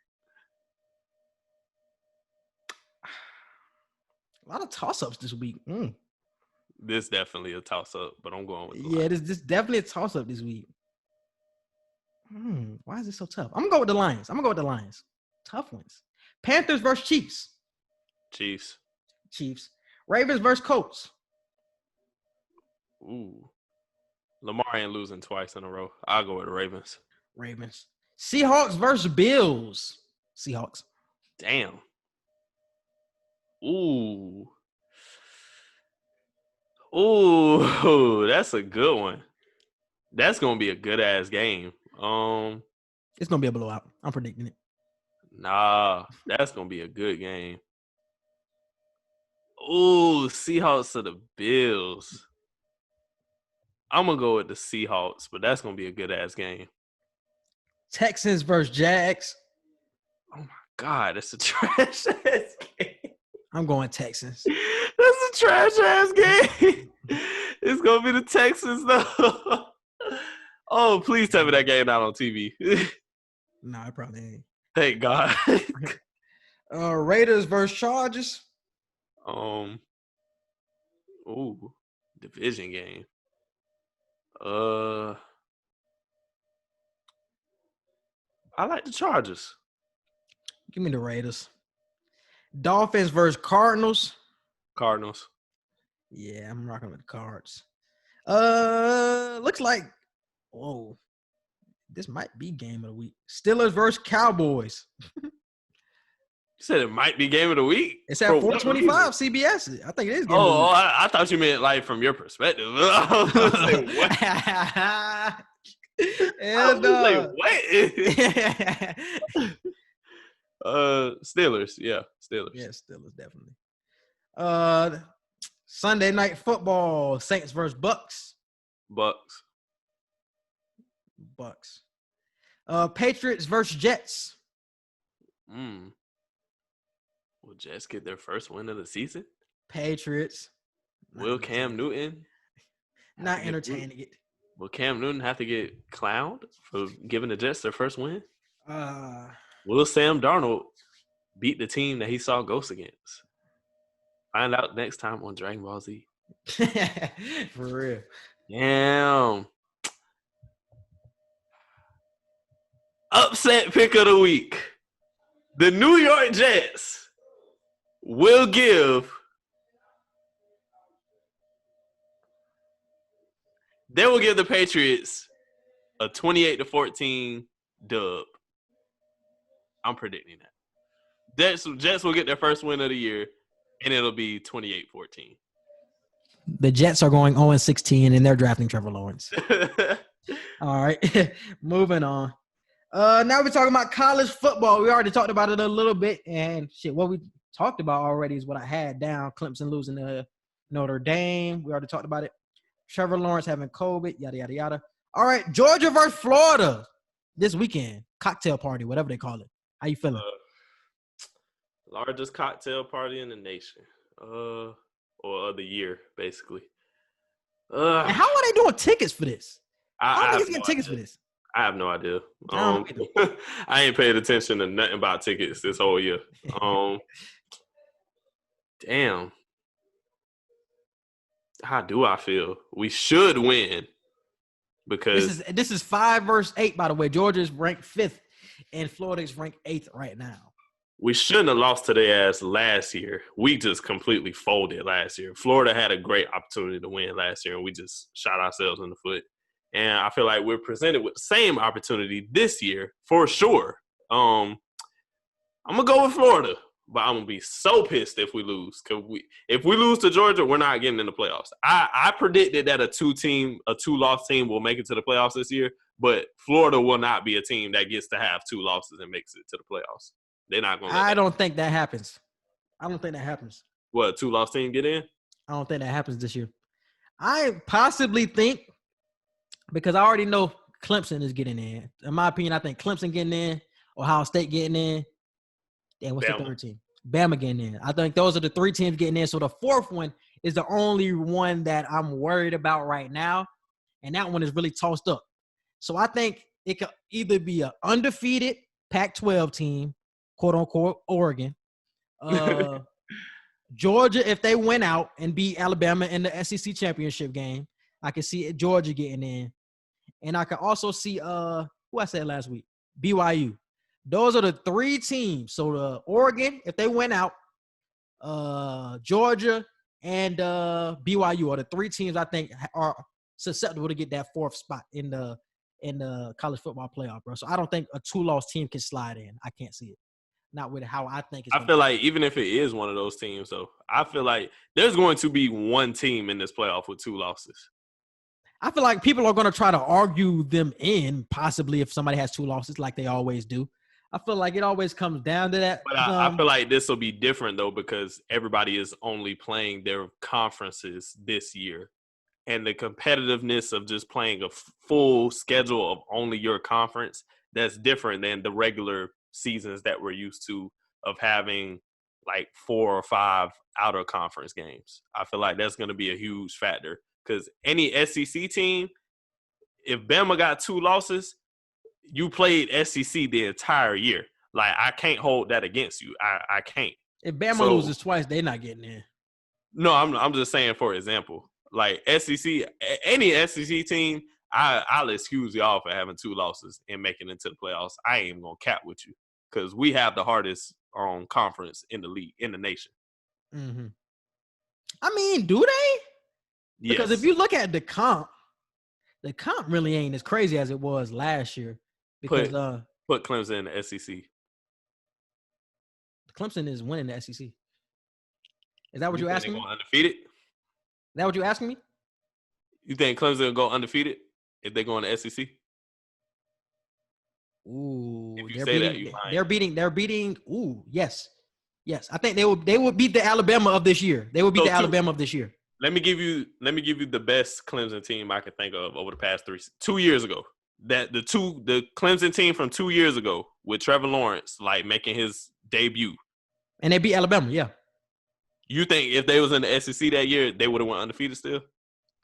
A lot of toss-ups this week.
This definitely a toss-up, but I'm going with the
Yeah,
Lions.
this definitely a toss-up this week. Why is it so tough? I'm gonna go with the Lions. Tough ones. Panthers versus Chiefs.
Chiefs.
Ravens versus Colts.
Ooh. Lamar ain't losing twice in a row. I'll go with the Ravens.
Seahawks versus Bills. Seahawks.
Damn. Ooh, that's a good one. That's gonna be a good ass game.
It's gonna be a blowout. I'm predicting it.
Nah, that's gonna be a good game. Ooh, Seahawks to the Bills. I'm gonna go with the Seahawks, but that's gonna be a good ass game.
Texans versus Jags.
Oh my God, that's a trash ass game.
I'm going Texans.
That's a trash ass game. It's gonna be the Texans though. Oh, please tell me that game not on TV.
No, it probably ain't.
Thank God.
Raiders versus Chargers.
Division game. I like the Chargers.
Give me the Raiders. Dolphins versus Cardinals.
Cardinals.
Yeah, I'm rocking with the Cards. Looks like, whoa, this might be game of the week. Steelers versus Cowboys.
You said it might be game of the week?
It's at 425 CBS. I think it is game of the week.
I thought you ment like from your perspective. I was gonna say, what? Steelers. Yeah, Steelers.
Yeah, Steelers, definitely. Sunday night football, Saints versus Bucks.
Bucks.
Patriots versus Jets.
Will Jets get their first win of the season?
Patriots.
Will Cam Newton?
Not entertaining it.
Will Cam Newton have to get clowned for giving the Jets their first win? Will Sam Darnold beat the team that he saw ghosts against? Find out next time on Dragon Ball Z.
For real.
Damn. Upset pick of the week. The New York Jets will give the Patriots a 28-14 dub. I'm predicting that. Jets will get their first win of the year, and it'll be 28-14.
The Jets are going 0-16, and they're drafting Trevor Lawrence. All right, moving on. Now we're talking about college football. We already talked about it a little bit, and shit, what we talked about already is what I had down. Clemson losing to Notre Dame. We already talked about it. Trevor Lawrence having COVID, yada, yada, yada. All right, Georgia versus Florida this weekend. Cocktail party, whatever they call it. How you feeling?
Largest cocktail party in the nation. Or of the year, basically.
And how are they doing tickets for this? How are niggas getting tickets for this?
I have no idea. I ain't paid attention to nothing about tickets this whole year. Damn. How do I feel? We should win because
this is 5 versus 8, by the way. Georgia's ranked 5th, and Florida's ranked 8th right now.
We shouldn't have lost to their ass last year. We just completely folded last year. Florida had a great opportunity to win last year, and we just shot ourselves in the foot. And I feel like we're presented with the same opportunity this year for sure. I'm gonna go with Florida, but I'm gonna be so pissed if we lose. If we lose to Georgia, we're not getting in the playoffs. I predicted that a two-loss team will make it to the playoffs this year, but Florida will not be a team that gets to have 2 losses and makes it to the playoffs. They're not gonna.
I don't think that happens.
What, a 2-loss team get in?
I don't think that happens this year. I possibly think, because I already know Clemson is getting in. In my opinion, I think Clemson getting in, Ohio State getting in. Damn, what's the third team? Bama getting in. I think those are the 3 teams getting in. So the fourth one is the only one that I'm worried about right now. And that one is really tossed up. So I think it could either be an undefeated Pac-12 team, quote unquote, Oregon. Georgia, if they went out and beat Alabama in the SEC championship game, I could see Georgia getting in. And I could also see who I said last week, BYU. Those are the 3 teams. So the Oregon, if they went out, Georgia, and BYU are the 3 teams I think are susceptible to get that 4th spot in the college football playoff, bro. So I don't think a 2-loss team can slide in. I can't see it. Not with how I think it's.
I feel like even if it is one of those teams, though, I feel like there's going to be one team in this playoff with 2 losses.
I feel like people are going to try to argue them in, possibly if somebody has 2 losses like they always do. I feel like it always comes down to that.
But I feel like this will be different, though, because everybody is only playing their conferences this year. And the competitiveness of just playing a full schedule of only your conference, that's different than the regular seasons that we're used to of having like 4 or 5 outer conference games. I feel like that's going to be a huge factor because any SEC team, if Bama got 2 losses, you played SEC the entire year. Like, I can't hold that against you. I can't.
If Bama loses twice, they're not getting in.
No, I'm just saying, for example, like SEC, any SEC team, I'll excuse y'all for having 2 losses and making it to the playoffs. I ain't even gonna cap with you because we have the hardest conference in the league, in the nation.
Mm-hmm. I mean, do they?
Yes.
Because if you look at the comp really ain't as crazy as it was last year. Because
put Clemson in the SEC.
Clemson is winning the SEC. Is that what you're asking me?
Undefeated?
Is that what you're asking me?
You think Clemson will go undefeated if they go in the SEC?
Ooh,
if you say that, you lying.
They're beating. Ooh, yes. I think they would beat the Alabama of this year. They would beat Alabama of this year.
Let me give you the best Clemson team I can think of over the past 2 years ago. That the Clemson team from 2 years ago with Trevor Lawrence like making his debut.
And they beat Alabama, yeah.
You think if they was in the SEC that year, they would have went undefeated still?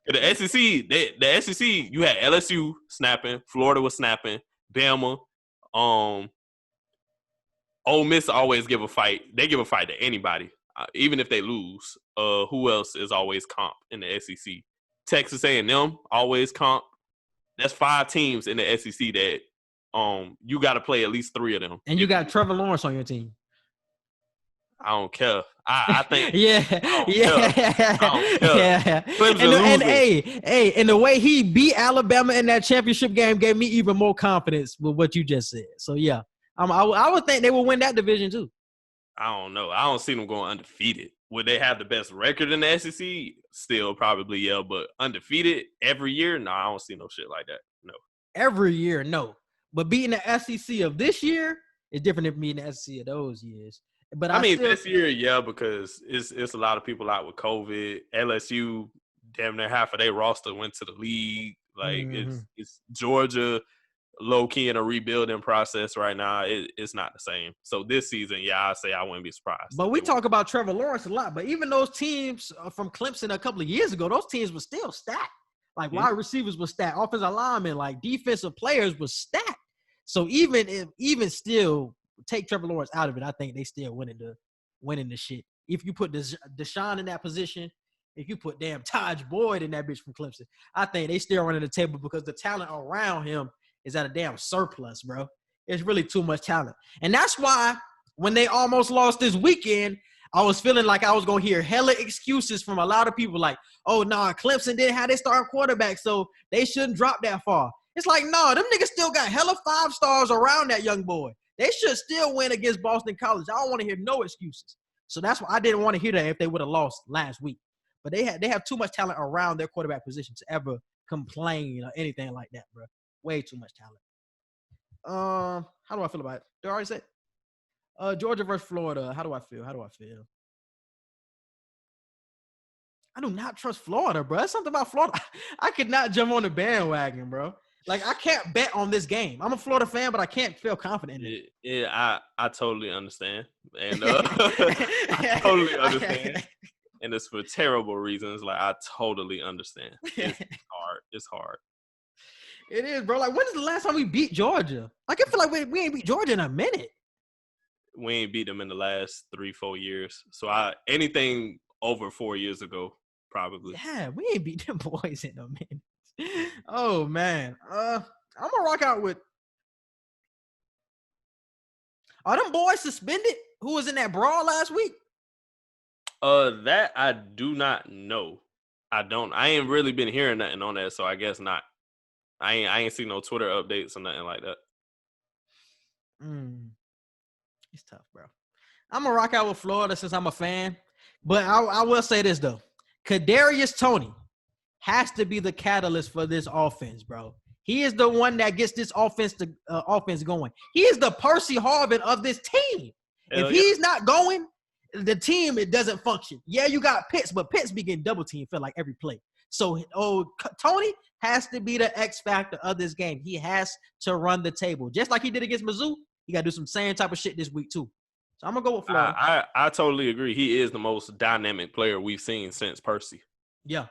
The SEC, you had LSU snapping, Florida was snapping, Bama, Ole Miss always give a fight. They give a fight to anybody, even if they lose. Who else is always comp in the SEC? Texas A&M always comp. That's 5 teams in the SEC that you got to play at least 3 of them.
And you got Trevor Lawrence on your team.
I don't care. I think.
Yeah. And the way he beat Alabama in that championship game gave me even more confidence with what you just said. So yeah, I would think they will win that division too.
I don't know. I don't see them going undefeated. Would they have the best record in the SEC? Still, probably, yeah. But undefeated every year? No, I don't see no shit like that. No.
Every year, no. But beating the SEC of this year is different than beating the SEC of those years. But I mean,
this year, yeah, because it's a lot of people out with COVID. LSU, damn near half of their roster went to the league. Like, it's Georgia low-key in a rebuilding process right now. It's not the same. So this season, yeah, I say I wouldn't be surprised.
But we talk about Trevor Lawrence a lot. But even those teams from Clemson a couple of years ago, those teams were still stacked. Like, wide receivers were stacked. Offensive linemen, like, defensive players were stacked. So even still, take Trevor Lawrence out of it, I think they still winning the shit. If you put Deshaun in that position, if you put damn Taj Boyd in that bitch from Clemson, I think they still running the table because the talent around him is at a damn surplus, bro. It's really too much talent. And that's why when they almost lost this weekend, I was feeling like I was going to hear hella excuses from a lot of people like, oh, nah, Clemson didn't have their starting quarterback, so they shouldn't drop that far. It's like, nah, them niggas still got hella 5 stars around that young boy. They should still win against Boston College. I don't want to hear no excuses. So that's why I didn't want to hear that if they would have lost last week. But they have too much talent around their quarterback position to ever complain or anything like that, bro. Way too much talent. How do I feel about it? Did I already say it? Georgia versus Florida. How do I feel? I do not trust Florida, bro. That's something about Florida. I could not jump on the bandwagon, bro. Like, I can't bet on this game. I'm a Florida fan, but I can't feel confident in it.
Yeah, I totally understand. And I totally understand. And it's for terrible reasons. Like, I totally understand. It's hard.
It is, bro. Like, when is the last time we beat Georgia? Like, I feel like we ain't beat Georgia in a minute.
We ain't beat them in the last 3-4 years. So anything over 4 years ago, probably.
Yeah, we ain't beat them boys in a minute. Oh, man. I'm going to rock out with – are them boys suspended? Who was in that brawl last week?
That I do not know. I ain't really been hearing nothing on that, so I guess not. I ain't seen no Twitter updates or nothing like that.
It's tough, bro. I'm going to rock out with Florida since I'm a fan. But I will say this, though. Kadarius Toney has to be the catalyst for this offense, bro. He is the one that gets this offense going. He is the Percy Harvin of this team. If he's not going, the team, it doesn't function. Yeah, you got Pitts, but Pitts be getting double team feel like every play. So, Toney has to be the X factor of this game. He has to run the table. Just like he did against Mizzou, he got to do some same type of shit this week, too. So, I'm going to go with Florida.
I totally agree. He is the most dynamic player we've seen since Percy.
Yeah.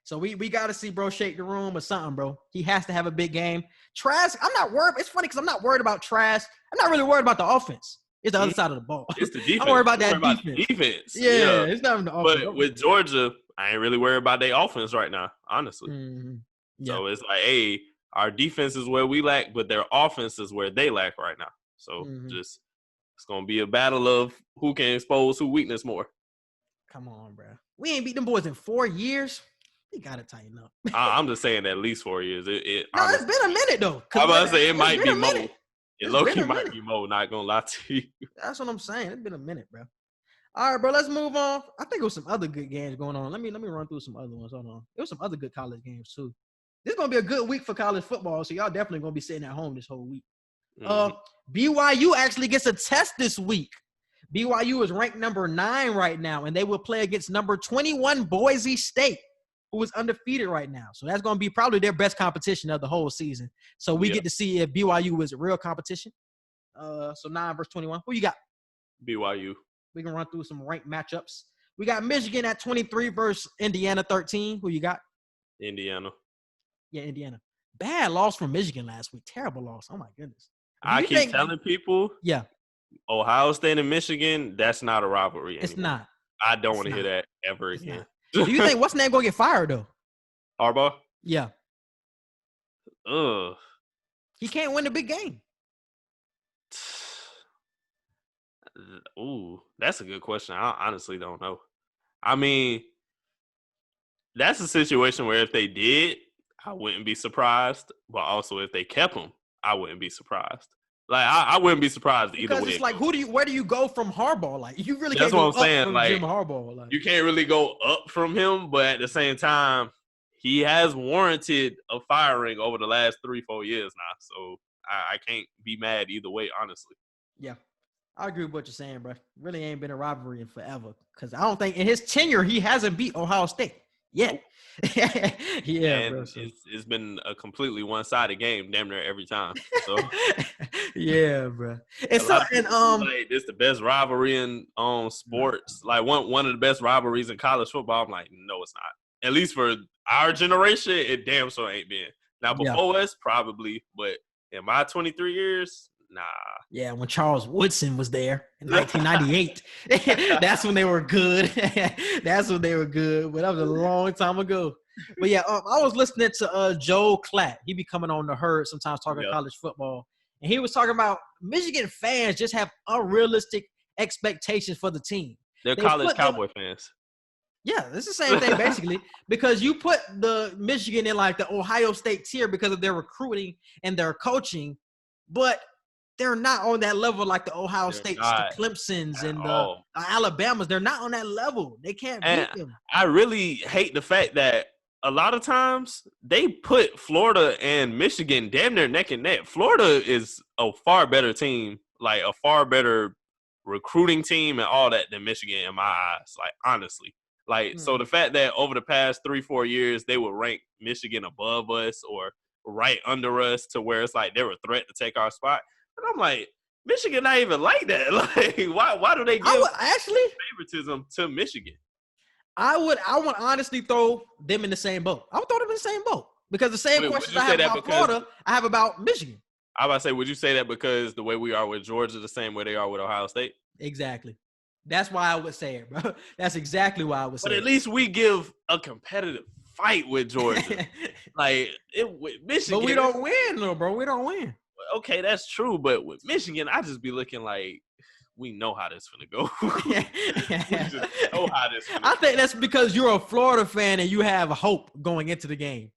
So, we got to see bro shake the room or something, bro. He has to have a big game. Trask, I'm not worried. It's funny because I'm not worried about Trask. I'm not really worried about the offense. It's the other side of the ball.
It's the defense.
I'm worried about that defense. Yeah, it's not even the offense.
But with Georgia, I ain't really worried about their offense right now, honestly.
Mm-hmm. Yeah.
So, it's like, hey, our defense is where we lack, but their offense is where they lack right now. So, it's going to be a battle of who can expose who weakness more.
Come on, bro. We ain't beat them boys in 4 years. We got to tighten up.
I'm just saying at least 4 years.
It's been a minute, though.
I'm about to say it might be more. It low-key might be more, not going to lie to you.
That's what I'm saying. It's been a minute, bro. All right, bro, let's move on. I think there was some other good games going on. Let me run through some other ones. Hold on. There was some other good college games, too. This is going to be a good week for college football, so y'all definitely going to be sitting at home this whole week. BYU actually gets a test this week. BYU is ranked number 9 right now, and they will play against number 21 Boise State, who is undefeated right now. So that's going to be probably their best competition of the whole season. So we get to see if BYU is a real competition. So 9 versus 21. Who you got?
BYU.
We can run through some ranked matchups. We got Michigan at 23 versus Indiana 13. Who you got?
Indiana.
Yeah, Indiana. Bad loss from Michigan last week. Terrible loss. Oh, my goodness.
I keep telling people,
yeah,
Ohio State and Michigan, that's not a rivalry anymore.
It's not.
I don't want to hear that ever again.
Do you think what's name going to get fired, though?
Harbaugh?
Yeah.
Ugh.
He can't win the big game.
Ooh, that's a good question. I honestly don't know. I mean, that's a situation where if they did, I wouldn't be surprised. But also if they kept him, I wouldn't be surprised. Like, I wouldn't be surprised either way.
Because it's like, where do you go from Harbaugh? Like, you really
can't go up from
Jim Harbaugh. Like,
you can't really go up from him, but at the same time, he has warranted a firing over the last 3-4 years now. So I can't be mad either way, honestly.
Yeah, I agree with what you're saying, bro. Really ain't been a rivalry in forever. Because I don't think in his tenure, he hasn't beat Ohio State yet. Yeah,
and
bro. So.
It's been a completely one-sided game, damn near every time. So
yeah, bro. And so, and
like, it's the best rivalry in sports. Like one of the best rivalries in college football. I'm like, no, it's not. At least for our generation, it damn sure ain't been. Now before us, probably, but in my 23 years, nah.
Yeah, when Charles Woodson was there in 1998, that's when they were good. That's when they were good. But that was a long time ago. But yeah, I was listening to Joe Klatt. He be coming on the herd sometimes talking college football. And he was talking about Michigan fans just have unrealistic expectations for the team.
They're college Cowboy fans.
Yeah, it's the same thing basically because you put the Michigan in like the Ohio State tier because of their recruiting and their coaching. But they're not on that level like the Ohio
They're
States, the
not
Clemsons,
at
and the
all.
Alabamas. They're not on that level. They can't
And
beat them.
I really hate the fact that a lot of times they put Florida and Michigan damn near neck and neck. Florida is a far better team, like a far better recruiting team and all that than Michigan in my eyes, like honestly. Like, so the fact that over the past 3-4 years they would rank Michigan above us or right under us to where it's like they're a threat to take our spot. And I'm like, Michigan not even like that. Like, why do they give favoritism to Michigan?
I would honestly throw them in the same boat. I would throw them in the same boat because the same questions I have about Florida, I have about Michigan.
I was about to say, would you say that because the way we are with Georgia, the same way they are with Ohio State?
Exactly. That's why I would say it, bro. That's exactly why I would say it.
But at least we give a competitive fight with Georgia. With Michigan.
But we don't win, though, bro. We don't win.
Okay, that's true. But with Michigan, I just be looking like, we know how this finna go. We just know how this finna
I think that's because you're a Florida fan and you have hope going into the game.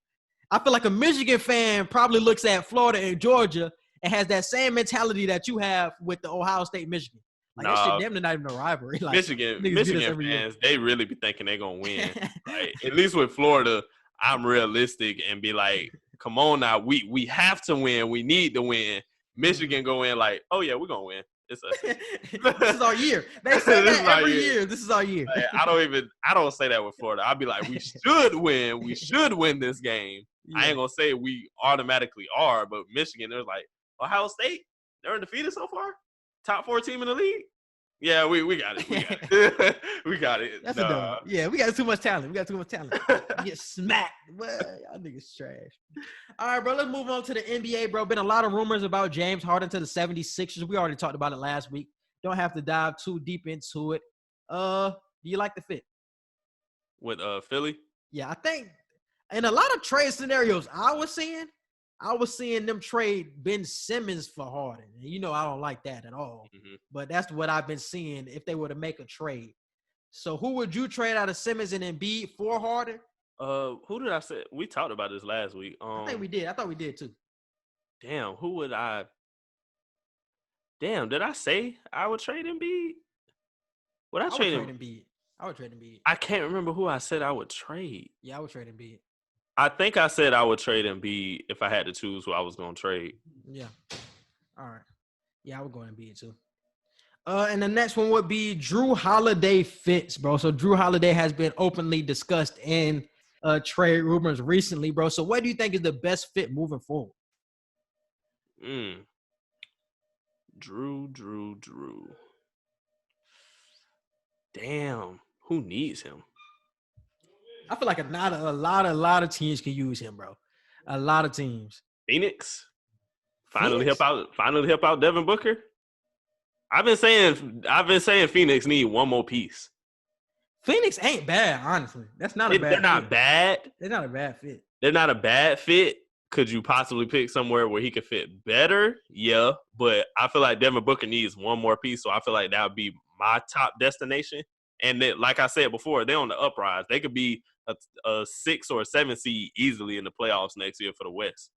I feel like a Michigan fan probably looks at Florida and Georgia and has that same mentality that you have with the Ohio State Michigan. Like, that shit, them not even a rivalry. Like,
Michigan fans, they really be thinking they're gonna win. Like, at least with Florida, I'm realistic and be like, come on now, we have to win. We need to win. Michigan go in like, oh yeah, we're gonna win. It's us.
This is our year. They say that every year. This is our year.
Like, I don't say that with Florida. I'll be like, we should win. We should win this game. Yeah. I ain't gonna say we automatically are, but Michigan, they're like, Ohio State, they're undefeated so far. Top 4 team in the league. Yeah, we got it. We got it. We got it.
That's a dub. Yeah, we got too much talent. Get smacked. Well, y'all niggas trash. All right, bro, let's move on to the NBA, bro. Been a lot of rumors about James Harden to the 76ers. We already talked about it last week. Don't have to dive too deep into it. Do you like the fit?
With Philly?
Yeah, I think in a lot of trade scenarios I was seeing them trade Ben Simmons for Harden. And you know I don't like that at all. Mm-hmm. But that's what I've been seeing if they were to make a trade. So who would you trade out of Simmons and Embiid for Harden?
Who did I say? We talked about this last week.
I think we did. I thought we did too.
Damn, who would I? Damn, did I say I would trade Embiid? Would I trade
Embiid? I would trade Embiid.
I can't remember who I said I would trade.
Yeah, I would trade Embiid.
I think I said I would trade Embiid if I had to choose who I was going to trade.
Yeah. All right. Yeah, I would go Embiid too. And the next one would be Drew Holiday fits, bro. So Drew Holiday has been openly discussed in trade rumors recently, bro. So what do you think is the best fit moving forward?
Drew. Damn. Who needs him?
I feel like a lot of teams can use him, bro. A lot of teams.
Phoenix? Finally help out Devin Booker. I've been saying Phoenix need one more piece.
Phoenix ain't bad, honestly. That's not a bad fit.
They're not bad.
They're not a bad fit.
They're not a bad fit. Could you possibly pick somewhere where he could fit better? Yeah, but I feel like Devin Booker needs one more piece, so I feel like that would be my top destination. And then, like I said before, they're on the uprise. They could be a 6 or a 7 seed easily in the playoffs next year for the West.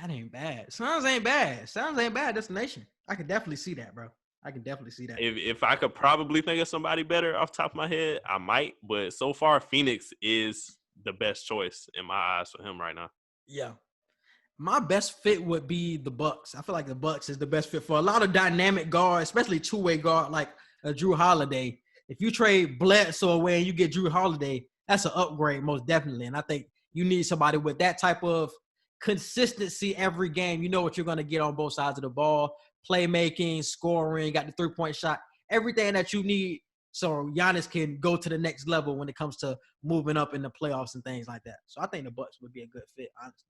That ain't bad. Suns ain't bad. Suns ain't bad destination. I can definitely see that, bro. I can definitely see that.
If I could probably think of somebody better off the top of my head, I might. But so far, Phoenix is the best choice in my eyes for him right now.
Yeah. My best fit would be the Bucks. I feel like the Bucks is the best fit for a lot of dynamic guards, especially two-way guard like Drew Holiday. If you trade Bledsoe away and you get Drew Holiday, that's an upgrade most definitely. And I think you need somebody with that type of consistency every game. You know what you're going to get on both sides of the ball. Playmaking, scoring, got the three-point shot, everything that you need so Giannis can go to the next level when it comes to moving up in the playoffs and things like that. So I think the Bucks would be a good fit, honestly.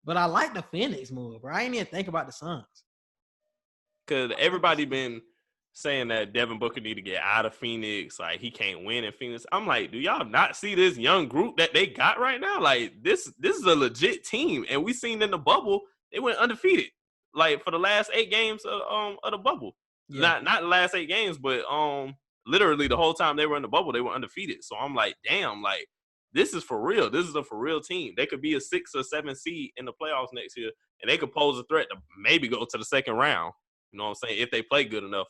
But I like the Phoenix move, bro. I ain't even think about the Suns.
Because everybody been saying that Devin Booker need to get out of Phoenix. Like, he can't win in Phoenix. I'm like, do y'all not see this young group that they got right now? Like, this is a legit team. And we seen in the bubble, they went undefeated. Like, for the last 8 games of the bubble. Yeah. Not the last 8 games, but literally the whole time they were in the bubble, they were undefeated. So I'm like, damn, like, this is for real. This is a for real team. They could be a 6 or 7 seed in the playoffs next year, and they could pose a threat to maybe go to the second round. You know what I'm saying? If they play good enough,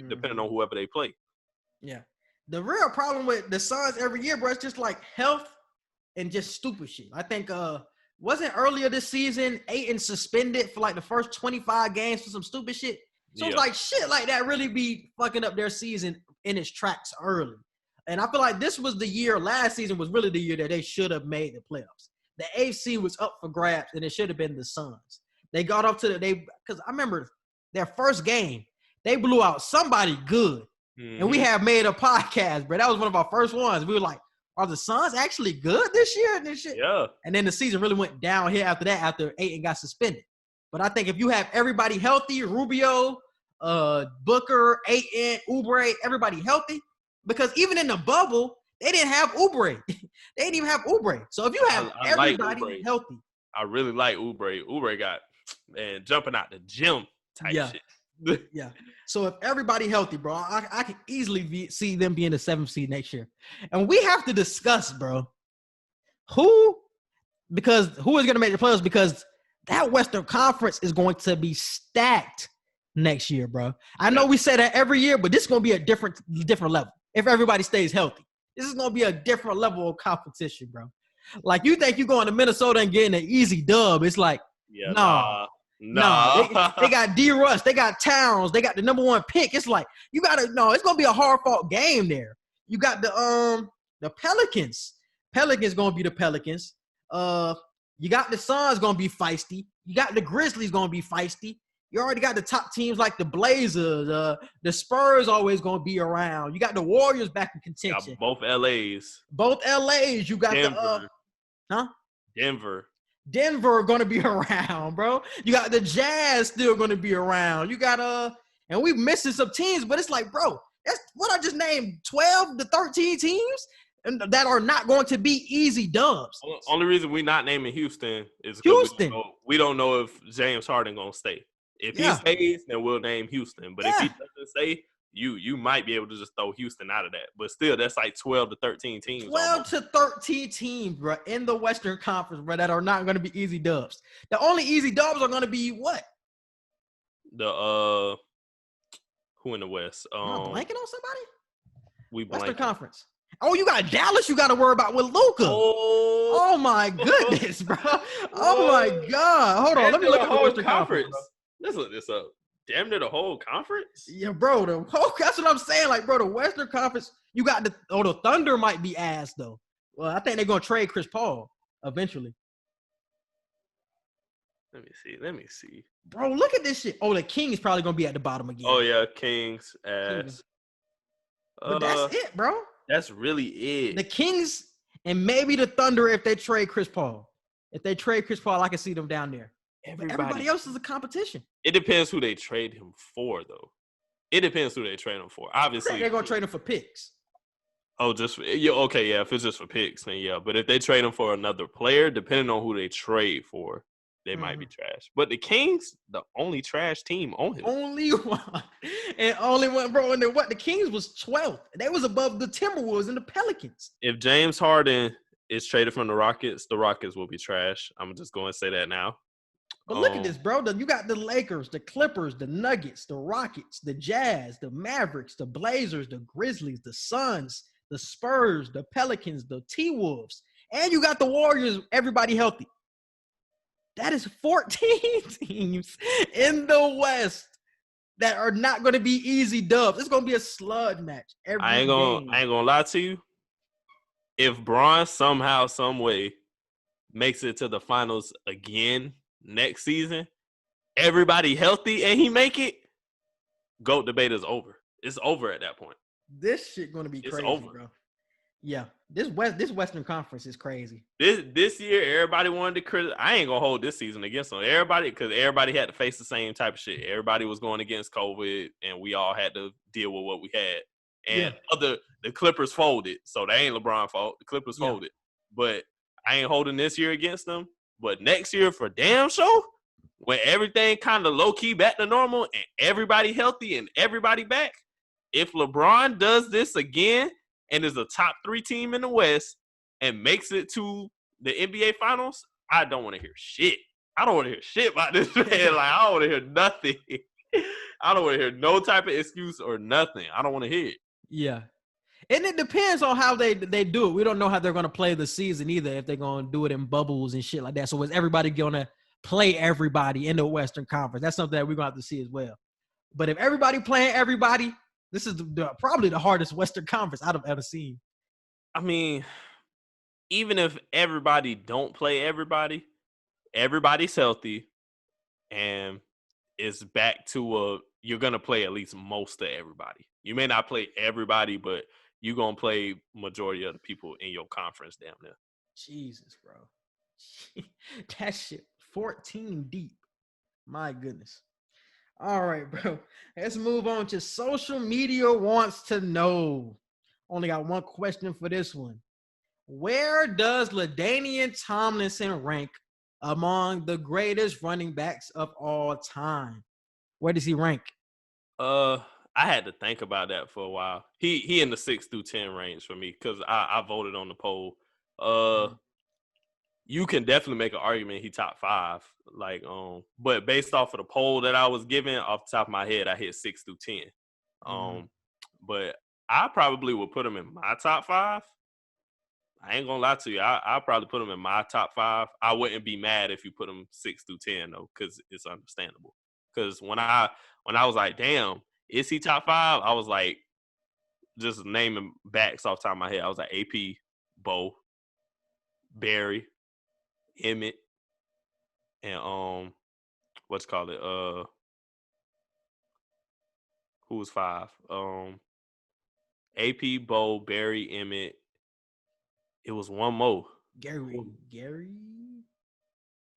depending on whoever they play.
Yeah. The real problem with the Suns every year, bro, it's just like health and just stupid shit. I think wasn't earlier this season Ayton suspended for like the first 25 games for some stupid shit. So it's like shit like that really be fucking up their season in its tracks early. And I feel like this was the year, last season was really the year that they should have made the playoffs. The AFC was up for grabs, and it should have been the Suns. They got up to because I remember their first game, they blew out somebody good. Mm-hmm. And we have made a podcast, bro. That was one of our first ones. We were like, are the Suns actually good this year? And this shit?
Yeah.
And then the season really went downhill after that, after Ayton got suspended. But I think if you have everybody healthy, Rubio, Booker, Ayton, Oubre, everybody healthy, because even in the bubble, they didn't have Oubre. They didn't even have Oubre. So if you have everybody
like
healthy.
I really like Oubre. Oubre got, man, jumping out the gym type shit.
Yeah. So if everybody healthy, bro, I can easily see them being the 7th seed next year. And we have to discuss, bro, who is going to make the playoffs, because that Western Conference is going to be stacked next year, bro. I know we say that every year, but this is going to be a different level if everybody stays healthy. This is going to be a different level of competition, bro. Like, you think you're going to Minnesota and getting an easy dub. It's like, no. They got D-Russ. They got Towns. They got the number 1 pick. It's like, you got to – no, it's going to be a hard-fought game there. You got the Pelicans. Pelicans going to be the Pelicans. You got the Suns going to be feisty. You got the Grizzlies going to be feisty. You already got the top teams like the Blazers. The Spurs always going to be around. You got the Warriors back in contention.
Both LAs.
You got
Denver.
Denver going to be around, bro. You got the Jazz still going to be around. You got and we missing some teams, but it's like, bro, that's what I just named, 12 to 13 teams that are not going to be easy dubs.
Only reason we're not naming Houston is
Houston.
We don't know if James Harden going to stay. If he stays, then we'll name Houston. But if he doesn't stay, you might be able to just throw Houston out of that. But still, that's like 12 to 13 teams.
12 to 13 teams, bro, in the Western Conference, bro, that are not going to be easy dubs. The only easy dubs are going to be what?
The who in the West?
Blanking on somebody?
Western
Western Conference. Oh, you got Dallas you got to worry about with Luka. Oh my goodness, bro. Oh, my God. Hold on. Let me look at the Western Conference.
Let's look this up. Damn near the whole conference?
Yeah, bro. That's what I'm saying. Like, bro, the Western Conference, you got the Thunder might be ass, though. Well, I think they're going to trade Chris Paul eventually.
Let me see.
Bro, look at this shit. Oh, the Kings probably going to be at the bottom again.
Oh, yeah, Kings ass.
But that's it, bro.
That's really it.
The Kings and maybe the Thunder if they trade Chris Paul. If they trade Chris Paul, I can see them down there. Everybody else is a competition.
It depends who they trade him for, though. It depends who they trade him for. Obviously,
they're gonna trade him for picks.
Oh, okay, yeah. If it's just for picks, then yeah. But if they trade him for another player, depending on who they trade for, they might be trash. But the Kings, the only trash team on him.
Only one, and only one, bro. And then what? The Kings was 12th. They was above the Timberwolves and the Pelicans.
If James Harden is traded from the Rockets will be trash. I'm just going to say that now.
But look at this, bro. You got the Lakers, the Clippers, the Nuggets, the Rockets, the Jazz, the Mavericks, the Blazers, the Grizzlies, the Suns, the Spurs, the Pelicans, the T-Wolves. And you got the Warriors, everybody healthy. That is 14 teams in the West that are not going to be easy dubs. It's going to be a slug match every
I ain't gonna lie to you. If Bron somehow, some way makes it to the finals again next season, everybody healthy, and he make it, GOAT debate is over. It's over at that point.
This shit going to be crazy, over. Bro. Yeah, this Western Conference is crazy.
This year, everybody wanted to criticize. I ain't gonna hold this season against them. Because everybody had to face the same type of shit. Everybody was going against COVID, and we all had to deal with what we had. And the Clippers folded, so they ain't LeBron's fault. The Clippers folded, but I ain't holding this year against them. But next year, for damn sure, when everything kind of low key back to normal and everybody healthy and everybody back, if LeBron does this again and is a top 3 team in the West, and makes it to the NBA Finals, I don't want to hear shit. I don't want to hear shit about this man. Like, I don't want to hear nothing. I don't want to hear no type of excuse or nothing. I don't want to hear it.
Yeah. And it depends on how they do it. We don't know how they're going to play the season either, if they're going to do it in bubbles and shit like that. So is everybody going to play everybody in the Western Conference? That's something that we're going to have to see as well. But if everybody playing everybody, this is probably the hardest Western Conference I've ever seen.
I mean, even if everybody don't play everybody, everybody's healthy, and it's back to you're going to play at least most of everybody. You may not play everybody, but you're going to play majority of the people in your conference down there.
Jesus, bro. That shit, 14 deep. My goodness. All right, bro. Let's move on to social media wants to know. Only got one question for this one. Where does LaDainian Tomlinson rank among the greatest running backs of all time? Where does he rank?
I had to think about that for a while. He in the 6 through 10 range for me because I voted on the poll. You can definitely make an argument he top 5. Like, but based off of the poll that I was given, off the top of my head, I hit 6 through 10. But I probably would put him in my top 5. I ain't gonna lie to you. I'll probably put him in my top 5. I wouldn't be mad if you put him 6 through 10 though, because it's understandable. Because when I was like, damn, is he top 5? I was like, just naming backs off the top of my head. I was like AP, Bo, Barry, Emmett, and what's called it? Who was 5? AP, Bo, Barry, Emmett. It was one more.
Gary,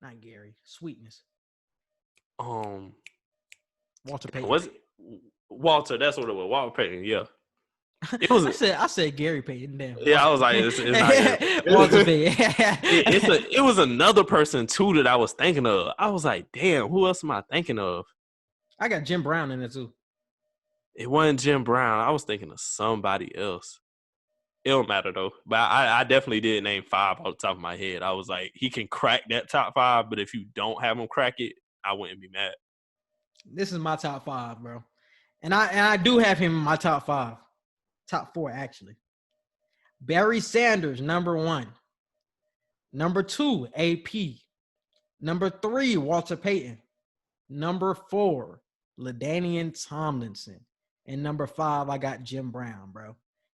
not Gary. Sweetness. Walter Payton.
Was it Walter? That's what it was. Walter Payton. Yeah. It was.
I said Gary Payton. Damn.
Yeah, I was like, it's not
Walter Payton.
It was another person too that I was thinking of. I was like, damn, who else am I thinking of?
I got Jim Brown in there too.
It wasn't Jim Brown. I was thinking of somebody else. It don't matter though. But I definitely did name 5 off the top of my head. I was like, he can crack that top 5, but if you don't have him crack it, I wouldn't be mad.
This is my top 5, bro. And I do have him in my top 5. Top 4, actually. Barry Sanders, number 1. Number 2, AP. Number 3, Walter Payton. Number 4, LaDainian Tomlinson. And number 5, I got Jim Brown, bro.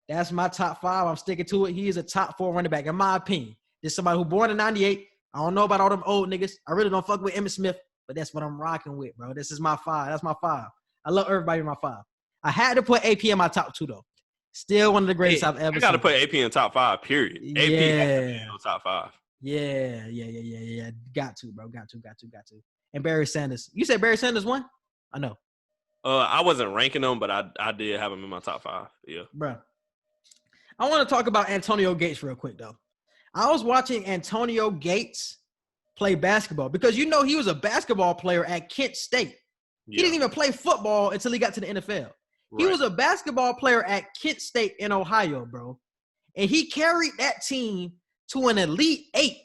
That's my top 5. I'm sticking to it. He is a top 4 running back, in my opinion. This is somebody who born in 98. I don't know about all them old niggas. I really don't fuck with Emmitt Smith, but that's what I'm rocking with, bro. This is my 5. That's my 5. I love everybody in my 5. I had to put AP in my top 2, though. Still one of the greatest I've ever seen.
You got to put AP in top 5, period. AP has to be in top 5.
Yeah. Got to, bro. Got to. And Barry Sanders. You said Barry Sanders won? I know.
I wasn't ranking them, but I did have him in my top 5. Yeah.
Bro. I want to talk about Antonio Gates real quick, though. I was watching Antonio Gates play basketball because, you know, he was a basketball player at Kent State. Yeah. He didn't even play football until he got to the NFL. Right. He was a basketball player at Kent State in Ohio, bro. And he carried that team to an Elite 8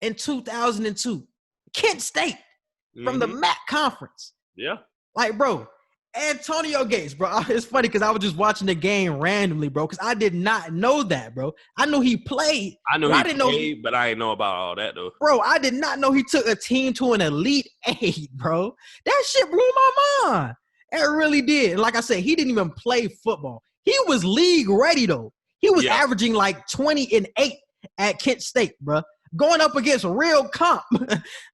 in 2002. Kent State from the MAC conference.
Yeah.
Like, bro, Antonio Gates, bro. It's funny because I was just watching the game randomly, bro, because I did not know that, bro. I knew he played.
I knew he played, but I didn't know about all that, though.
Bro, I did not know he took a team to an Elite 8, bro. That shit blew my mind. It really did. And like I said, he didn't even play football. He was league ready, though. He was averaging like 20 and 8 at Kent State, bro. Going up against real comp.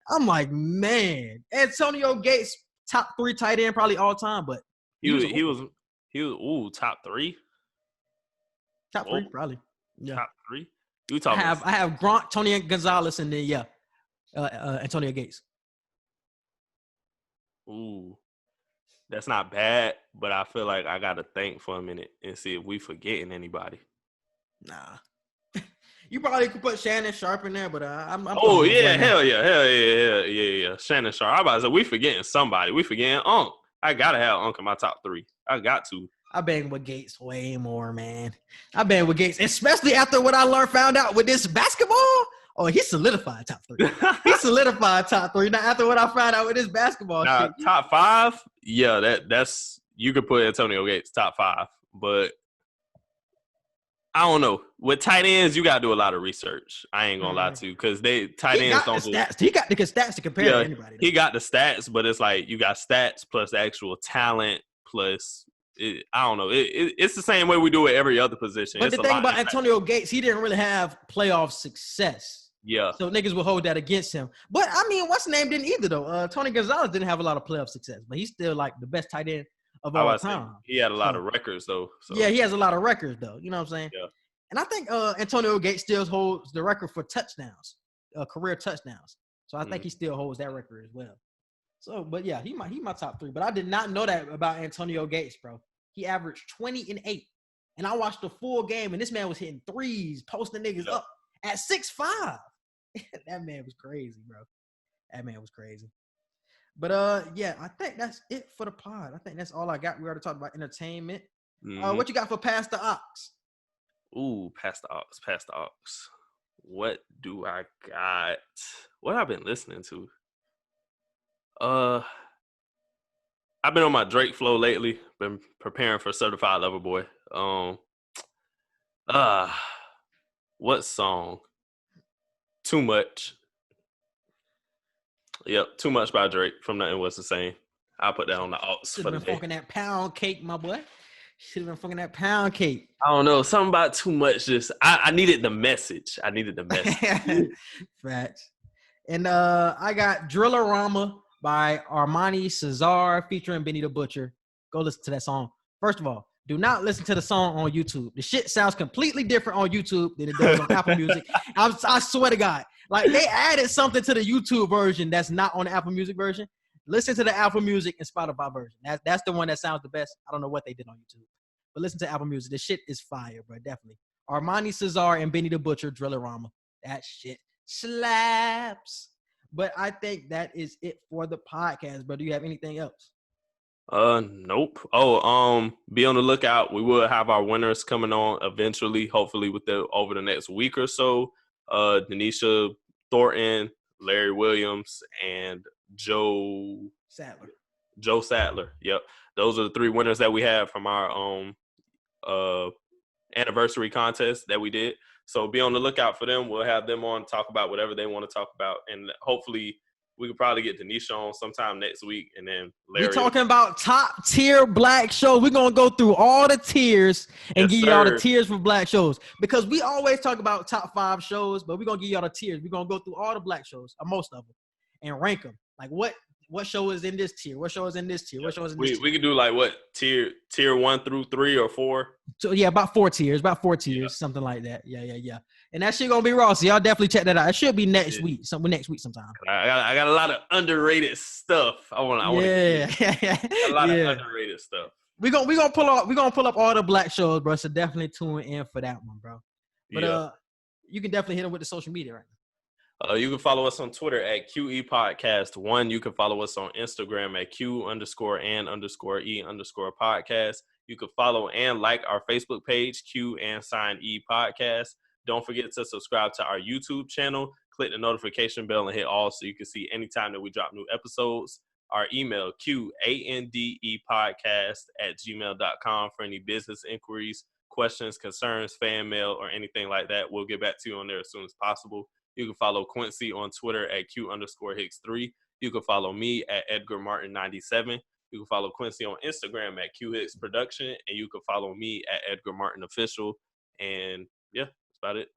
I'm like, man. Antonio Gates, top 3 tight end probably all time, but
he was top 3.
Top 3 probably. Yeah.
Top 3. You talking?
I have Gronk, Tony Gonzalez, and then Antonio Gates.
Ooh, that's not bad, but I feel like I gotta think for a minute and see if we forgetting anybody.
Nah. You probably could put Shannon Sharpe in there, but I'm
oh, yeah, hell yeah. Shannon Sharpe. I'm about to say, we forgetting somebody. We forgetting Unc. I got to have Unc in my top 3. I got to.
I bang with Gates way more, man. I bang with Gates, especially after what I found out with this basketball. Oh, he solidified top 3. He solidified top 3. Now, after what I found out with this basketball shit.
Top 5? Yeah, that's you could put Antonio Gates top 5. But I don't know. With tight ends, you got to do a lot of research. I ain't going to lie to you because tight ends don't do
stats. He got the stats to compare to anybody.
He got the stats, but it's like you got stats plus actual talent plus I don't know. It's the same way we do it every other position.
But the thing about Antonio Gates, he didn't really have playoff success.
Yeah.
So niggas will hold that against him. But, I mean, what's the name didn't either, though. Tony Gonzalez didn't have a lot of playoff success, but he's still, like, the best tight end of all time.
He had a lot of records, though. So.
Yeah, he has a lot of records, though. You know what I'm saying?
Yeah.
And I think Antonio Gates still holds the record for touchdowns, career touchdowns. So I think he still holds that record as well. So, but, yeah, he my top 3. But I did not know that about Antonio Gates, bro. He averaged 20 and 8. And I watched the full game, and this man was hitting threes, posting niggas up at 6'5". That man was crazy, bro. That man was crazy. But, yeah, I think that's it for the pod. I think that's all I got. We already talked about entertainment. What you got for Pass the Ox?
Ooh, Pass the Ox. What do I got? What I've been listening to? I've been on my Drake flow lately. Been preparing for Certified Lover Boy. What song? Too Much. Yep, Too Much by Drake from Nothing Was the Same. I'll put that on the aux for the day.
Should have been fucking that pound cake, my boy. Should have been fucking that pound cake.
I don't know. Something about Too Much. I needed the message.
Facts. And I got Drillerama by Armani Cesar featuring Benny the Butcher. Go listen to that song. First of all, do not listen to the song on YouTube. The shit sounds completely different on YouTube than it does on Apple Music. I swear to God. Like, they added something to the YouTube version that's not on the Apple Music version. Listen to the Apple Music and Spotify version. That's the one that sounds the best. I don't know what they did on YouTube. But listen to Apple Music. The shit is fire, bro. Definitely. Armani Cesar and Benny the Butcher, Drillerama. That shit slaps. But I think that is it for the podcast, bro. Do you have anything else?
Nope. Be on the lookout. We will have our winners coming on eventually, hopefully over the next week or so. Denisha Thornton, Larry Williams, and Joe Sadler. Yep. Those are the 3 winners that we have from our anniversary contest that we did. So be on the lookout for them. We'll have them on, talk about whatever they want to talk about. And hopefully we could probably get Denisha on sometime next week. And then Larry.
We're talking about top tier black shows. We're going to go through all the tiers and give you all the tiers for black shows. Because we always talk about top 5 shows, but we're going to give you all the tiers. We're going to go through all the black shows, or most of them, and rank them. Like what show is in this tier? What show is in this tier? What show is in this tier?
We could do like what tier 1 through 3 or 4.
So yeah, about 4 tiers, something like that. Yeah. And that shit gonna be raw. So y'all definitely check that out. It should be next week sometime.
I got a lot of underrated stuff. I want
a lot
of underrated stuff.
We gonna pull up all the black shows, bro. So definitely tune in for that one, bro. But you can definitely hit them with the social media right now.
You can follow us on Twitter at Q.E.E Podcast 1. You can follow us on Instagram at Q_and_E_podcast. You can follow and like our Facebook page, Q&E Podcast. Don't forget to subscribe to our YouTube channel. Click the notification bell and hit all so you can see anytime that we drop new episodes. Our email, QANDEpodcast@gmail.com for any business inquiries, questions, concerns, fan mail, or anything like that. We'll get back to you on there as soon as possible. You can follow Quincy on Twitter at Q_Hicks3. You can follow me at EdgarMartin97. You can follow Quincy on Instagram at QHicksProduction. And you can follow me at EdgarMartinOfficial. And yeah, that's about it.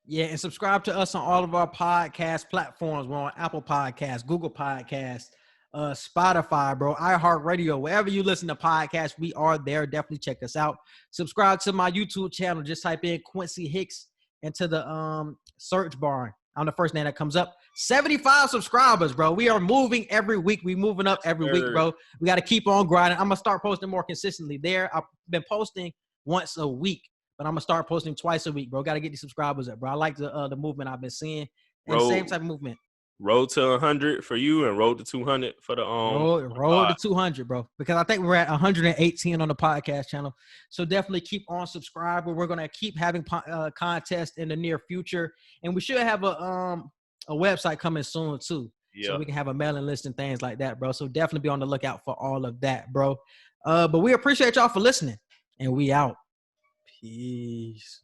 Yeah, and subscribe to us on all of our podcast platforms. We're on Apple Podcasts, Google Podcasts, Spotify, bro, iHeartRadio. Wherever you listen to podcasts, we are there. Definitely check us out. Subscribe to my YouTube channel. Just type in Quincy Hicks into the search bar. I'm the first name that comes up. 75 subscribers, bro. We are moving every week. We moving up every week, bro. We got to keep on grinding. I'm going to start posting more consistently there. I've been posting once a week, but I'm going to start posting twice a week, bro. Got to get these subscribers up, bro. I like the movement I've been seeing. And bro, same type of movement.
road to 100 for you and road to 200 for the
road to 200, bro. Because I think we're at 118 on the podcast channel. So definitely keep on subscribing. We're gonna keep having contests in the near future, and we should have a website coming soon too.
Yeah.
So we can have a mailing list and things like that, bro. So definitely be on the lookout for all of that, bro. But we appreciate y'all for listening, and we out. Peace.